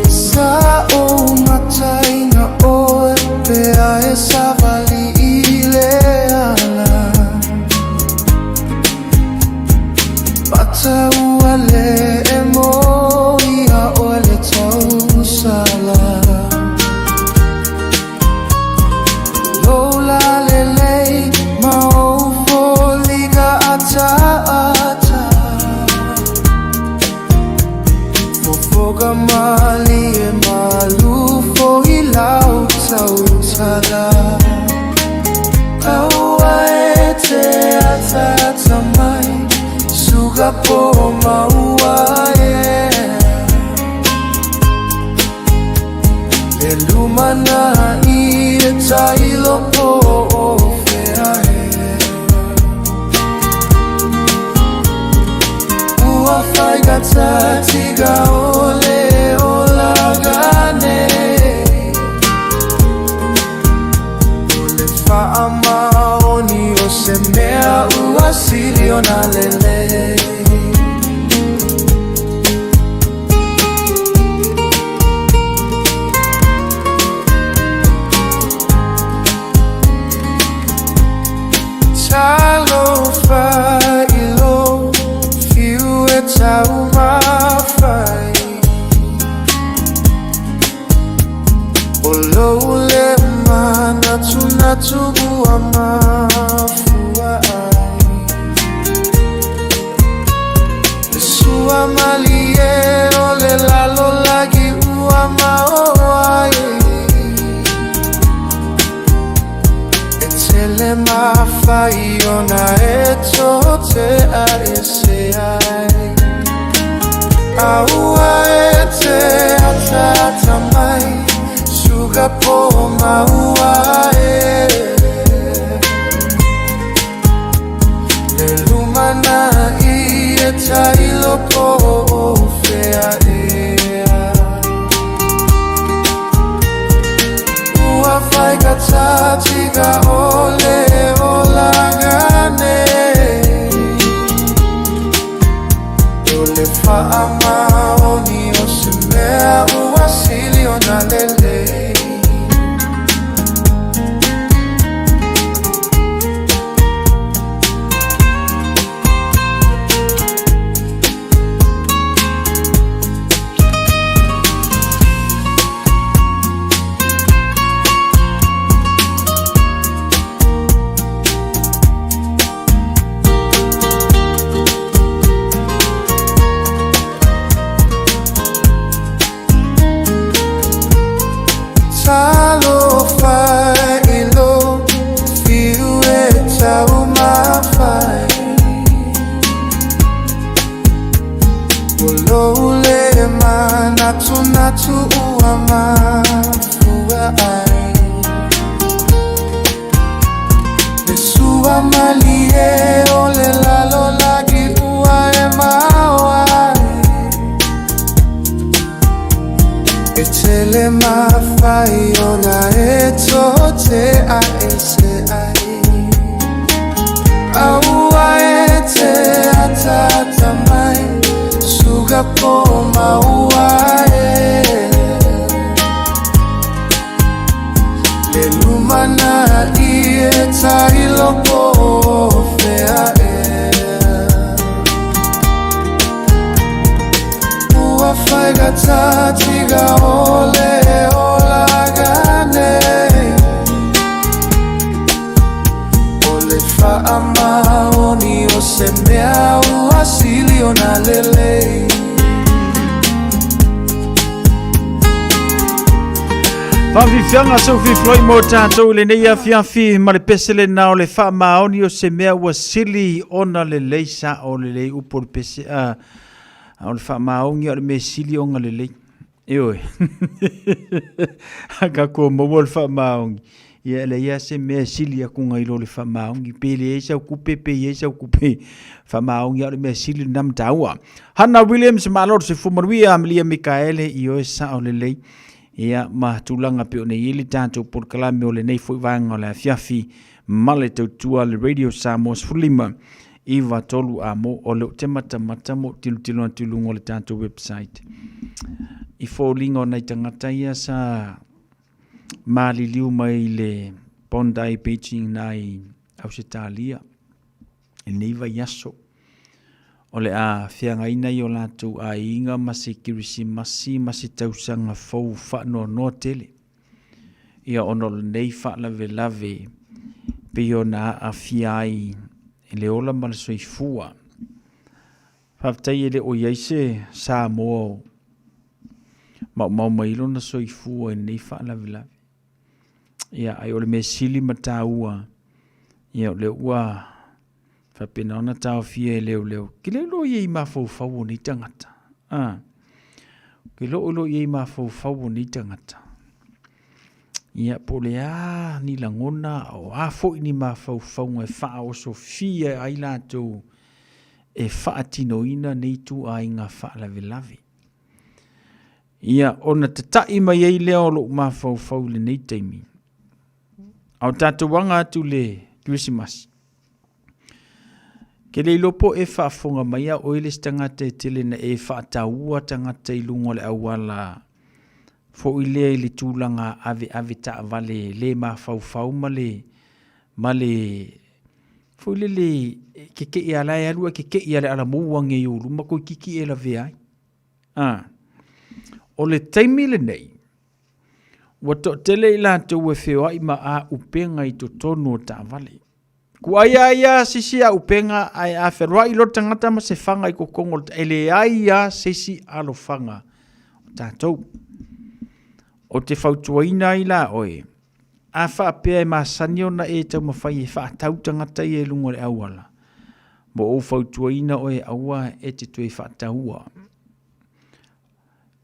I: Sa o matai na o pe a esa vali ile ala. Pata uale emo ia ole tau sala. Lola lele ma o foliga ata ata. Fofoga mali e malu fo ilau tau sala. Aua e te ata tamai suga po maua e. E lumana I e tailo po o fea e. Ua fai gata tiga ole o lagane. Ole faa maoni o se mea ua siri o na lele. Talo failo fiu e tau mawhai. O lou le mana tunatu ua mafua ai. Le sua mali e o le lalo lagi ua maoai. Tele mawhai ona e tō te are se ai. Aua e te atata mai suga po maua e. Le lumana I e tailo po o fea e. Ua fai gata tiga ole o lagane. Ole faa maoni o se mea ua sili o na lele. Talo failo fiu e tau mawhai. O lou le mana tunatu ua mafua ai. Le sua mali e o le lalo lagi ua e mawai. E tele mawhai ona e tō te a e se ai. Aua e te atata mai suga po maua e. maoni o se mea ua sili o na lele.
P: Whawhiwhianga sau whiwhloi mō tātou le nei a whiawhi ma le pesele na o le wha maoni o se mea ua sili ona le leisa o le lei upo le pese o le wha maoni o le me sili o nga le lei. Eoi. Haka kua maua le wha maoni. Ia le ia se mea sili a kunga ilo le wha maoni. Pele e sau kupe pe e sau kupe wha maoni o le mea sili nam taua. Hannah Williams maalor se fumaruia Amelia Mikaele i o e sa o le lei. Ia ma tulanga pe o nei ili tātou por kalame o le nei fwoi vanga o le fiafi male tautua le Radio Samoa Fulima iwa tolu a mo o le te mata mo tilu na tulungo le tātou website. I fōlinga o nei tangata ia sa maali liu mai le Bondi Beijing nai Ausitalia. E neiva yaso. O le a whiangaina i o lātou a inga masi kirisi masi tausanga fau whano no tele. Ia ono le nei lave pe o na a whiai e le ola ma le soifua. Whaftai e le o iaise Samoa mau mailo na soifua e nei lave. Ia ai o le me sili mataua. Ia o le ua Whapena ona tau fia leo. Ki leo iei mawhau ni tangata. Ki leo iei mawhau ni tangata. Ia po le ni langona o fo ni mawhau ngai wha o so fia ai lato e wha atinoina nei tu ai ngā wha lave. Ia ona te tai mai ei leo lo mawhau le nei taimi. Au tātou wanga atu le Christmas. Ke le lopo e whaafonga mai a oile stangata e tele na e whaataua tangata i lungo le awala. Fo i lea i le tūlanga ave ta vale le ma fau ma le fo i le ke i ala e alua ke i ala ala mouange i ulu ma koi kiki e la vea. O le taimi le nei. Wato tele i lātou e whewai ma a upenga i to tonu o ta vale. Kua ia sisi a upenga ai a wherua i lo tangata ma se whanga i kokongo ele ia sisi a lo whanga o tātou. O te whautuaina i la oe. A whaapea e maasanio na e tau mawhai e whaatau tangata i e lungo le awala. Mo o whautuaina oe aua e te tue whaataua.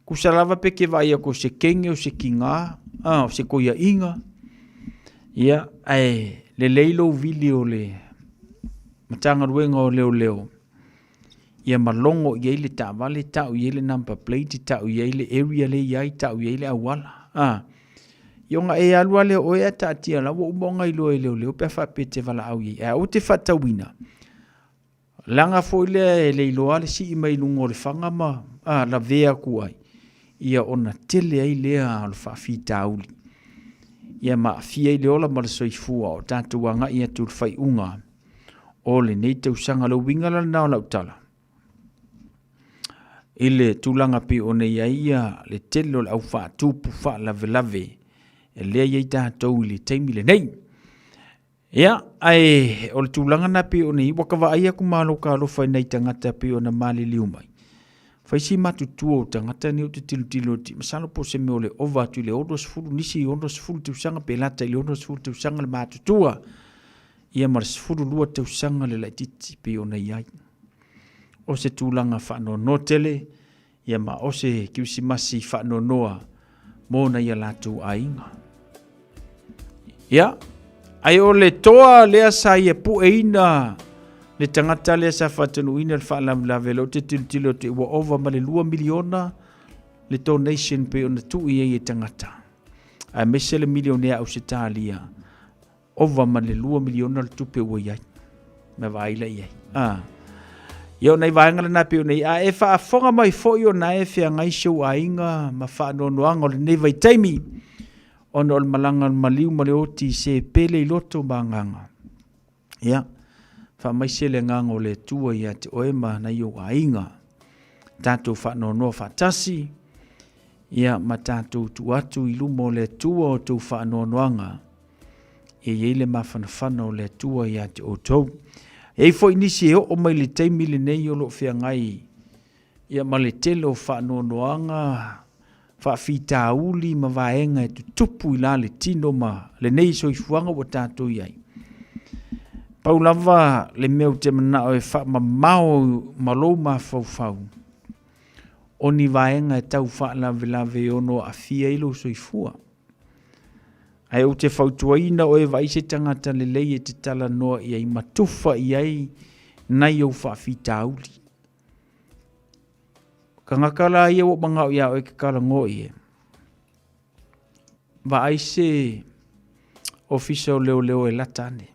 P: Kusalawa peke vai ako se kenge o se kinga, o se koia inga. Ia, le leilo vili o le matanga ruenga o leo. Ia malongo i eile ta vale, tau i eile number plate, tau i eile area le iai, tau i eile awala. Ionga e alua leo oea ta atia la, wa umonga i loe leo, pe whape te wala au i. O te whatawina. Langa fo ile leilo ale si ima i lungo le whangama, la vea kuai. Ia ona tele ai lea al whawhita auli. Ia ma fia i le ola ma le soifua o tātou anga ia tu whai unga. O le nei tau sanga lo wingala nao lau tala. I le tūlanga pe o nei ia le telo le au wha tupu wha lave. E lea iei tātou i le teimi le nei. Ia, o le tūlanga na pe o nei wakawa aia kumalo ka alofa nei tangata pe o na mali liu mai. Faisi matutua o tangata ni o te tilo ti masalo po se me o le ova tu le odos fulu nisi odos fulu te usanga pe lata i odos fulu te usanga le matutua. Ia maras fulu lua te usanga le laititi pe o na iai. O se tūlanga whano no tele, ia ma o se kiusi masi whano noa mo na ia latu a inga. Ia, ai o le toa lea sa ia pu e ina le tangata lea sa whatanu ina le whaalamlawe lo te tilo te ua ova ma le 2 miliona le donation pe ona tu i e tangata. A mese le milionea au se tālia ova ma le 2 miliona le tupe ua iai. Me vaila iai. Ia nei vaenga na pe nei a e whaafonga mai fo i o na e whia ngai show a inga ma whaanonoanga o le nei vai taimi ono o le malanga maliu ma le oti se pele i loto ma nganga. Ia. Fa mai se le ngango le tua ia te oema na i o a inga. Tātou whaanonoa whatasi. Ia ma tātou tu atu i lumo le tua o tau whaanonoanga. e le mawhanawhana o le atua ia te o tau. E fo inisi e o mai le teimi le nei o lo fia ngai ia ma le tele o whaanoanoanga whaafita uli ma vaenga e tutupu ila le tino ma le nei so i fuanga o tātou iai. Paulava le meu te mana o e wha ma mao malo ma fau. O ni vaenga e tau wha lave ono a fia ilo so i fua. Ai o te whautuaina o e vaise tangata le lei e te tala noa i ai matufa i ai nai o whaafita uli. Ka ngakala ia o mangau ia o e kakala ngoi e. Va aise ofisa o leo e latane.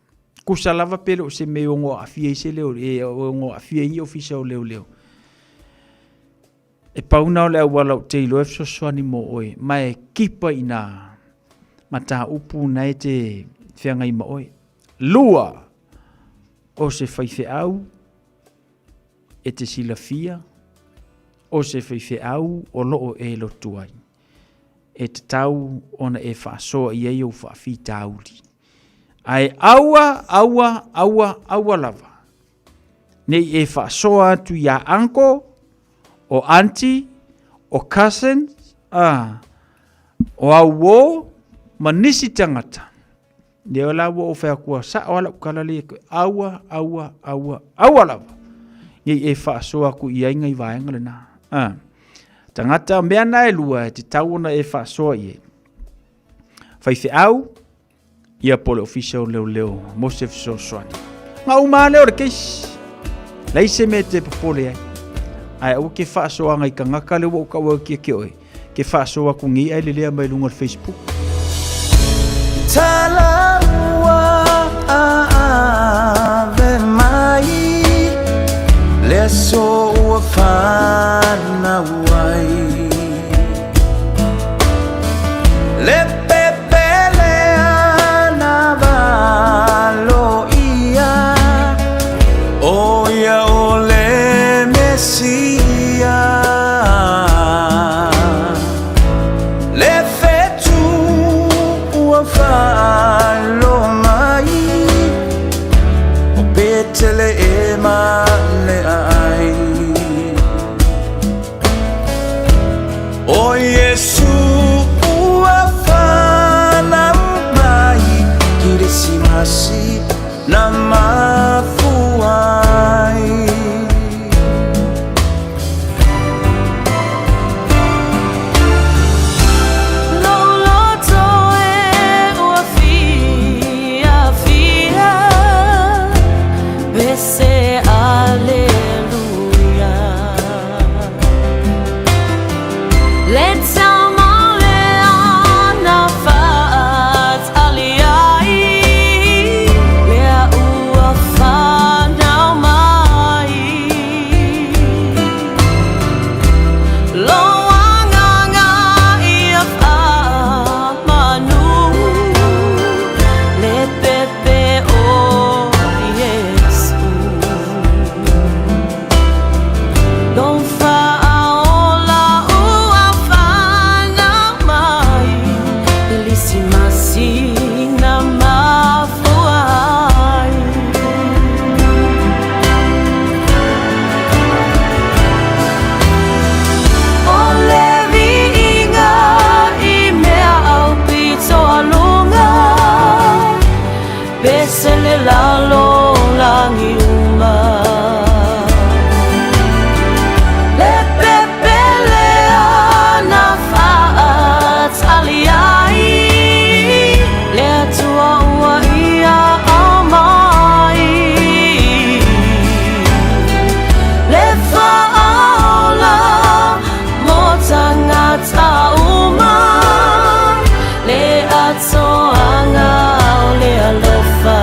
P: Kusa lava pele o se me o ngō afia i se leo e o ngō afia i ofisa o leo. E pauna o leo wala o te ilo efso soani mo oe. Ma e kipa ina ma tā upu na e te whianga ima oe. Lua o se whaife au e te silafia o se whaife au o loo e lo tuai. E te tau ona e whaasoa i ei o whaafi tauri. Ai aua lava. Nei e whaasoa atu ia anko o auntie o cousin o au ma nisi tangata. Leo lawa o whea kua sa o ala ukala le aua lava. Nei e whaasoa ku i ainga i vaenga le na. Tangata mea na e lua te tauona e whaasoa i e. Whaife au, ia pole official leo, Mosef Soswani. Ngā uma leo re keisi. Leise me te popole ai. Ai au ke whaasoa ngai ka ngaka leo o kaua kia ke oi. Ke whaasoa ku ngi ai le lea mai lunga Facebook.
I: Talaua ave mai le so ua whana wai le pepele ana valo ia o ia o le mesia le fetu ua whalo mai o petele e male ai o Yesu ua whana mai Kirisimasi na mafuai
H: Say hallelujah. Let's so anga o le alofa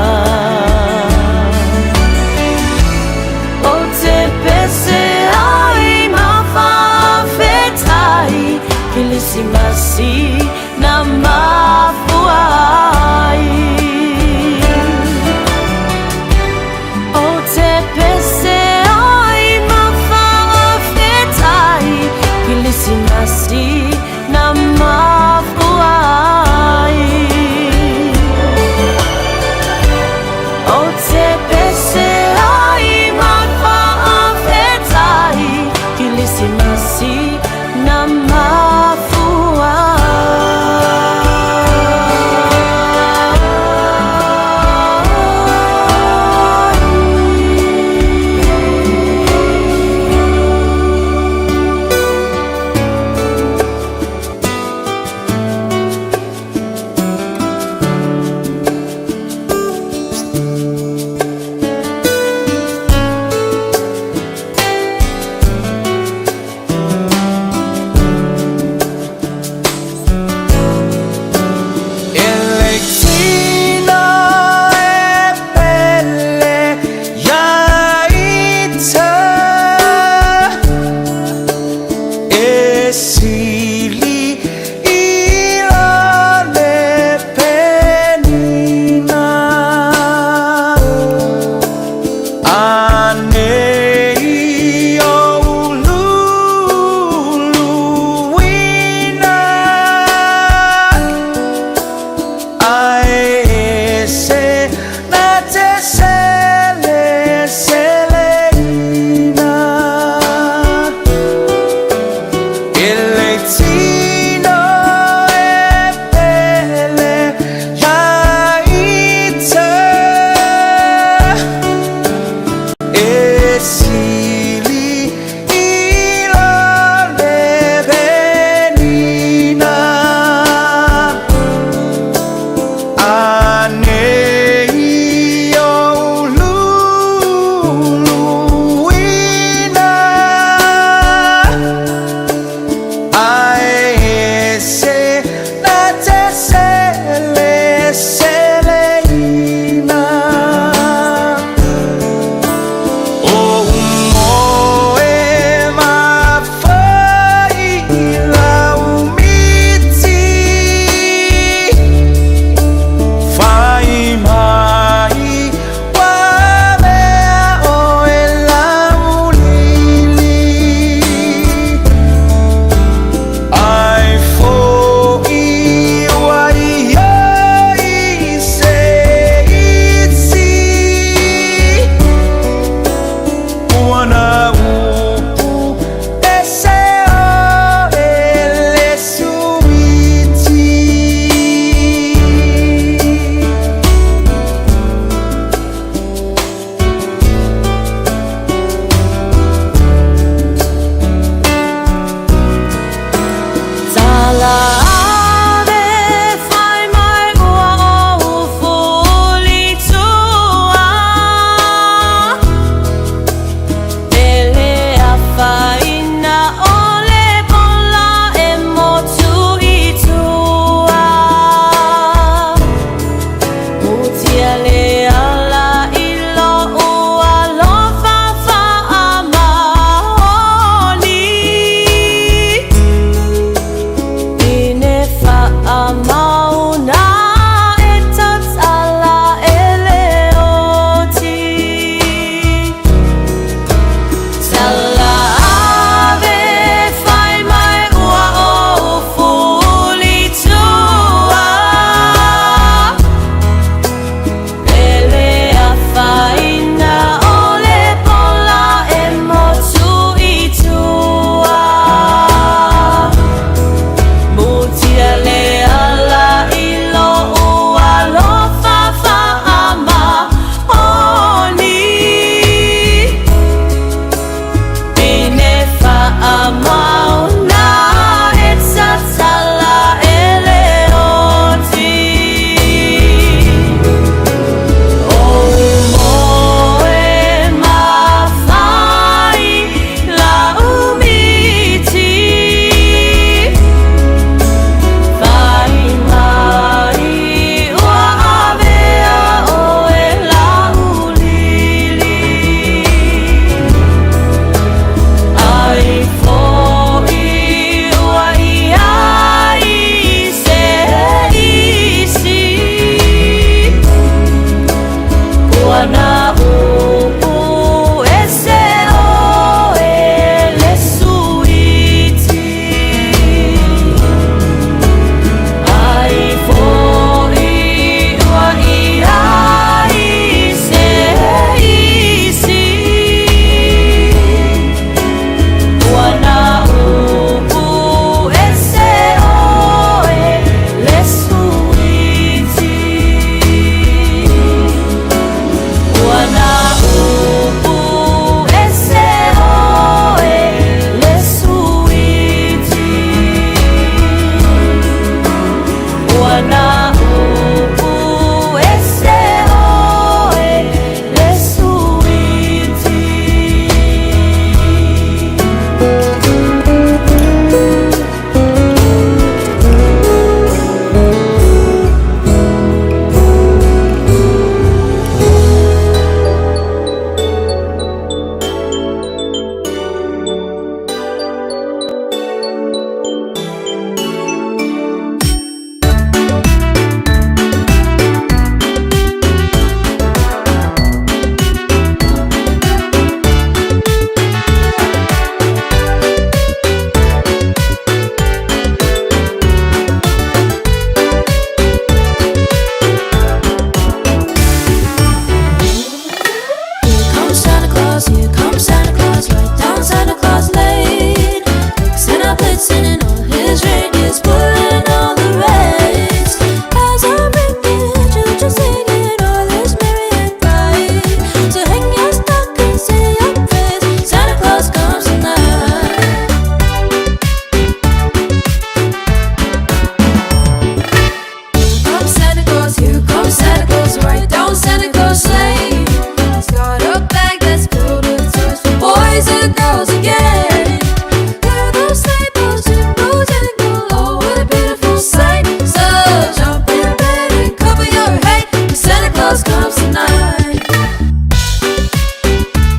H: comes tonight.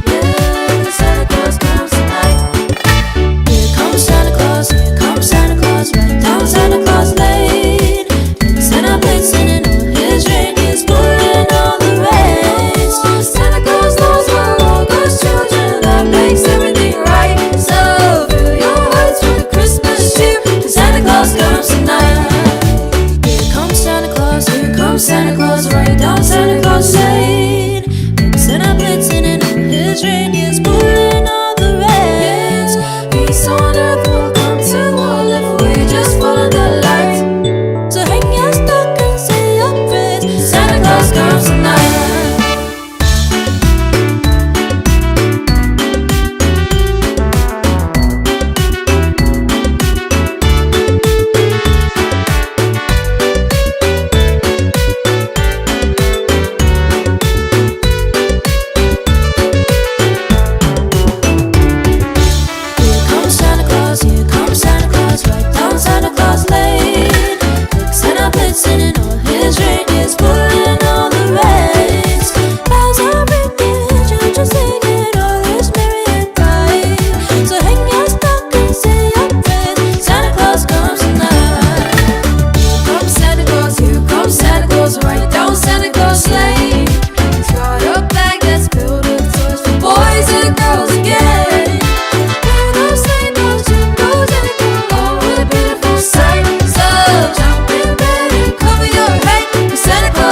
H: Yeah, Santa Claus comes tonight. Here comes Santa Claus, here comes Santa Claus, right down Santa Claus Lane. Santa blitzing and all his reindeers pulling all the reins. Santa Claus knows where all God's children, that makes everything right. So fill your hearts with a Christmas cheer, 'cause Santa Claus comes tonight. Here comes Santa Claus, right down Santa Claus Lane. Santa blitzing and all his reindeers pulling all the reins. Peace on earth will come to all if we just follow the light. So hang your stockings, say your prayers, Santa Claus comes tonight. Here comes Santa Claus, right down Santa Claus Lane. Santa blitzing and all his reindeers pulling all the reins. Bells are ringing, children singing, all is merry and bright. So hang your stockings, say your prayers, Santa Claus comes tonight. Here comes Santa Claus, right down Santa Claus Lane. He's got a bag that's filled with toys for boys and girls again.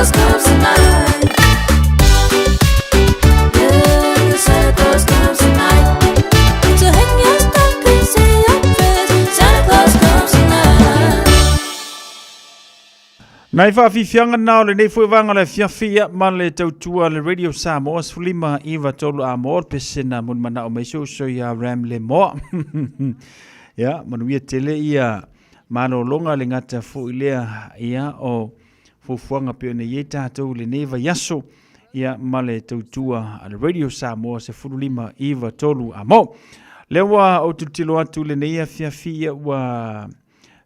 H: Comes tonight. Yeah, Santa Claus comes tonight. So hang your stockings, say your prayers, Santa Claus comes tonight.
P: Nai whawhiwhianga nao le nei whaiwanga le whiawhia ma le tautua le Radio Samoa Sulima Iwa Tolu a Moor pesena mun mana o meiso so ia ram le moa. Ya, manuia tele ia mano longa le ngata fu ilea ia o fufuanga pe ne ye tātou le neva yaso ia male tautua al Radio Samoa se fululima Iwa Tolu amo. Lewa o tutilo atu le neia fiafia wa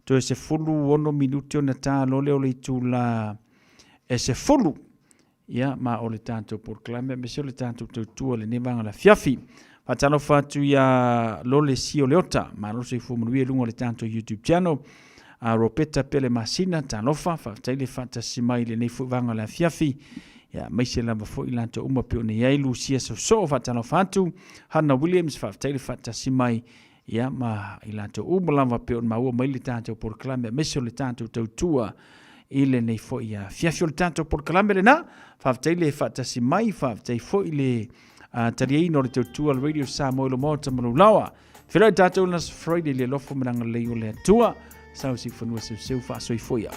P: to se fulu ono minuto na tā lo leo le tula e se fulu ia ma o le tātou proclame me se le tātou tautua le nevanga la fiafi. Fatalo fatu ia lo le si o leota ma lo se fumunuia lunga le tātou YouTube channel. A ropeta pele masina talofa fa taile fata simai le nei fuwanga la fiafi ya maise lava fo ilanto uma pe ne yai Lucia so fa talofa atu Hannah Williams fa taile fata simai ya ma ilanto uma lava pe ma ua mai le tanto por clame meso le tanto tautua ile nei fo ya fiafi le tanto por clame le na fa taile fata simai fa tai fo ile tari no le tautua le Radio Samoa lo mota malulawa fela tanto nas Friday le lofo menanga le le tua sau si fanua seu fa soi foia.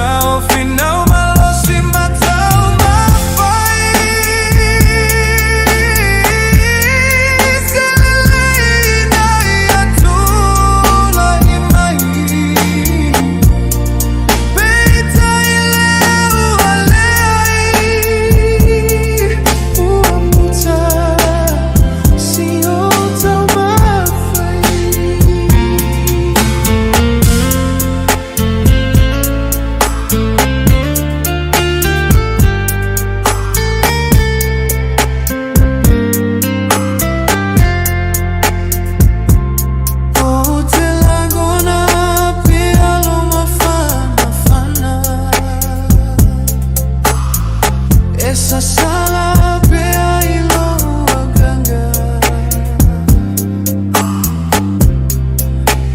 I: Ciao final malo si matau mafai Selena ya tula imai Beita ileu alei Uamuta si otau mafai Essa sala pea ilo aganga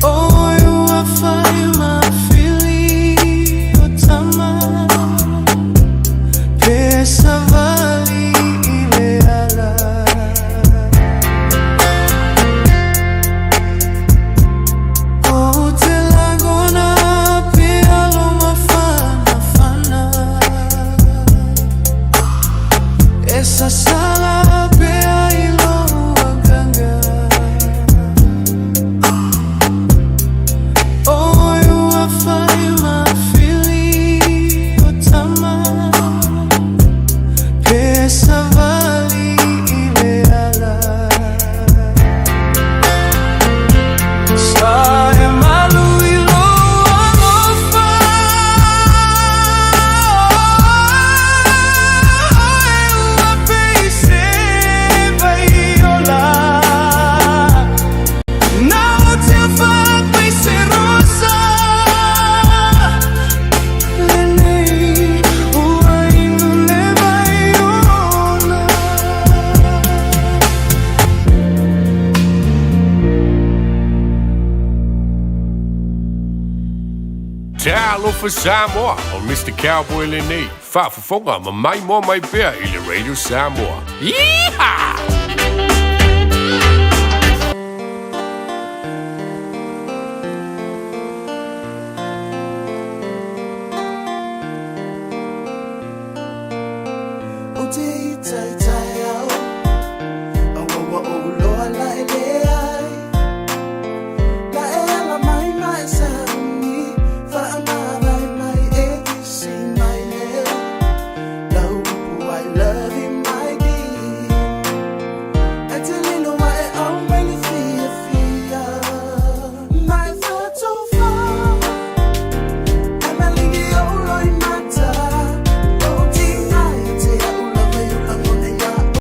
I: Oh you are fine my fili otama Pesa vali ile ala Oh te lagona pea lo mafana fana Essa sala pea ilo aganga Oh you are fine my fili otama Pesa vali ile ala Sai malu ilo amofa
K: Talo for Samoa on Mr. Cowboy Lenny. Fa for fonga ma mai mo mai bea i le Radio Samoa. Yeehaw!